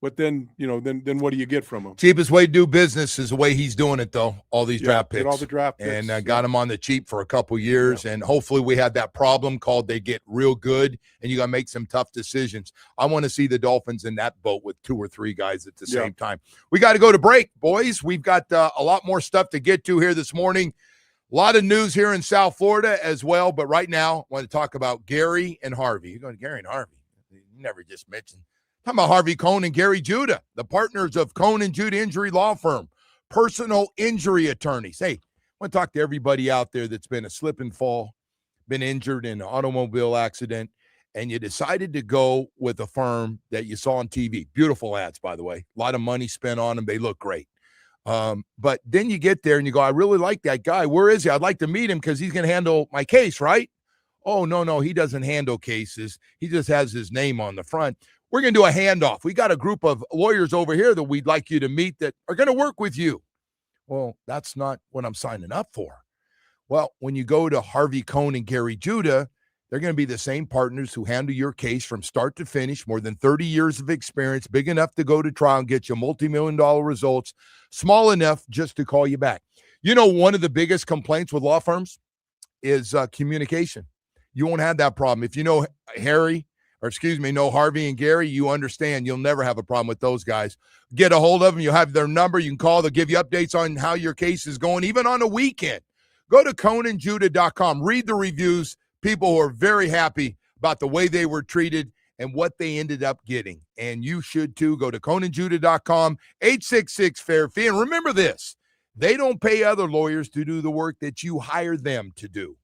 But then what do you get from him? Cheapest way to do business is the way he's doing it, though. All these draft picks. Get all the draft picks. And got him on the cheap for a couple years. And hopefully we had that problem called they get real good, and you got to make some tough decisions. I want to see the Dolphins in that boat with 2 or 3 guys at the same time. We got to go to break, boys. We've got a lot more stuff to get to here this morning. A lot of news here in South Florida as well. But right now, I want to talk about Gary and Harvey. You're going to Gary and Harvey. You never just mentioned. Talking about Harvey Cohn and Gary Judah, the partners of Cohn and Judah Injury Law Firm, personal injury attorneys. Hey, I want to talk to everybody out there that's been a slip and fall, been injured in an automobile accident, and you decided to go with a firm that you saw on TV. Beautiful ads, by the way. A lot of money spent on them. They look great. But then you get there and you go, I really like that guy. Where is he? I'd like to meet him because he's going to handle my case, right? Oh, no, he doesn't handle cases. He just has his name on the front. We're going to do a handoff. We got a group of lawyers over here that we'd like you to meet that are going to work with you. Well, that's not what I'm signing up for. Well, when you go to Harvey Cohn and Gary Judah, they're going to be the same partners who handle your case from start to finish, more than 30 years of experience, big enough to go to trial and get you multi-million-dollar results, small enough just to call you back. One of the biggest complaints with law firms is communication. You won't have that problem. If you know Harvey and Gary, you understand you'll never have a problem with those guys. Get a hold of them. You'll have their number. You can call. They'll give you updates on how your case is going, even on a weekend. Go to CohnandJudah.com. Read the reviews. People who are very happy about the way they were treated and what they ended up getting. And you should too. Go to CohnandJudah.com, 866-FAIR-FEE. And remember this, they don't pay other lawyers to do the work that you hire them to do.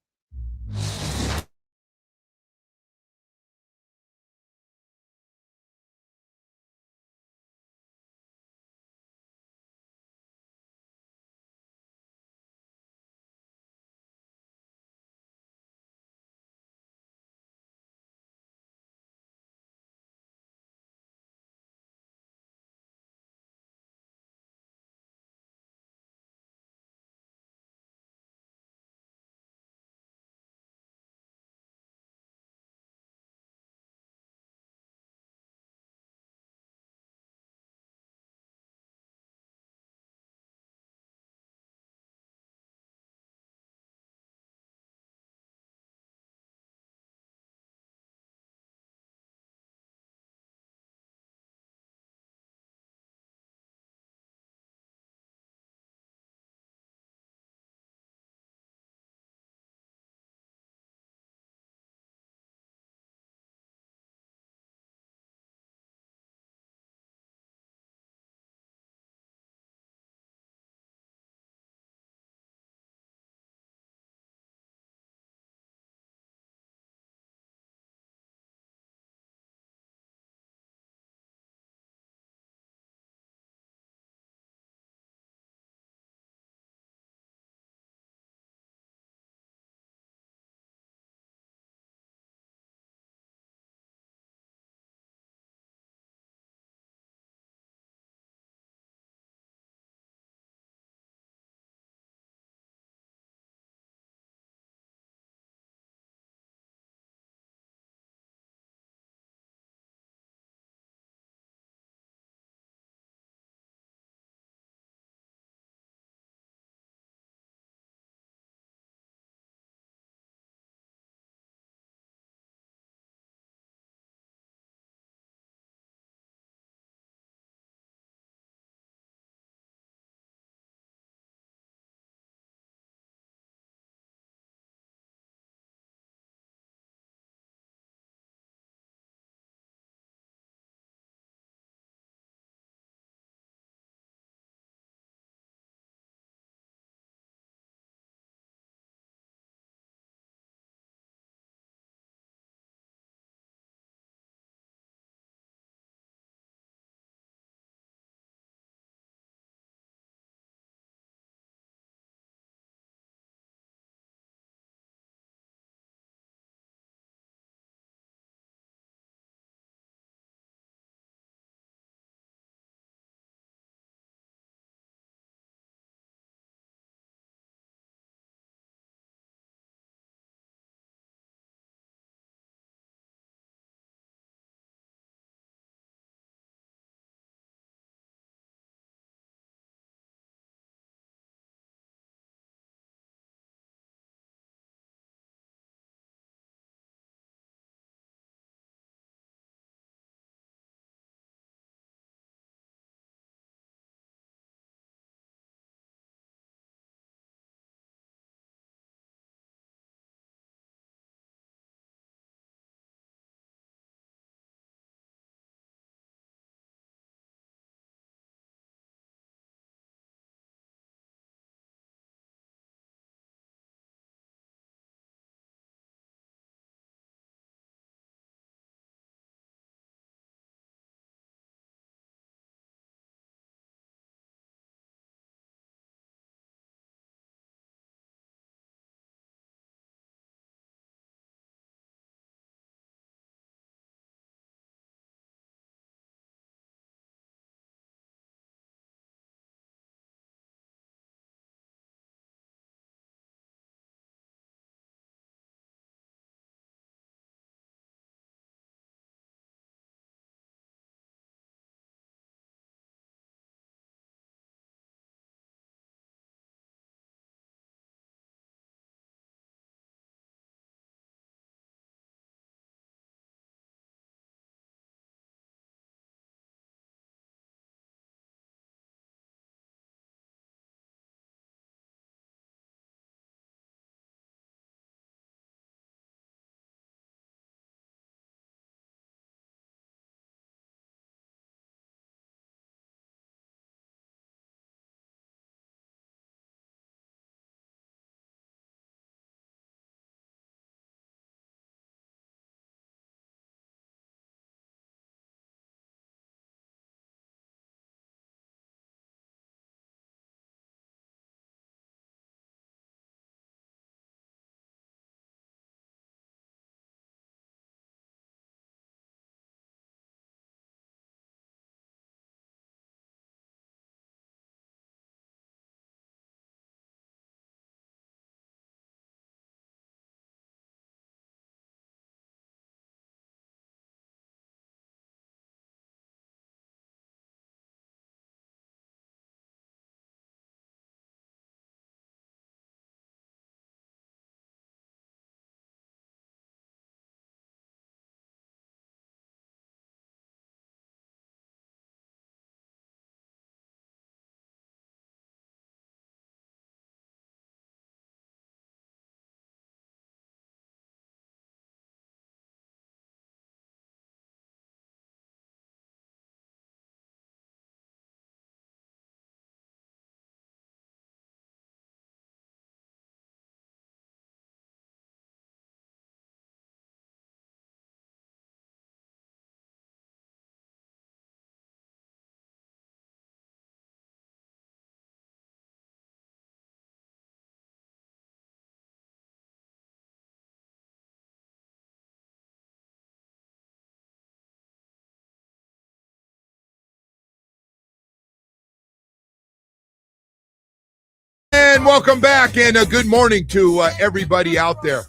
And welcome back, and a good morning to everybody out there.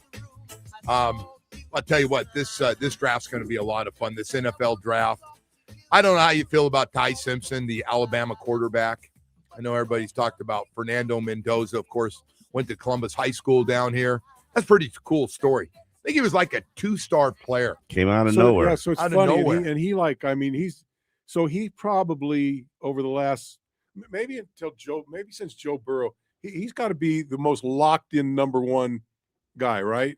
I'll tell you what, this draft's going to be a lot of fun, this NFL draft. I don't know how you feel about Ty Simpson, the Alabama quarterback. I know everybody's talked about Fernando Mendoza, of course, went to Columbus High School down here. That's a pretty cool story. I think he was like a 2-star player. Came out of nowhere. Yeah, so it's Out of funny. nowhere. And he he probably over the last, maybe since Joe Burrow, he's got to be the most locked in number one guy, right?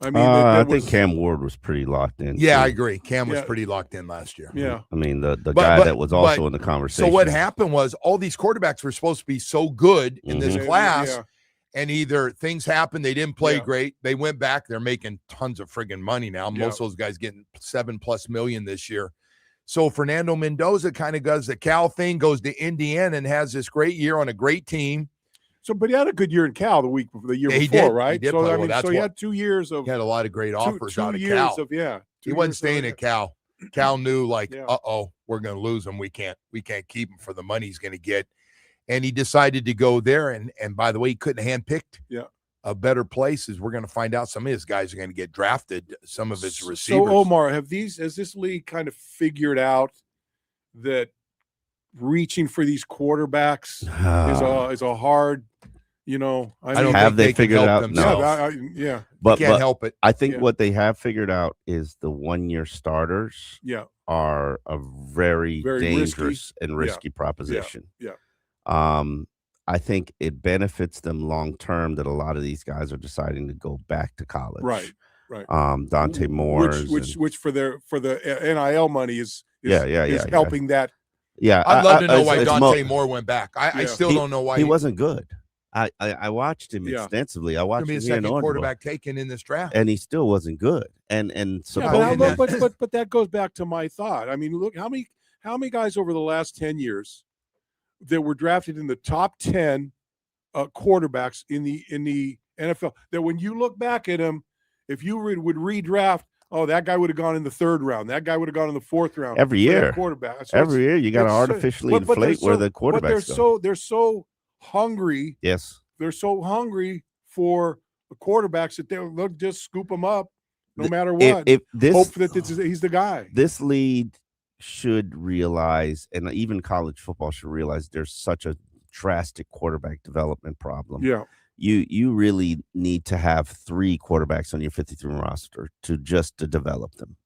I mean, I think Cam Ward was pretty locked in. Yeah, too. I agree. Cam was pretty locked in last year. Yeah. I mean, the guy that was also in the conversation. So what happened was all these quarterbacks were supposed to be so good in this class, and either things happened, they didn't play great. They went back. They're making tons of friggin' money now. Most of those guys getting $7+ million this year. So Fernando Mendoza kind of does the Cal thing, goes to Indiana and has this great year on a great team. So, but he had a good year in Cal the year he before, did. right? He did so play I well. mean, so he had 2 years of. He had a lot of great offers two out of years Cal. Of, yeah, he wasn't staying at Cal. Cal knew, like, we're going to lose him. We can't keep him for the money he's going to get. And he decided to go there. And by the way, he couldn't have handpicked a better place. As we're going to find out, some of his guys are going to get drafted. Some of his receivers. So Omar, has this league kind of figured out that reaching for these quarterbacks is a hard, I don't have think they figured it out? Themselves. Yeah, but can't help it. I think what they have figured out is the 1-year starters are a very dangerous and risky proposition. Yeah. I think it benefits them long term that a lot of these guys are deciding to go back to college. Right. Dante Moore, which for the NIL money is helping that. Yeah, I'd love to know why it's Dante Moore went back. I still don't know why he wasn't good. I watched him extensively. I watched him be the second quarterback taken in this draft, and he still wasn't good. And but that goes back to my thought. I mean, look how many guys over the last 10 years that were drafted in the top 10 quarterbacks in the NFL. That when you look back at them, if you would redraft, that guy would have gone in the 3rd round. That guy would have gone in the 4th round. Every year, quarterback. So every year, you got to artificially inflate where the quarterbacks go. They're so hungry. Yes, they're so hungry for the quarterbacks that they'll just scoop them up no matter what. If this, hope that he's the guy. This league should realize, and even college football should realize, there's such a drastic quarterback development problem. Yeah. You really need to have 3 quarterbacks on your 53 roster to develop them.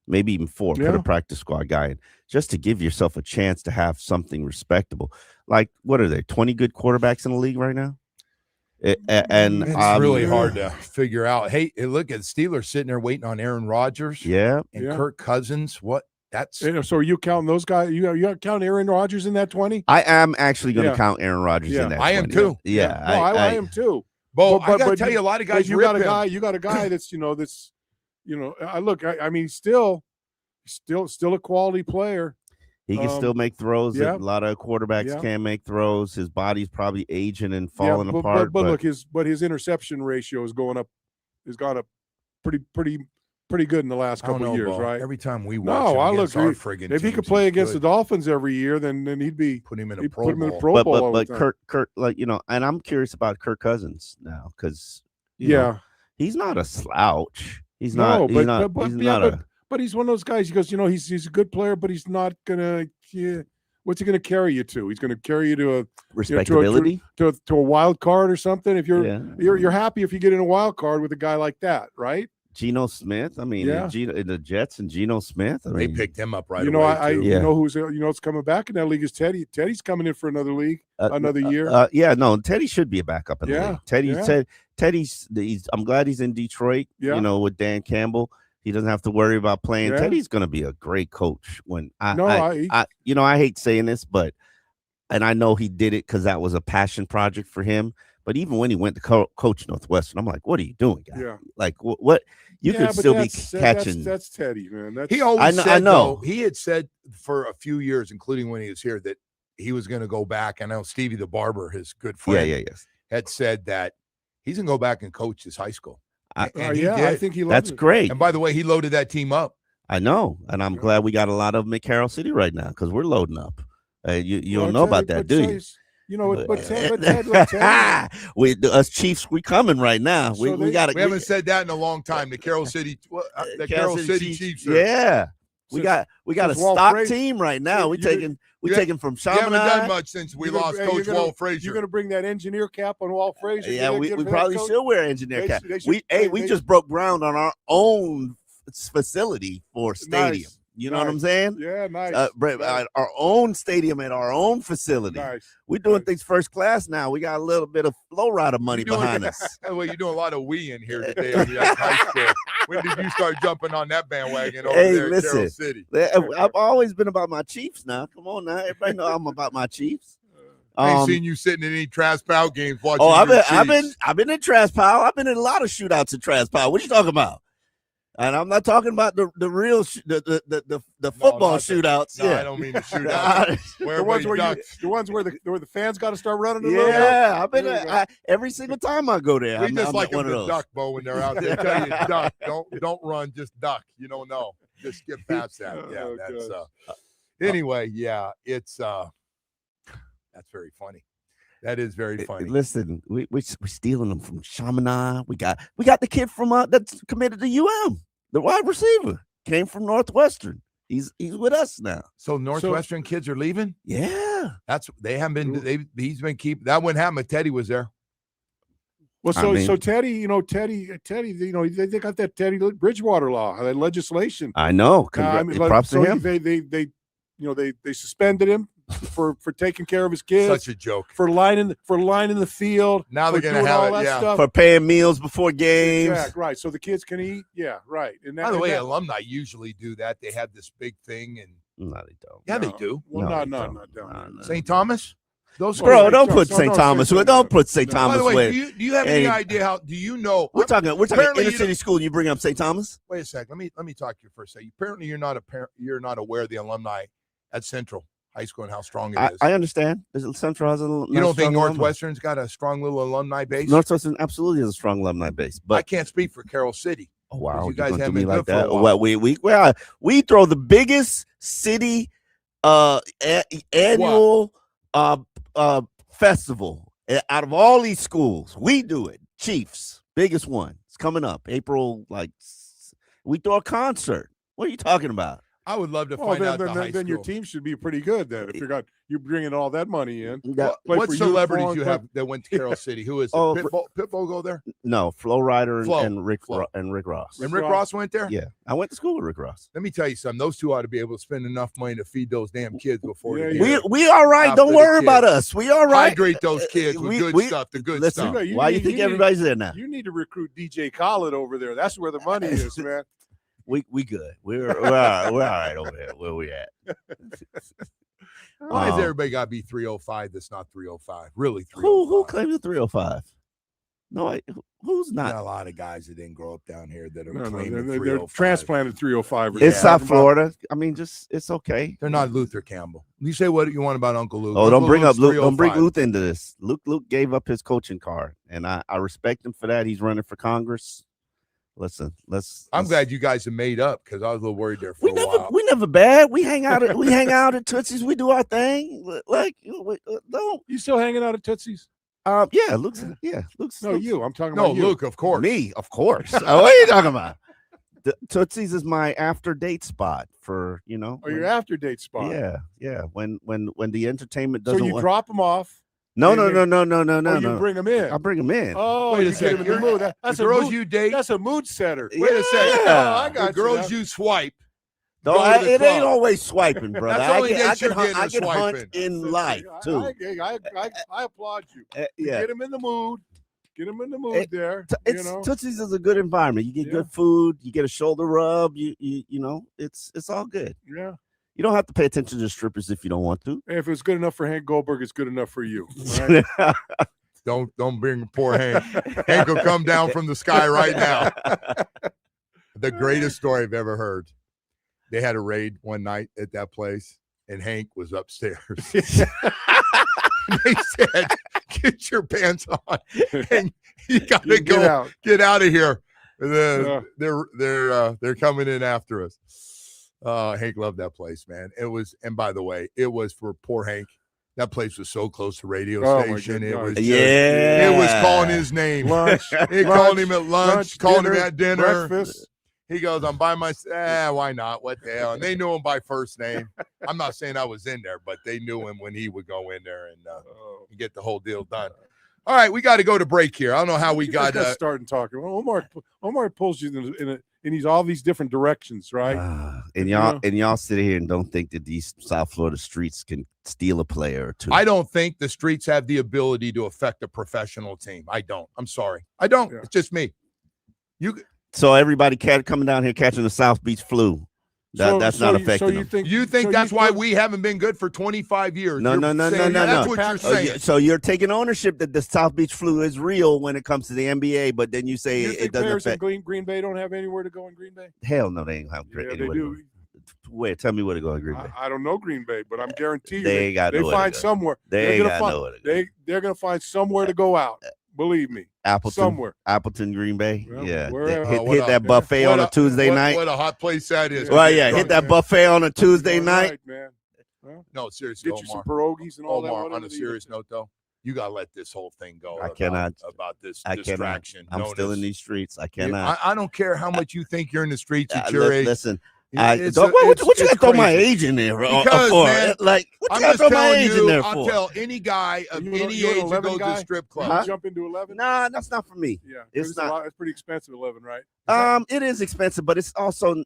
Maybe even 4. Put a practice squad guy in just to give yourself a chance to have something respectable. Like, what are there? 20 good quarterbacks in the league right now? And it's really hard to figure out. Hey, look at Steelers sitting there waiting on Aaron Rodgers. Yeah. And Kirk Cousins. What? So are you counting those guys? You count Aaron Rodgers in that 20? I am actually going to count Aaron Rodgers in that 20. I am too. Yeah. No, I am too. But I got to tell you, a lot of guys you got a guy that's, I mean, still a quality player. He can still make throws. A lot of quarterbacks can make throws. His body's probably aging and falling apart. But look, his interception ratio is going up. Has gone up pretty good in the last couple of years, right? Every time we watch if he could play against the Dolphins every year, then he'd be put him in a Pro Bowl. But Kirk, and I'm curious about Kirk Cousins now because he's not a slouch. He's not. But he's one of those guys. He goes, he's a good player, but he's not gonna. What's he gonna carry you to? He's gonna carry you to a respectability, to a wild card or something. If you're happy if you get in a wild card with a guy like that, right? Geno Smith. I mean, the Jets and Geno Smith. They picked him up right away. Who's coming back in that league is Teddy. Teddy's coming in for another league, another year. Teddy should be a backup in the league. Teddy's. I'm glad he's in Detroit. With Dan Campbell. He doesn't have to worry about playing. Teddy's going to be a great coach. When I hate saying this, but I know he did it because that was a passion project for him. But even when he went to coach Northwestern, I'm like, what are you doing, guy? Yeah. Like what? You could still be catching. That's Teddy, man. He always said, I know. He had said for a few years, including when he was here, that he was going to go back. I know Stevie the barber, his good friend, had said that he's going to go back and coach his high school. I think he loves That's great. And by the way, he loaded that team up. I know, and I'm glad we got a lot of them at Carroll City right now because we're loading up. You don't know about that, do you? You know, but Ted, us Chiefs, we coming right now. So We got. We haven't said that in a long time. The Carroll City, Carroll City Chiefs. Yeah, we got a stock team right now. We taking from You haven't done Chaminade. much since we lost Coach Walt Frazier. You're going to bring that engineer cap on Walt Frazier. Yeah, we probably should wear engineer cap. We they just broke ground on our own facility for stadium. Nice. You know what I'm saying? Yeah, nice. Our own stadium at our own facility. Nice. We're doing things first class now. We got a little bit of flow rider money behind us. Well, you're doing a lot of we in here today on the high school. When did you start jumping on that bandwagon over there in Carroll City? I've always been about my Chiefs now. Come on now. Everybody know I'm about my Chiefs. I ain't seen you sitting in any Trash Pal games watching. Oh, I've been in Trash Pal. I've been in a lot of shootouts in Trash Pal. What you talking about? And I'm not talking about the real the football shootouts. No, I don't mean the shootouts. the ones where the fans got to start running. Yeah, I've been every single time I go there. We just like them to duck, Bo, when they're out there. Tell you duck, don't run, just duck. You don't know, just skip past that. Yeah, that's anyway. Yeah, it's that's very funny. That is very funny. Listen, we're stealing them from Chaminade. We got the kid from that's committed to UM. The wide receiver came from Northwestern. He's with us now. So Northwestern kids are leaving? Yeah. They haven't been he's been keeping that wouldn't happen if Teddy was there. Well, so Teddy, they got that Teddy Bridgewater law, that legislation. I know. Props to him. They suspended him for taking care of his kids. Such a joke. For lining the field. Now they're going to have it, stuff. For paying meals before games. Exactly, right. So the kids can eat. Yeah, right. And by the way, alumni usually do that. They have this big thing, and no, they don't. Yeah, they do. Well, no. St. Thomas. Don't put St. Thomas. Don't put St. Thomas. By the way, do you have any idea how? Do you know? We're talking inner city school. And you bring up St. Thomas. Wait a sec. Let me talk to you for a second. Apparently, you're not aware of the alumni at Central High School and how strong it is. I understand. Central has you don't think Northwestern's got a strong little alumni base? Northwestern absolutely has a strong alumni base, but I can't speak for Carroll City. Oh wow, you guys haven't been like that. Well, we throw the biggest city annual festival out of all these schools. We do it. Chiefs, biggest one. It's coming up April. We throw a concert. What are you talking about? I would love to find out. Then your team should be pretty good. Then if you're bringing all that money in. What celebrities you have that went to Carroll City? Who is it? Pitbull go there? No, Flo Rida and Rick Ross. And Rick Ross went there? Yeah, I went to school with Rick Ross. Let me tell you something. Those two ought to be able to spend enough money to feed those damn kids before we all right. Don't worry about us. We all right. Hydrate those kids with good stuff. The good stuff. Why you think everybody's there now? You need to recruit DJ Khaled over there. That's where the money is, man. We good. We're all right over there. Where we at? Why has everybody got to be 305? That's not 305. Really, 305. Who claims the 305? No, who's not? Got a lot of guys that didn't grow up down here that are they're transplanted 305. It's South Florida. I mean, it's okay. They're not Luther Campbell. You say what you want about Uncle Luke. Oh, don't bring up Luke. Don't bring Luke into this. Luke gave up his coaching card, and I respect him for that. He's running for Congress. Listen, I'm glad you guys have made up because I was a little worried there for a while. We never bad. We hang out at Tootsie's. We do our thing. Don't you still hanging out at Tootsie's? Yeah, Luke's. No, you. I'm talking about you. Luke, of course. Me, of course. What are you talking about? Tootsie's is my after date spot for Oh, your after date spot. Yeah. When the entertainment doesn't. So you drop them off. No. Oh, you bring them in. I'll bring them in. Oh, wait a second. That's the girls you date. That's a mood setter. Wait a second. Oh, I got the girls you swipe. No, it ain't always swiping, brother. I can hunt in life too. I applaud you. Get them in the mood. Get them in the mood there. Tootsie's is a good environment. You get good food. You get a shoulder rub. It's all good. Yeah. You don't have to pay attention to the strippers if you don't want to. If it's good enough for Hank Goldberg, it's good enough for you. Right? Don't bring poor Hank. Hank will come down from the sky right now. The greatest story I've ever heard. They had a raid one night at that place, and Hank was upstairs. They said, "Get your pants on, and you gotta get out of here. They're coming in after us." Hank loved that place, man. It was, and by the way, it was for poor Hank. That place was so close to radio Oh, my station. It goodness. was Yeah. it was calling his name. Lunch. It called him at lunch, called him at dinner. Breakfast. He goes, I'm by myself. Why not? What the hell? And they knew him by first name. I'm not saying I was in there, but they knew him when he would go in there and get the whole deal done. All right, we got to go to break here. I don't know how we got starting talking. Well, Omar pulls you in these all these different directions, right? And y'all sit here and don't think that these South Florida streets can steal a player or two. I don't think the streets have the ability to affect a professional team. I don't. I'm sorry. I don't. Yeah. It's just me. So everybody coming down here catching the South Beach flu. That's not affecting them. You think that's why we haven't been good for 25 years? No. That's what you're saying. So you're taking ownership that the South Beach flu is real when it comes to the NBA, but then you say it doesn't affect. Green Bay don't have anywhere to go in Green Bay? Hell no, they ain't have Yeah, anywhere they to do. go. Where? Tell me where to go in Green Bay. I don't know Green Bay, but I'm guaranteed They find somewhere. They got nowhere to go. They're gonna find somewhere to go out. Believe me. Appleton, Green Bay. Well, yeah. wherever. Hit that buffet on a Tuesday night. What a hot place that is. Well, yeah, hit that buffet on a Tuesday night. Right, man. Well, No, seriously, get you some Omar. pierogies and all that. Omar, on whatever a you serious do. note, though, you got to let this whole thing go. I cannot. About this I cannot. distraction. I'm still in these streets. I cannot. I don't care how much you think you're in the streets at your age. Listen, What you got to throw my crazy. age in there Because, for? man, Like, what I'm you got to just throw my telling age in you, there I'll for? tell any guy of You any an age who 11 goes to guy? strip You club. jump into 11? Nah, that's not for me. Yeah, It's not. It's pretty expensive, 11, right? It is expensive, but it's also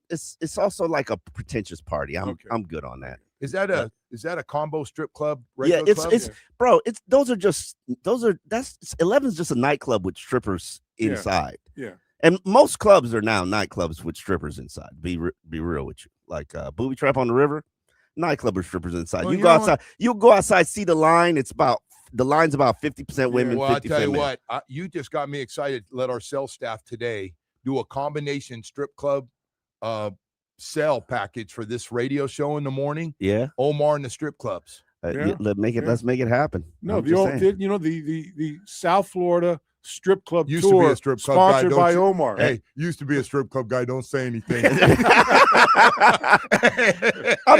like a pretentious party. I'm good on that. Is that a combo strip club? Yeah, Regular club? bro. That's 11's just a nightclub with strippers inside. Yeah. And most clubs are now nightclubs with strippers inside. Be real with you. Like Booby Trap on the River, nightclub with strippers inside. Well, you go outside. You go outside, see the line. The line's about 50% women. Well, I'll 50% tell you men. what. You just got me excited. Let our sales staff today do a combination strip club sale package for this radio show in the morning. Yeah, Omar and the strip clubs. Let's make it happen. No, I'm the just old, saying. the South Florida strip club Used to tour be a strip club guy, sponsored don't by you? Omar. Hey, used to be a strip club guy. Don't say anything. I'm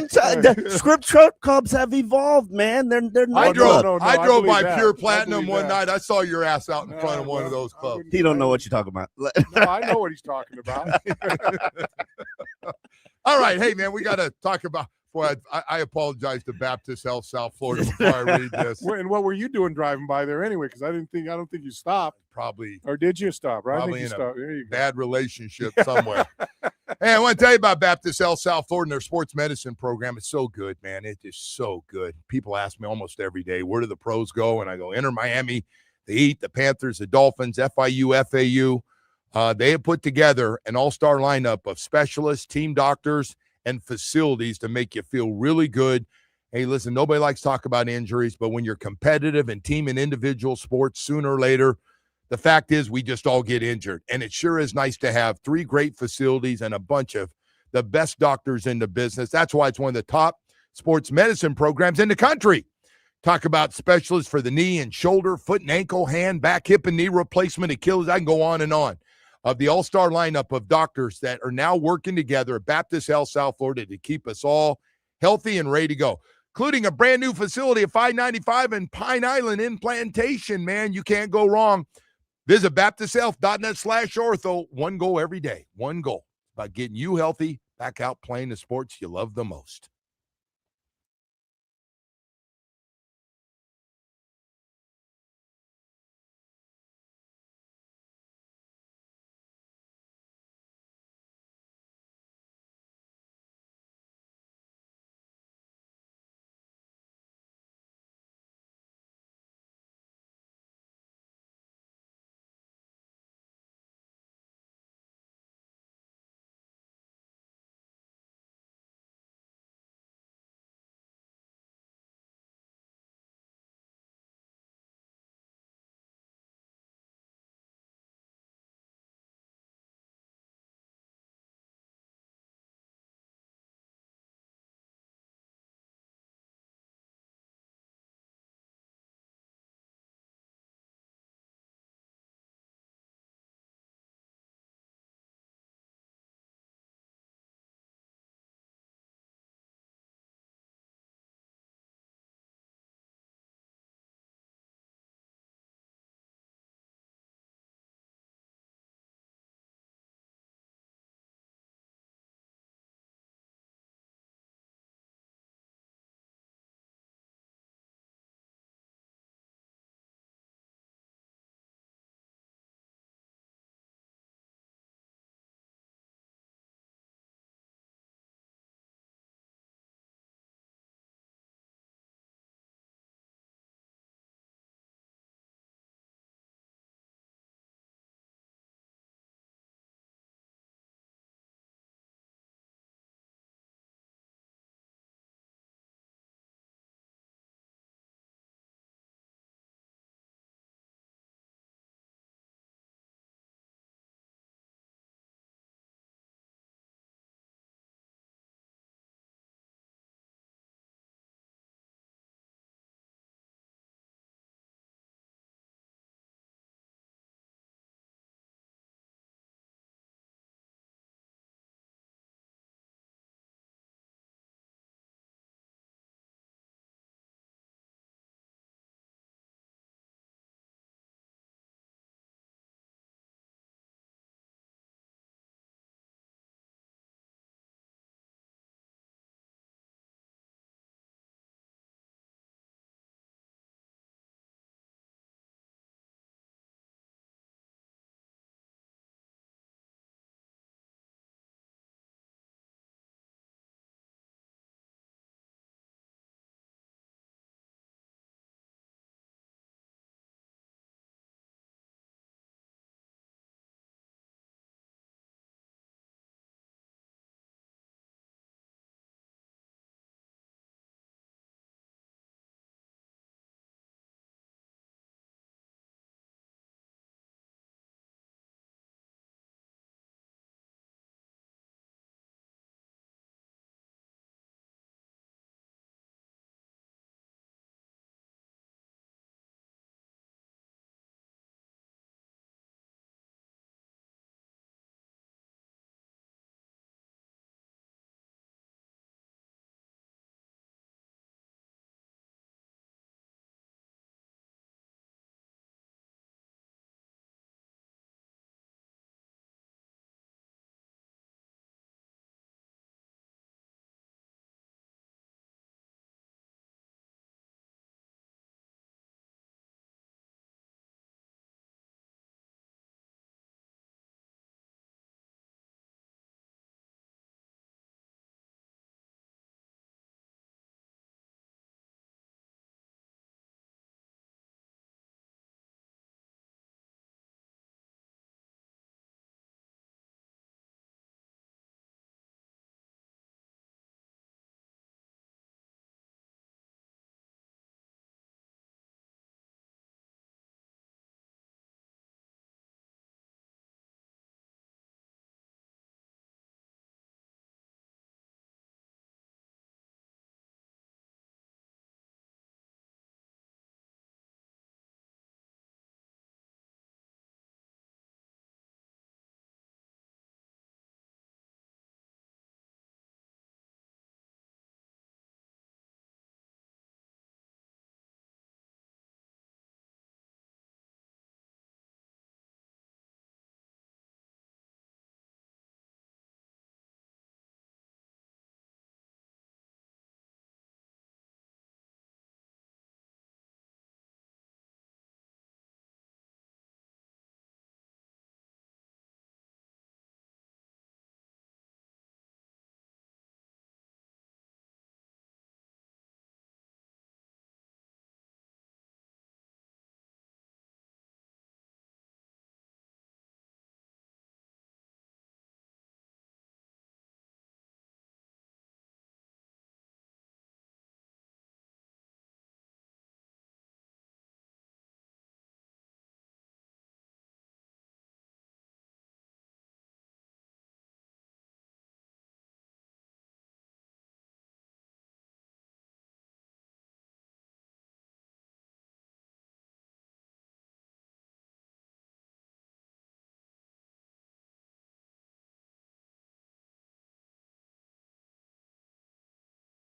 the script truck clubs have evolved, man. They're not. I drove no, I I drove believe by that. Pure I Platinum believe one that. night. I saw your ass out in No, front of one of well, those I clubs. wouldn't- He don't know what you're talking about. No, I know what he's talking about. All right, hey man, we got to talk about. Boy, I apologize to Baptist Health South Florida before I read this. And what were you doing driving by there anyway? Because I don't think you stopped. Probably Or did you stop? Right? Probably I think you in a stopped. There you go. bad relationship somewhere. Hey, I want to tell you about Baptist Health South Florida and their sports medicine program. It's so good, man. It is so good. People ask me almost every day, where do the pros go? And I go, enter Miami, the Heat, the Panthers, the Dolphins, FIU, FAU. They have put together an all-star lineup of specialists, team doctors, and facilities to make you feel really good. Hey, listen, nobody likes to talk about injuries, but when you're competitive in team and individual sports, sooner or later, the fact is we just all get injured. And it sure is nice to have 3 great facilities and a bunch of the best doctors in the business. That's why it's one of the top sports medicine programs in the country. Talk about specialists for the knee and shoulder, foot and ankle, hand, back, hip, and knee replacement, Achilles. I can go on and on. Of the all-star lineup of doctors that are now working together at Baptist Health South Florida to keep us all healthy and ready to go, including a brand new facility at 595 and Pine Island in Plantation. Man, you can't go wrong. Visit baptisthealth.net/ortho. One goal every day. One goal about getting you healthy, back out playing the sports you love the most.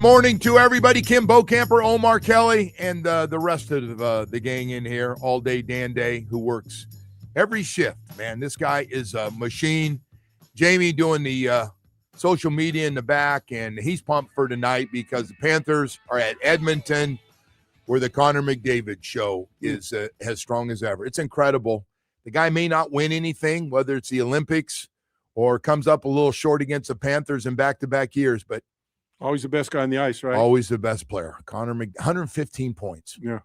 Morning to everybody. Kim Bocamper, Omar Kelly, and the rest of the gang in here all day. Dan Day, who works every shift. Man, this guy is a machine. Jamie doing the social media in the back, and he's pumped for tonight because the Panthers are at Edmonton, where the Connor McDavid show is as strong as ever. It's incredible. The guy may not win anything, whether it's the Olympics or comes up a little short against the Panthers in back-to-back years, but Always the best guy on the ice, right? always the best player. Connor 115 points. Yeah.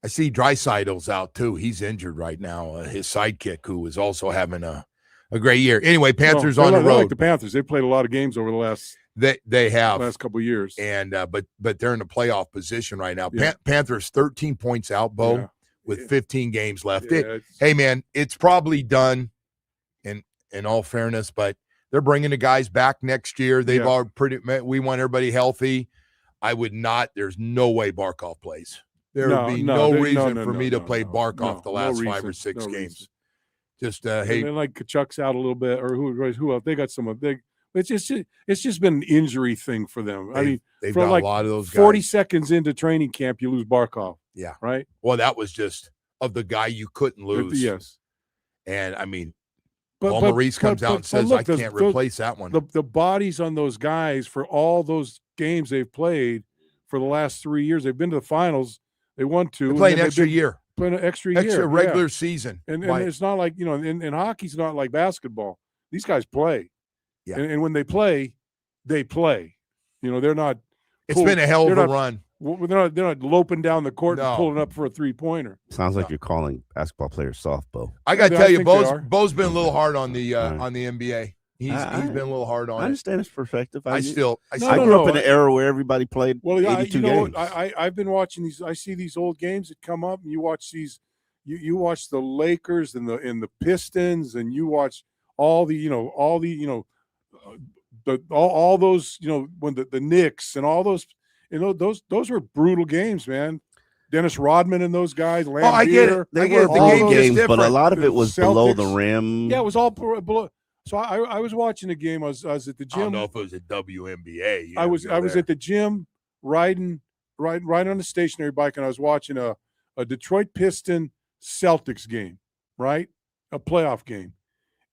I see Dreisaitl's out too. He's injured right now. His sidekick, who is also having a great year. Anyway, Panthers on the they're road. like the Panthers. They played a lot of games over the last They have last couple of years. and but they're in a playoff position right now. Yeah. Panthers 13 points out, Bo, Yeah. with 15 games left. Yeah, Hey man, it's probably done. In all fairness, but they're bringing the guys back next year. They've all we want everybody healthy. I would not. There's no way Barkov plays. There would be no reason for me to play Barkov the last 5 or 6 games. Just hey, and like Kachuk's out a little bit, or who else? They got some big. It's just been an injury thing for them. I mean, they've for got like a lot of those guys. 40 seconds into training camp, you lose Barkov. Yeah, right. Well, that was just of the guy you couldn't lose. Yes, and I mean. But Maurice comes out and says, look, I can't replace that one. The bodies on those guys for all those games they've played for the last 3 years, they've been to the finals. They won 2. They play an extra year. Playing an extra year. Regular season. And it's not like, in hockey's not like basketball. These guys play. Yeah. And when they play, they play. They're not. It's been a hell of a run. They're not loping down the court and pulling up for a 3-pointer. Sounds like you're calling basketball players soft, Bo. I got to tell you, Bo's been a little hard on the NBA. He's been a little hard on I understand his perspective. I grew up in an era where everybody played 82 games. I've been watching these. I see these old games that come up, and you watch these. You watch the Lakers and the Pistons, and you watch all those when the Knicks and all those. Those were brutal games, man. Dennis Rodman and those guys. Lambeer, I get it. They were good games, but a lot of it was below the rim. Yeah, it was all below. So I was watching a game. I was at the gym. I don't know if it was a WNBA. I was at the gym riding on the stationary bike, and I was watching a Detroit Piston Celtics game, right? A playoff game,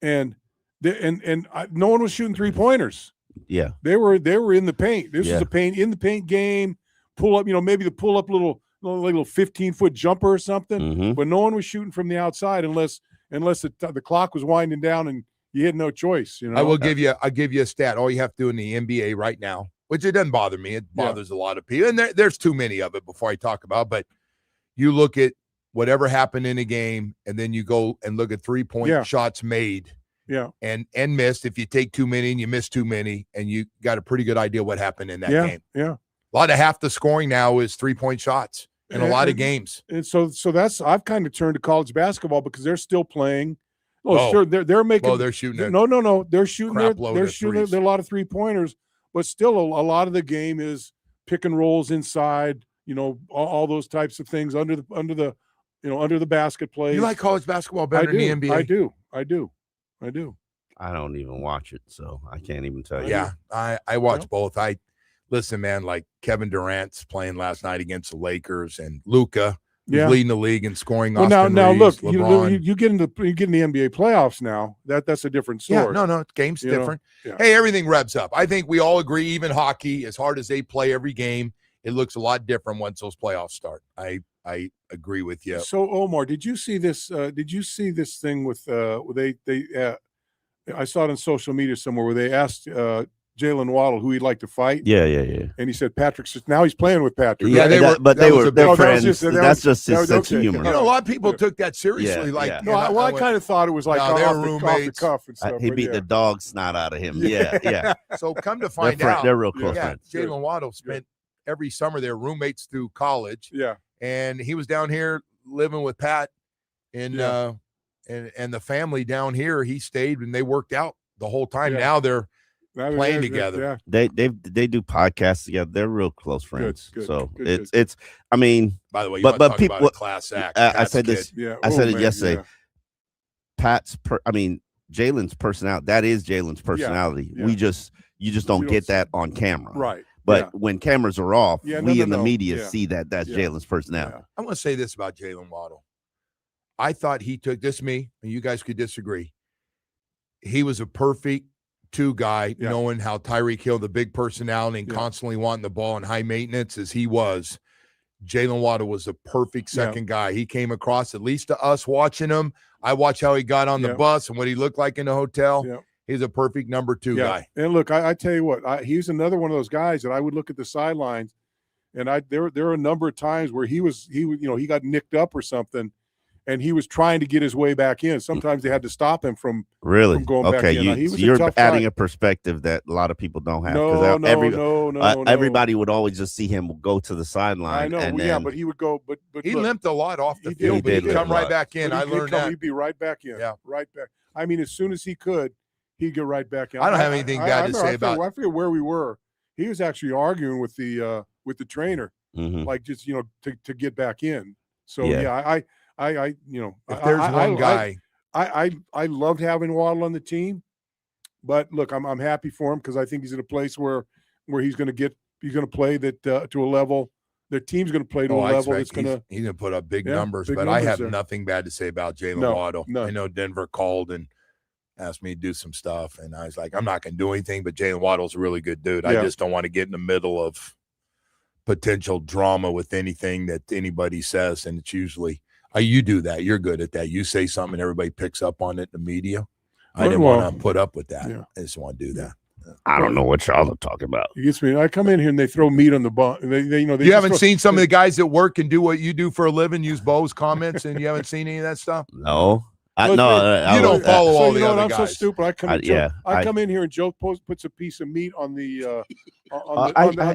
and no one was shooting 3-pointers. Yeah, they were in the paint. This was a in the paint game. Pull up, maybe the pull up little 15-foot jumper or something. Mm-hmm. But no one was shooting from the outside unless the clock was winding down and you had no choice. I'll give you a stat. All you have to do in the NBA right now, which it doesn't bother me. It bothers a lot of people, and there's too many of it before I talk about it, but you look at whatever happened in a game, and then you go and look at 3-point shots made. Yeah. And missed. If you take too many and you miss too many, and you got a pretty good idea what happened in that game. Yeah. A lot of half the scoring now is 3-point shots in a lot of games. And so that's I've kind of turned to college basketball because they're still playing. Sure, they're making. They're shooting. No. They're shooting. They're shooting a lot of 3-pointers, but still a lot of the game is pick and rolls inside. All those types of things under the basket plays. You like college basketball better than the NBA? I do. I don't even watch it, so I can't even tell you. Yeah, I watch both. Listen, man, like Kevin Durant's playing last night against the Lakers, and Luka is leading the league in scoring. Well, Austin now Reeves, look, LeBron. you get in the NBA playoffs now. That's a different story. Yeah, no, game's different. Hey, everything revs up. I think we all agree. Even hockey, as hard as they play every game, it looks a lot different once those playoffs start. I agree with you. So Omar, did you see this? Did you see this thing with I saw it on social media somewhere where they asked Jaylen Waddle who he'd like to fight. Yeah. And he said Patrick. Now he's playing with Patrick. Yeah, they're friends. That's just his sense of humor. A lot of people took that seriously. I kind of thought it was like they were off the cuff and stuff. He beat the dog snot out of him. Yeah. So come to find out, they're real close friends. Jaylen Waddle spent every summer their roommates through college. Yeah. And he was down here living with Pat and the family down here. He stayed and they worked out the whole time. Yeah. Now they're playing together. They do podcasts together. They're real close friends. Good. It's I mean, by the way, but people about a class act. I said this. Yeah. I said it yesterday. Yeah. Jalen's personality. That is Jalen's personality. Yeah. You just don't get that on camera. Right. But when cameras are off, we in the media Yeah. see that's Jalen's personality. Yeah. I want to say this about Jaylen Waddle. I thought he took this, me, and you guys could disagree. He was a perfect two guy, knowing how Tyreek Hill, the big personality and constantly wanting the ball and high maintenance as he was. Jaylen Waddle was a perfect second guy. He came across, at least to us watching him. I watched how he got on the bus and what he looked like in the hotel. Yeah. He's a perfect number two guy. And look, I tell you what, he's another one of those guys that I would look at the sidelines, and there are a number of times where he got nicked up or something, and he was trying to get his way back in. Sometimes they had to stop him from going back in. You're adding a perspective that a lot of people don't have. No. Everybody would always just see him go to the sideline. I know, but he would go. But he look, limped a lot off the he field, but did he'd come limp a right lot. back in. I learned that. He'd be right back in. Yeah. Right back. I mean, as soon as he could, he'd get right back in. I don't have anything bad to say about. I forget where we were. He was actually arguing with the trainer, like just to get back in. So if there's one guy, I loved having Waddle on the team, but look, I'm happy for him because I think he's in a place where he's going to play that to a level. Their team's going to play to a level that's going to. He's going to put up big numbers, but I have nothing bad to say about Jaylen Waddle. I know Denver called and asked me to do some stuff, and I was like, I'm not going to do anything, but Jaylen Waddle's a really good dude. I just don't want to get in the middle of potential drama with anything that anybody says, and it's usually you do that. You're good at that. You say something, and everybody picks up on it in the media. I didn't want to put up with that. Yeah. I just want to do that. I don't know what y'all are talking about. It gets me. I come in here and they throw meat on the bun. You haven't seen some of the guys that work and do what you do for a living, use Bo's comments, and you haven't seen any of that stuff? No. You don't follow all the other I'm guys. so stupid. I come in here and Joe puts a piece of meat on the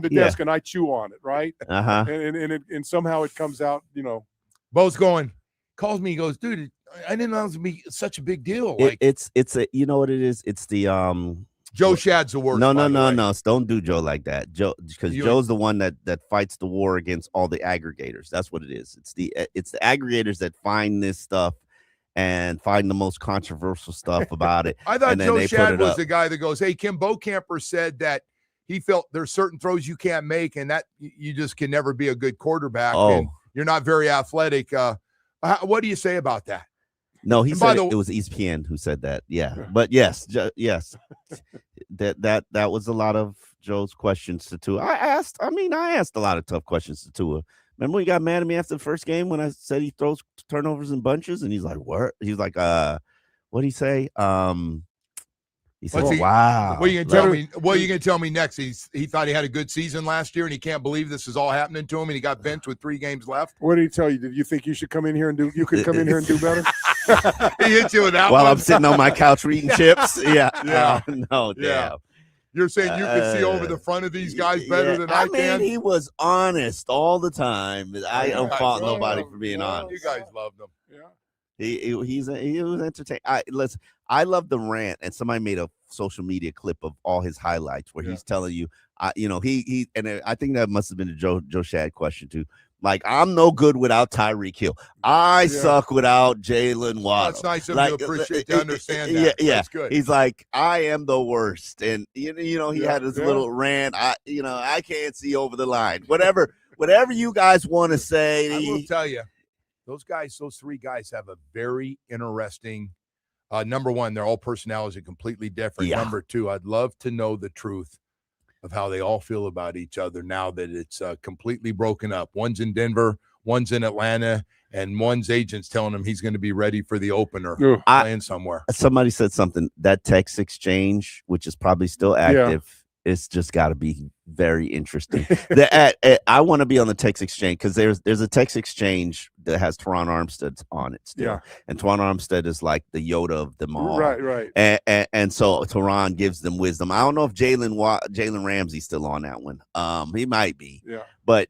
desk and I chew on it, right? And somehow it comes out, Bo's calls me, he goes, dude, I didn't know it was gonna be such a big deal. It's you know what it is? It's the Joe Shad's the worst. No. Don't do Joe like that. Because Joe's the one that fights the war against all the aggregators. That's what it is. It's the aggregators that find this stuff and find the most controversial stuff about it. I thought Joe Shad was the guy that goes, hey, Kim Bocamper said that he felt there's certain throws you can't make and that you just can never be a good quarterback. And you're not very athletic. What do you say about that? No, he said it was ESPN who said that. Yeah. But yes. that was a lot of Joe's questions to Tua. I asked a lot of tough questions to Tua. Remember when he got mad at me after the first game when I said he throws turnovers in bunches? And he's like, what? He's like, what'd he say? He said, wow. What are you gonna tell me next? He thought he had a good season last year and he can't believe this is all happening to him and he got benched with 3 games left. What did he tell you? Did you think you should come in here and do better? He hit you with that while one. I'm sitting on my couch reading chips. Yeah. No, yeah. damn. You're saying you can see over the front of these guys better than I can? He was honest all the time. I don't fault nobody for being honest. You guys loved him. Yeah. He was entertaining. I love the rant, and somebody made a social media clip of all his highlights where he's telling you, he and I think that must have been a Joe Shad question too. Like, I'm no good without Tyreek Hill. I suck without Jaylen Waddle. That's nice of you to appreciate to understand that. Yeah, that's good. He's like, I am the worst, and he had his little rant. I can't see over the line. Whatever you guys want to say. I will tell you, those 3 guys have a very interesting. Number one, their all personalities are completely different. Yeah. Number 2, I'd love to know the truth of how they all feel about each other now that it's completely broken up. One's in Denver, one's in Atlanta, and one's agent's telling him he's going to be ready for the opener playing somewhere. Somebody said something, that text exchange, which is probably still active, it's just got to be very interesting. I want to be on the text exchange because there's a text exchange that has Teron Armstead on it still. Yeah. And Teron Armstead is like the Yoda of them all. Right. And so Teron gives them wisdom. I don't know if Jalen Ramsey's still on that one. He might be. Yeah. But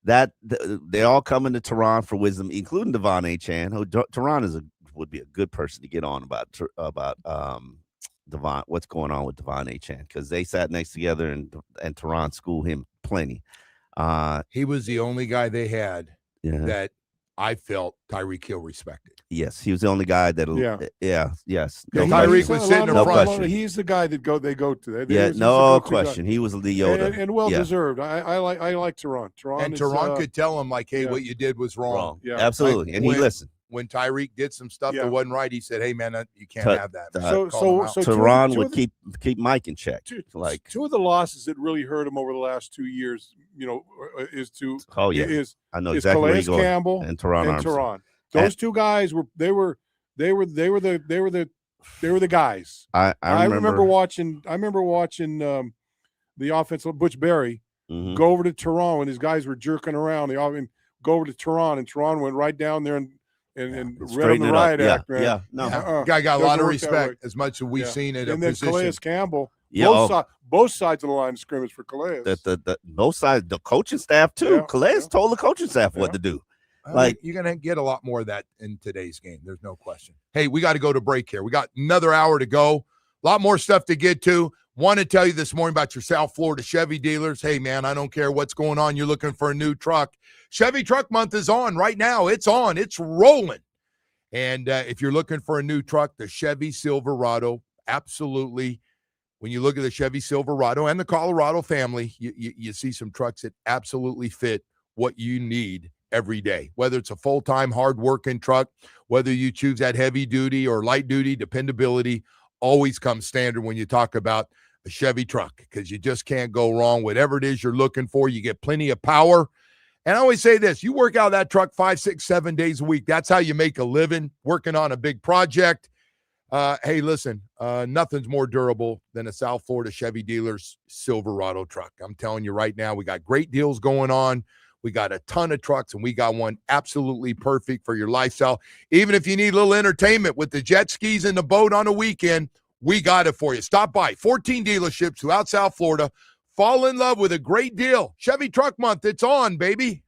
they're all coming to Teron for wisdom, including Devon Achane. Teron would be a good person to get on about Devon, what's going on with Devon Achane, because they sat next together and Teron schooled him plenty. He was the only guy they had that I felt Tyreek Hill respected. Yes, he was the only guy that'll. Yeah. yes. Yeah, No Tyreek question. was sitting in No front. question. He's the guy that they go to. Yeah, He's the no go-to question. guy. He was the Yoda. And well Yeah. deserved. I like Teron. And Teron could tell him, like, hey, yeah. what you did was wrong. Yeah. Absolutely. Like, and he listened. When Tyreek did some stuff Yeah. that wasn't right, he said, hey, man, you can't T- have that. t- Man. Call him out. So Teron two would of the- keep Mike in check. two of the losses that really hurt him over the last 2 years, is to Oh yeah, is I know is exactly where Calais you're going. Campbell And Teron Armstead. Teron. Those two guys were the guys. I remember watching the offensive Butch Berry Mhm. go over to Teron when his guys were jerking around. Go over to Teron, and Teron went right down there and read him Straighten the it up. riot Yeah, act, man. yeah. No. Guy got a lot Doesn't of work that respect way. as much as we've Yeah. seen at a And then position. Calais Campbell, Yeah, both sides of the line of scrimmage for Calais. the both sides, the coaching staff too. Yeah, Calais yeah. told the coaching staff what Yeah. to do. Like, you're going to get a lot more of that in today's game. There's no question. Hey, we got to go to break here. We got another hour to go. A lot more stuff to get to. Want to tell you this morning about your South Florida Chevy dealers. Hey, man, I don't care what's going on. You're looking for a new truck. Chevy Truck Month is on right now. It's on. It's rolling. And if you're looking for a new truck, the Chevy Silverado, absolutely. When you look at the Chevy Silverado and the Colorado family, you see some trucks that absolutely fit what you need every day, whether it's a full-time, hard-working truck, whether you choose that heavy-duty or light-duty, dependability always comes standard when you talk about a Chevy truck because you just can't go wrong. Whatever it is you're looking for, you get plenty of power. And I always say this, you work out that truck 5, 6, 7 days a week. That's how you make a living, working on a big project. Hey, listen, nothing's more durable than a South Florida Chevy dealer's Silverado truck. I'm telling you right now, we got great deals going on. We got a ton of trucks, and we got one absolutely perfect for your lifestyle. Even if you need a little entertainment with the jet skis and the boat on a weekend, we got it for you. Stop by 14 dealerships throughout South Florida. Fall in love with a great deal. Chevy Truck Month, it's on, baby.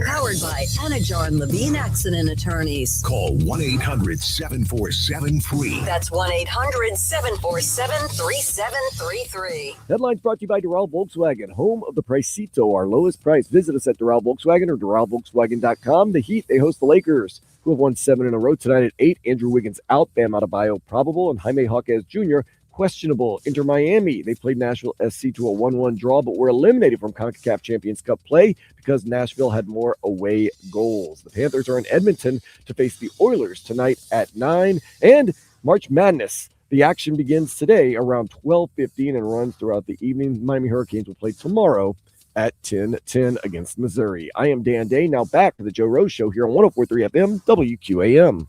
Powered by Anajar and Levine Accident Attorneys. Call 1-800-747-FREE. That's 1-800-747-3733. Headlines brought to you by Doral Volkswagen, home of the Pricito, our lowest price. Visit us at Doral Volkswagen or DoralVolkswagen.com. The Heat, they host the Lakers, who have won 7 in a row tonight at 8. Andrew Wiggins out, Bam Adebayo probable, and Jaime Jaquez Jr. questionable. Inter Miami, they played Nashville SC to a 1-1 draw, but were eliminated from CONCACAF Champions Cup play because Nashville had more away goals. The Panthers are in Edmonton to face the Oilers tonight at 9. And March Madness, the action begins today around 12:15 and runs throughout the evening. Miami Hurricanes will play tomorrow at 10:10 against Missouri. I am Dan Day. Now back to the Joe Rose Show here on 104.3 FM WQAM.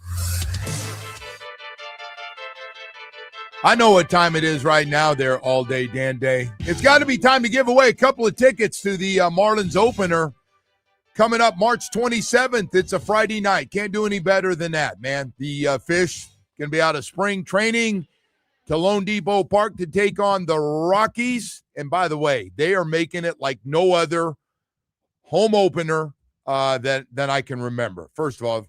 I know what time it is right now there all day, Dan Day. It's got to be time to give away a couple of tickets to the Marlins opener coming up March 27th. It's a Friday night. Can't do any better than that, man. The Fish going to be out of spring training to Lone Depot Park to take on the Rockies. And by the way, they are making it like no other home opener than I can remember. First of all,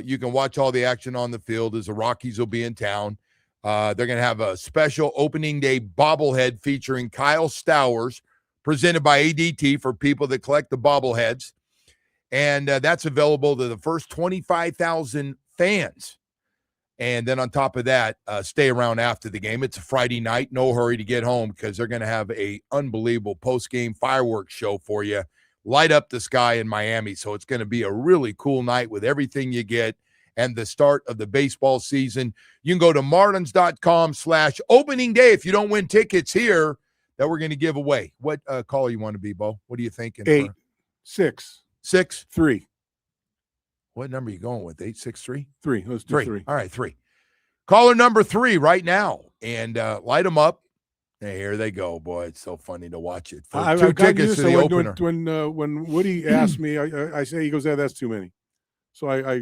you can watch all the action on the field as the Rockies will be in town. They're going to have a special opening day bobblehead featuring Kyle Stowers, presented by ADT for people that collect the bobbleheads. And that's available to the first 25,000 fans. And then on top of that, stay around after the game. It's a Friday night. No hurry to get home because they're going to have a unbelievable post-game fireworks show for you. Light up the sky in Miami. So it's going to be a really cool night with everything you get and the start of the baseball season. You can go to marlins.com/opening day if you don't win tickets here that we're going to give away. What caller you want to be, Bo? What are you thinking? 8, 6, 6, 3. What number are you going with? 863? 3. Let's do 3. All right, 3. Caller number 3 right now, and light them up. Hey, here they go, boy. It's so funny to watch it. For 2 tickets to the opener. When Woody asked me, I say, he goes, "Yeah, that's too many." So I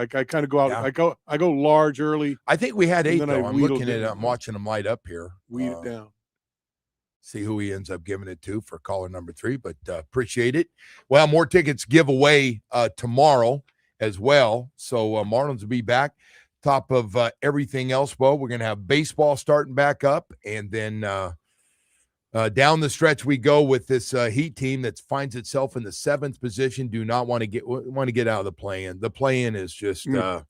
kind of go out. Yeah. I go large early. I think we had 8 though. I'm looking at it. I'm watching them light up here. Weed it down. See who he ends up giving it to for caller number 3, but appreciate it. Well, more tickets give away tomorrow as well. So Marlins will be back. Top of everything else, Bo, we're going to have baseball starting back up, and then down the stretch we go with this Heat team that finds itself in the 7th position. Do not want to get out of the play-in. The play-in is just you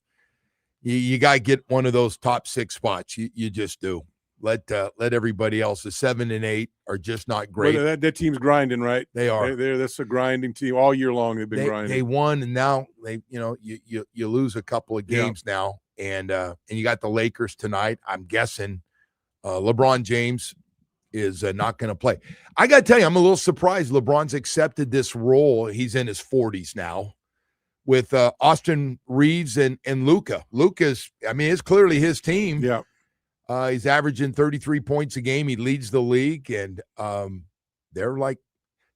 got to get one of those top 6 spots. You just do. Let everybody else. The 7 and 8 are just not great. Well, that team's grinding, right? They are. That's a grinding team all year long. They've been grinding. They won, and now you lose a couple of games now, and you got the Lakers tonight. I'm guessing LeBron James is not going to play. I got to tell you, I'm a little surprised LeBron's accepted this role. He's in his 40s now with Austin Reeves and Luka. Luka's, it's clearly his team. Yeah. He's averaging 33 points a game. He leads the league, and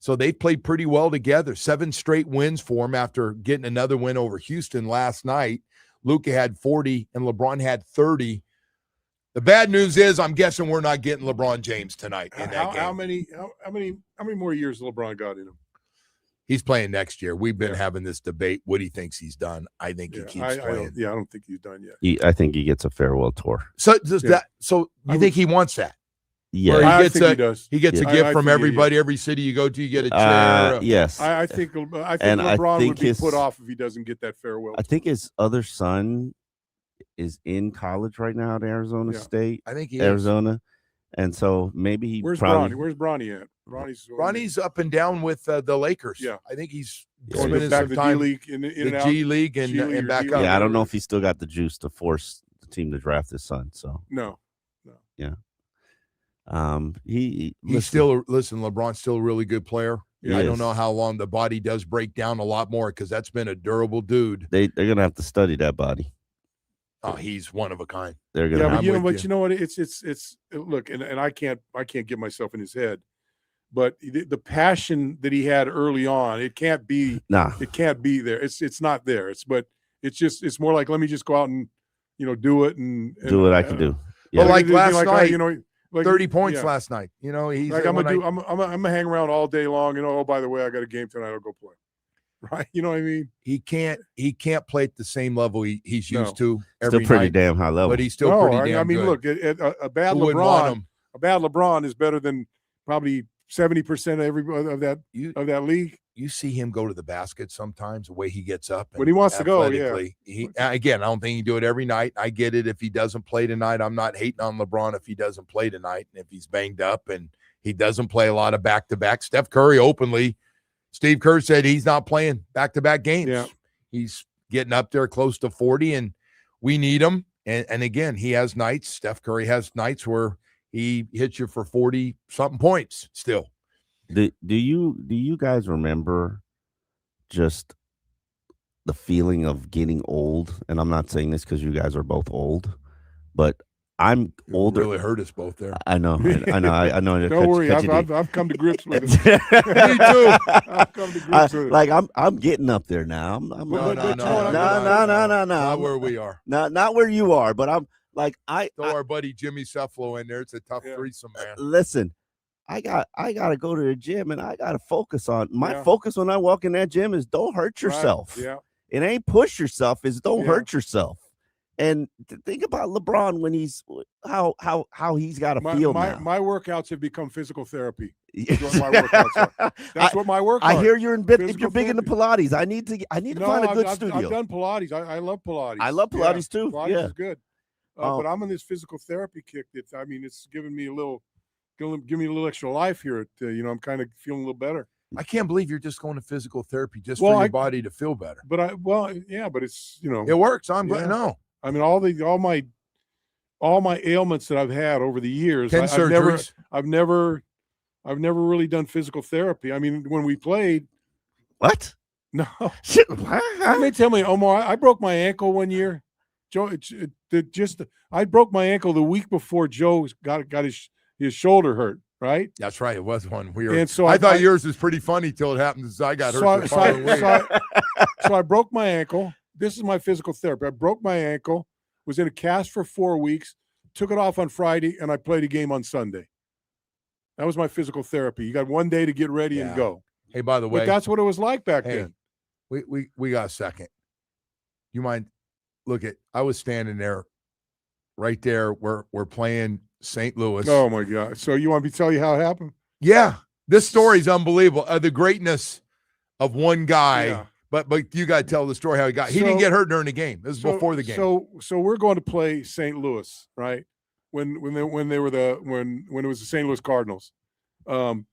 so they've played pretty well together. 7 straight wins for him after getting another win over Houston last night. Luka had 40 and LeBron had 30. The bad news is I'm guessing we're not getting LeBron James tonight in that game. How many more years has LeBron got in him? He's playing next year. We've been having this debate. Woody thinks he's done. I think he keeps playing. I don't think he's done yet. I think he gets a farewell tour. So you think he wants that? Yeah, I think he does. He gets a gift from everybody. Every city you go to, you get a chair. Yes, I think LeBron would be put off if he doesn't get that farewell. I think his other son is in college right now at Arizona State. I think he Arizona, is. And so maybe he. Where's Bronny? Where's Bronny at? Ronnie's up and down with the Lakers. Yeah, I think he's spending some time in the G League and back up. Yeah, I don't know if he still got the juice to force the team to draft his son. So no. Yeah. He's still LeBron's still a really good player. Yeah, I don't know how long the body does break down a lot more because that's been a durable dude. They're gonna have to study that body. Oh, he's one of a kind. They're gonna. But you know what? It's look, and I can't get myself in his head, but the passion that he had early on, it can't be. It can't be there. It's not there. It's more like, let me just go out and do it and do what I can do. Yeah. Well, like last night, 30 points last night. He's like, I'm gonna hang around all day long. By the way, I got a game tonight. I'll go play. right? You know what I mean? He can't play at the same level he's No. used to every Still pretty night, damn high level. but he's still No, pretty damn I mean, good. look, a bad Who wouldn't want LeBron. him? A bad LeBron is better than probably 70% of that league. You see him go to the basket sometimes, the way he gets up. When he wants to go, yeah. athletically. Again, I don't think he can do it every night. I get it if he doesn't play tonight. I'm not hating on LeBron if he doesn't play tonight and if he's banged up and he doesn't play a lot of back-to-back. Steph Curry openly, Steve Kerr said he's not playing back-to-back games. Yeah. He's getting up there close to 40, and we need him. And again, he has nights. Steph Curry has nights where he hits you for 40-something points still. Do you guys remember just the feeling of getting old? And I'm not saying this because you guys are both old, but I'm older. Really hurt us both there. I know. I know. Don't worry, I've come to grips with it. Me too. I've come to grips with it. Like I'm getting up there now. No. Not where we are. Not where you are, but I'm like Throw our buddy Jimmy Cephalo in there. It's a tough threesome, man. Listen, I got to go to the gym and I got to focus on my focus when I walk in that gym is don't hurt yourself. Right. Yeah. It ain't push yourself, it's don't hurt yourself. And think about LeBron when he's how he's got to feel now. My workouts have become physical therapy. That's what my workouts are. That's what my workouts. I hear you're if you're big into Pilates. I need to find a good studio. I've done Pilates. I love Pilates. I love Pilates too. Pilates is good. But I'm in this physical therapy kick. It's giving me a little extra life here. I'm kind of feeling a little better. I can't believe you're just going to physical therapy just for your body to feel better. But it's it works. I'm glad. No, I mean all my ailments that I've had over the years. 10 surgeries. I've never really done physical therapy. I mean, when we played, what? No, they tell me, Omar, I broke my ankle one year. Joe, I broke my ankle the week before Joe got his shoulder hurt. Right. That's right. It was one weird. And so I thought yours was pretty funny till it happened. I got hurt. So I broke my ankle. This is my physical therapy. I broke my ankle, was in a cast for 4 weeks, took it off on Friday, and I played a game on Sunday. That was my physical therapy. You got one day to get ready and go. Hey, by the way, but that's what it was like back then. We got a second. You mind? Look I was standing there, right there. We're playing St. Louis. Oh my God! So you want me to tell you how it happened? Yeah, this story is unbelievable. The greatness of one guy. But you got to tell the story how he got. He didn't get hurt during the game. This is before the game. So we're going to play St. Louis, right? When it was the St. Louis Cardinals, and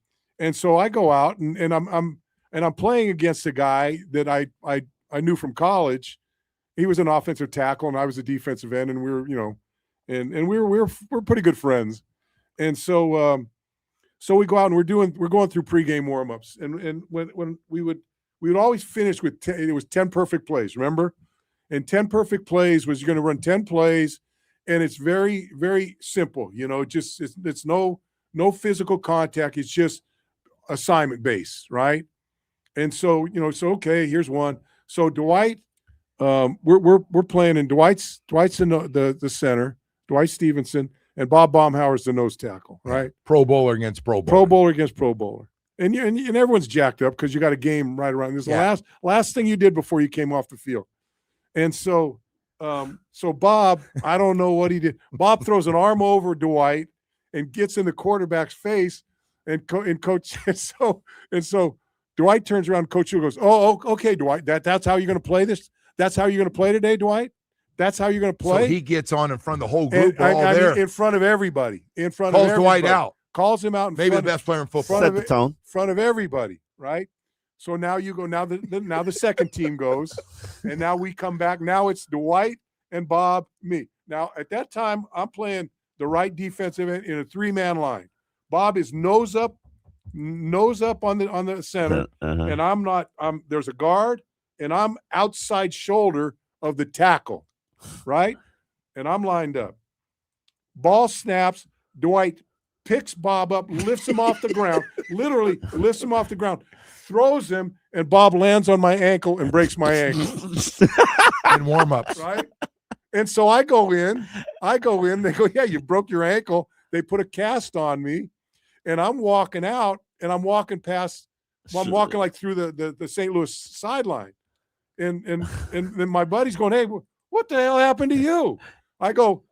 so I go out and I'm playing against a guy that I knew from college. He was an offensive tackle and I was a defensive end, and we were we're pretty good friends. And so we go out and we're going through pregame warmups, and when we would always finish with 10, it was 10 perfect plays, remember? And 10 perfect plays was you're going to run 10 plays, and it's very, very simple. Just it's no physical contact. It's just assignment based, right? And so okay, here's one. So Dwight, we're playing, and Dwight's in the center. Dwight Stevenson and Bob Baumhauer's the nose tackle, right? Pro bowler against pro bowler. Pro bowler against pro bowler. And everyone's jacked up because you got a game right around. This is the last thing you did before you came off the field. And so Bob, I don't know what he did. Bob throws an arm over Dwight and gets in the quarterback's face, and coach. And so Dwight turns around. Coach Hill goes, "Oh, okay, Dwight. That's how you're going to play this. That's how you're going to play today, Dwight. That's how you're going to play." So he gets on in front of the whole group. There in front of everybody. Calls Dwight out. Calls him out. Maybe the best player in football. Set the tone. In front of everybody, right? So now you go. Now the second team goes, and now we come back. Now it's Dwight and Bob, me. Now at that time, I'm playing the right defensive end in a 3-man line. Bob is nose up on the center, and I'm not. There's a guard, and I'm outside shoulder of the tackle, right? And I'm lined up. Ball snaps. Dwight picks Bob up, lifts him off the ground, literally lifts him off the ground, throws him, and Bob lands on my ankle and breaks my ankle. In warm-ups. Right? And so I go in. They go, "Yeah, you broke your ankle." They put a cast on me, and I'm walking out, and I'm walking past I'm walking like through the St. Louis sideline, and then my buddy's going, "Hey, what the hell happened to you?" I go,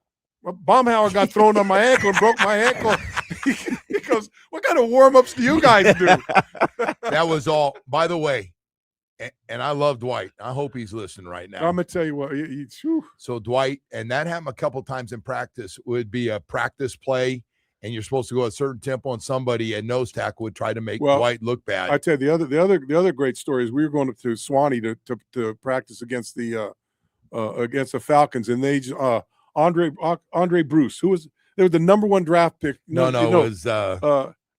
well, Baumhauer got thrown on my ankle and broke my ankle. He goes, "What kind of warm-ups do you guys do?" That was all. By the way, and I love Dwight. I hope he's listening right now. I'm gonna tell you what. So Dwight, and that happened a couple times in practice. Would be a practice play, and you're supposed to go at a certain tempo, and somebody at nose tackle would try to make Dwight look bad. I tell you, the other great story is we were going up to Swanee to practice against the Falcons, and they Andre Bruce, who was the number one draft pick. No, it was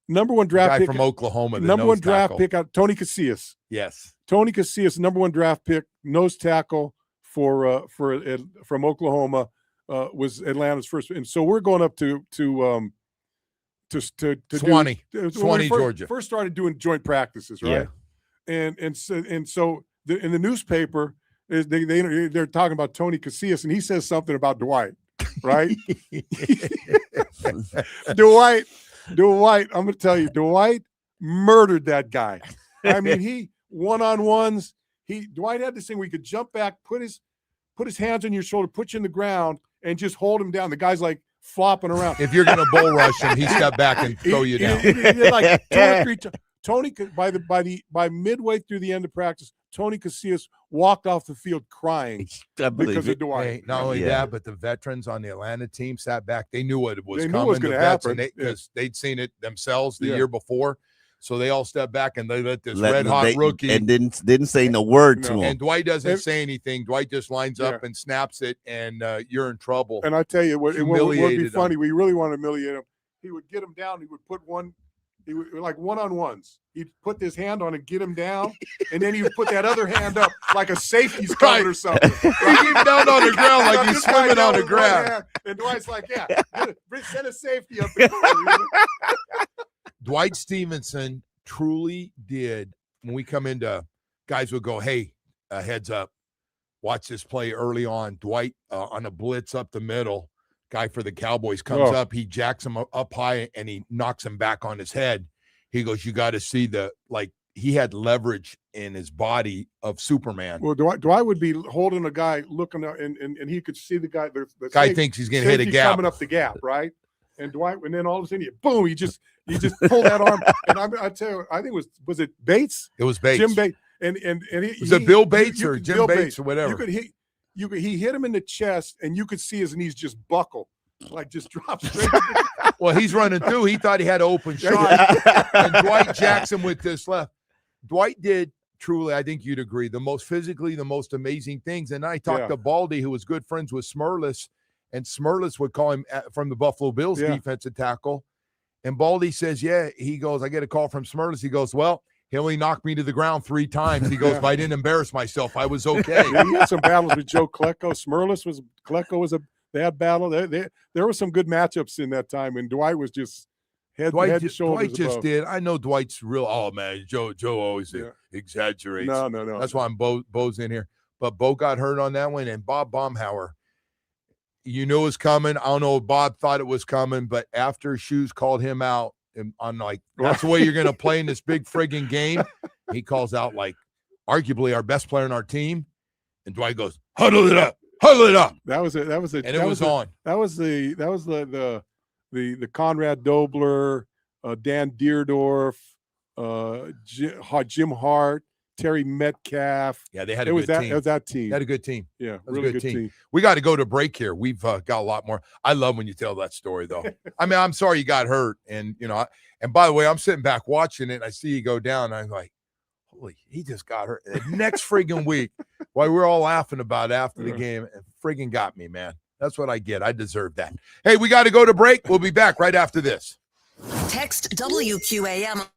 number one draft guy pick from Oklahoma. Number one draft pick out Tony Casillas. Yes, Tony Casillas, number one draft pick, nose tackle from Oklahoma, was Atlanta's first. And so we're going up to Swanee, Georgia. First started doing joint practices, right? Yeah. And so in the newspaper they're talking about Tony Casillas, and he says something about Dwight, right? Dwight, I'm going to tell you, Dwight murdered that guy. I mean, he one-on-ones. Dwight had this thing where he could jump back, put his hands on your shoulder, put you in the ground, and just hold him down. The guy's like flopping around. If you're going to bull rush him, he stepped back and throw you down. He did like 2 or 3 times. Tony, by midway through the end of practice, Tony Casillas walked off the field crying because of Dwight. Hey, not only that, but the veterans on the Atlanta team sat back. They knew what was coming. Knew it was going to happen because they'd seen it themselves the year before. So they all stepped back and they let this red-hot rookie and didn't say no word to him. And Dwight doesn't say anything. Dwight just lines up and snaps it, and you're in trouble. And I tell you, what would be funny, we really want to humiliate him. He would get him down. He would put like one-on-ones. He'd put his hand on and get him down, and then he would put that other hand up like a safety's covered or something. He'd keep him down on the ground like he's swimming on the ground. And Dwight's like, send a safety up. Dwight Stevenson truly did. When we come into, guys would go, hey, heads up, watch this play early on. Dwight on a blitz up the middle, guy for the Cowboys comes up, he jacks him up high, and he knocks him back on his head. He goes, you got to see he had leverage in his body of Superman. Well, Dwight would be holding a guy looking up, and he could see the guy. The guy thinks he's going to hit a gap. Coming up the gap, right? And Dwight, and then all of a sudden, boom, he just pulled that arm. And I tell you, I think was it Bates? It was Bates. Jim Bates. And was it Bill Bates or Jim Bates or whatever? He hit him in the chest, and you could see his knees just buckle, like just drop straight. Well, he's running through. He thought he had an open shot, and Dwight jacks him with this left. Dwight did truly, I think you'd agree, the most amazing things. And I talked to Baldy, who was good friends with Smurless, and Smurless would call him from the Buffalo Bills defensive tackle. And Baldy says, he goes, I get a call from Smurless. He goes, well, he only knocked me to the ground 3 times. He goes, but I didn't embarrass myself. I was okay. He had some battles with Joe Klecko. Klecko was a bad battle. There were some good matchups in that time, and Dwight was just head and shoulders Dwight just above. did. I know Dwight's real. Oh man, Joe always exaggerates. No. That's why I'm Bo's in here. But Bo got hurt on that one, and Bob Baumhauer, you knew it was coming. I don't know if Bob thought it was coming, but after Shoes called him out, and I'm like, that's the way you're going to play in this big friggin' game. He calls out like arguably our best player on our team, and Dwight goes, huddle it up. That was the Conrad Dobler, Dan Deerdorf, Jim Hart, Terry Metcalf. Yeah, they had a good team. It was that team. They had a good team. Yeah, really good team. We got to go to break here. We've got a lot more. I love when you tell that story, though. I mean, I'm sorry you got hurt. And, and by the way, I'm sitting back watching it, and I see you go down, and I'm like, holy, he just got hurt. The next friggin' week, while we're all laughing about it after the game, it friggin' got me, man. That's what I get. I deserve that. Hey, we got to go to break. We'll be back right after this. Text WQAM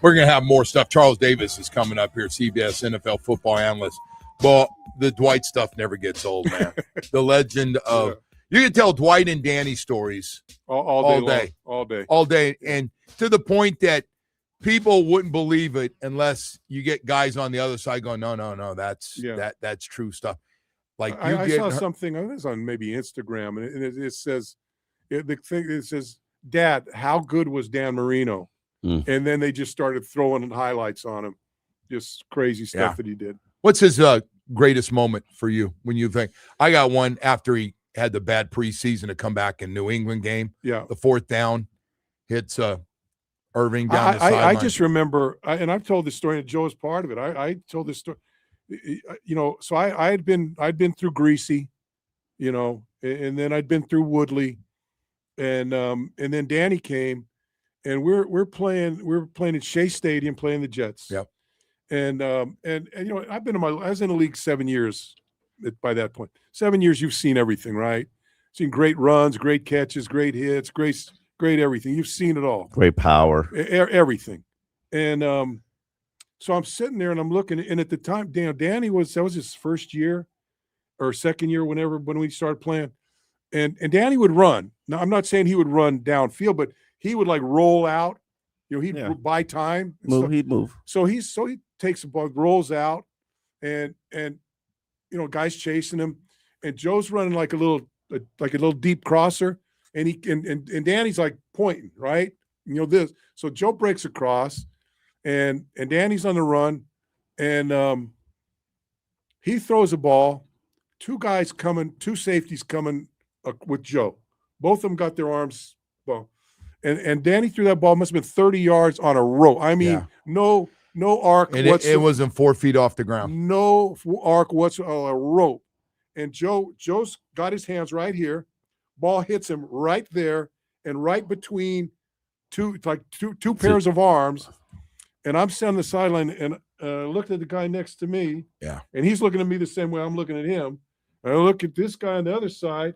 We're going to have more stuff. Charles Davis is coming up here, CBS NFL football analyst. Well, the Dwight stuff never gets old, man. The legend of you can tell Dwight and Danny stories all day. And to the point that people wouldn't believe it unless you get guys on the other side going, no, that's true stuff. Like I saw something. I think it's on maybe Instagram, and it says, it says, "Dad, how good was Dan Marino?" And then they just started throwing highlights on him, just crazy stuff that he did. What's his greatest moment for you when you think? I got one after he had the bad preseason to come back in New England game. Yeah, the 4th down hits Irving down the sideline. I just remember, and I've told this story, and Joe's part of it. I told this story. So I'd been through Greasy, and then I'd been through Woodley, and then Danny came, and we're playing at Shea Stadium playing the Jets. Yep. And I was in the league 7 years by that point. 7 years, you've seen everything, right? Seen great runs, great catches, great hits, great everything. You've seen it all. Great power. Everything. And so I'm sitting there and I'm looking, and at the time, Danny that was his first year or second year, when we started playing. And Danny would run. Now, I'm not saying he would run downfield, but he would like roll out. He'd buy time. He'd move. So he takes the ball, rolls out, and guys chasing him, and Joe's running like a little deep crosser, and Danny's like pointing, right? This. So Joe breaks across, and Danny's on the run, and he throws a ball. Two safeties coming with Joe. Both of them got their arms. Well, and Danny threw that ball, must have been 30 yards on a rope. I mean, no arc whatsoever. It wasn't 4 feet off the ground. No arc whatsoever, a rope. And Joe's got his hands right here. Ball hits him right there and right between two pairs of arms. And I'm sitting on the sideline and looked at the guy next to me. Yeah. And he's looking at me the same way I'm looking at him. And I look at this guy on the other side,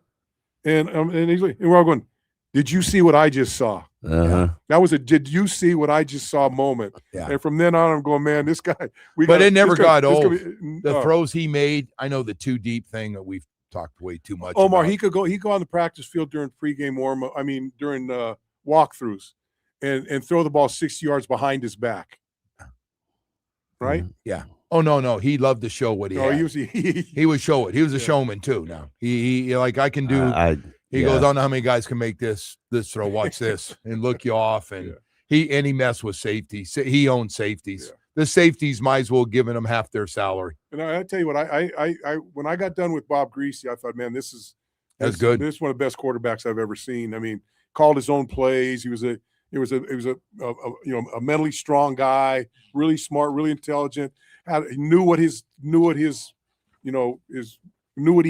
and he's like, and we're all going, "Did you see what I just saw?" That was "Did you see what I just saw" moment. Yeah. And from then on, I'm going, man, this guy. But it never got old. The throws he made. I know the too deep thing that we've talked way too much. Omar, about. He could go on the practice field during pregame warm-up. I mean, during walkthroughs, and throw the ball 60 yards behind his back. Right? Yeah. Oh no. He loved to show what he had. He would show it. He was a showman too. Now he like I can do. He goes, I don't know how many guys can make this throw. Watch this and look you off. And he messed with safety. He owned safeties. Yeah. The safeties might as well given him half their salary. And I tell you what, I when I got done with Bob Greasy, I thought, man, that's good. This is one of the best quarterbacks I've ever seen. I mean, called his own plays. He was a mentally strong guy, really smart, really intelligent. Knew what he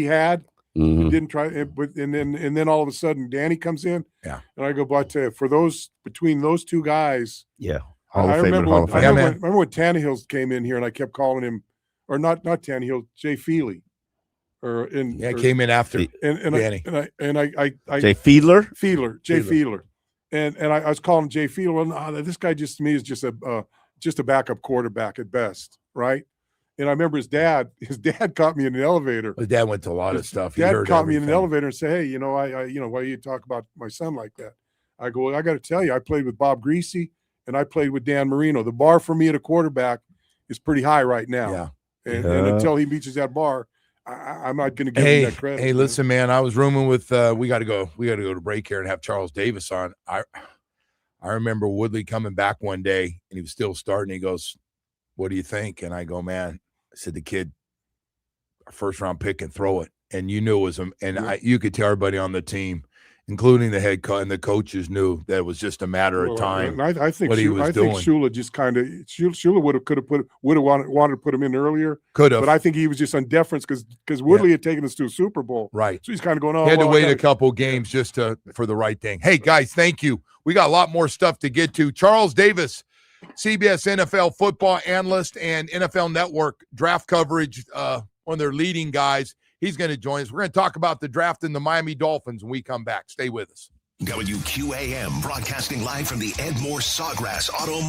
had. Mm-hmm. Didn't try, but and then all of a sudden Danny comes in. Yeah, and I go, but between those two guys, I remember when Tannehill came in here, and I kept calling him, or not Tannehill, Jay Feely, came in after Danny, and I Jay Fiedler, and I was calling him Jay Fiedler. Well, this guy to me is just a backup quarterback at best, right? And I remember his dad caught me in an elevator. His dad went to a lot of stuff. Dad caught me in an elevator and said, "Hey, why do you talk about my son like that?" I go, "Well, I got to tell you, I played with Bob Greasy and I played with Dan Marino. The bar for me at a quarterback is pretty high right now. Yeah. And until he reaches that bar, I'm not going to give him that credit." Hey, listen, man, I was rooming with we got to go to break here and have Charles Davis on. I remember Woodley coming back one day and he was still starting. He goes, "What do you think?" And I go, "Man," I said, "the kid, our first round pick, and throw it." And you knew it was him. And you could tell everybody on the team, including the head coach and the coaches, knew that it was just a matter of time. I think what he was doing. Shula just Shula would have wanted to put him in earlier. Could have, but I think he was just on deference because Woodley had taken us to a Super Bowl. Right. So he's kind of going, "Oh, he had to wait a couple games just for the right thing." Hey guys, thank you. We got a lot more stuff to get to. Charles Davis, CBS NFL football analyst and NFL Network draft coverage, one of their leading guys. He's going to join us. We're going to talk about the draft and the Miami Dolphins when we come back. Stay with us. WQAM broadcasting live from the Ed Moore Sawgrass Auto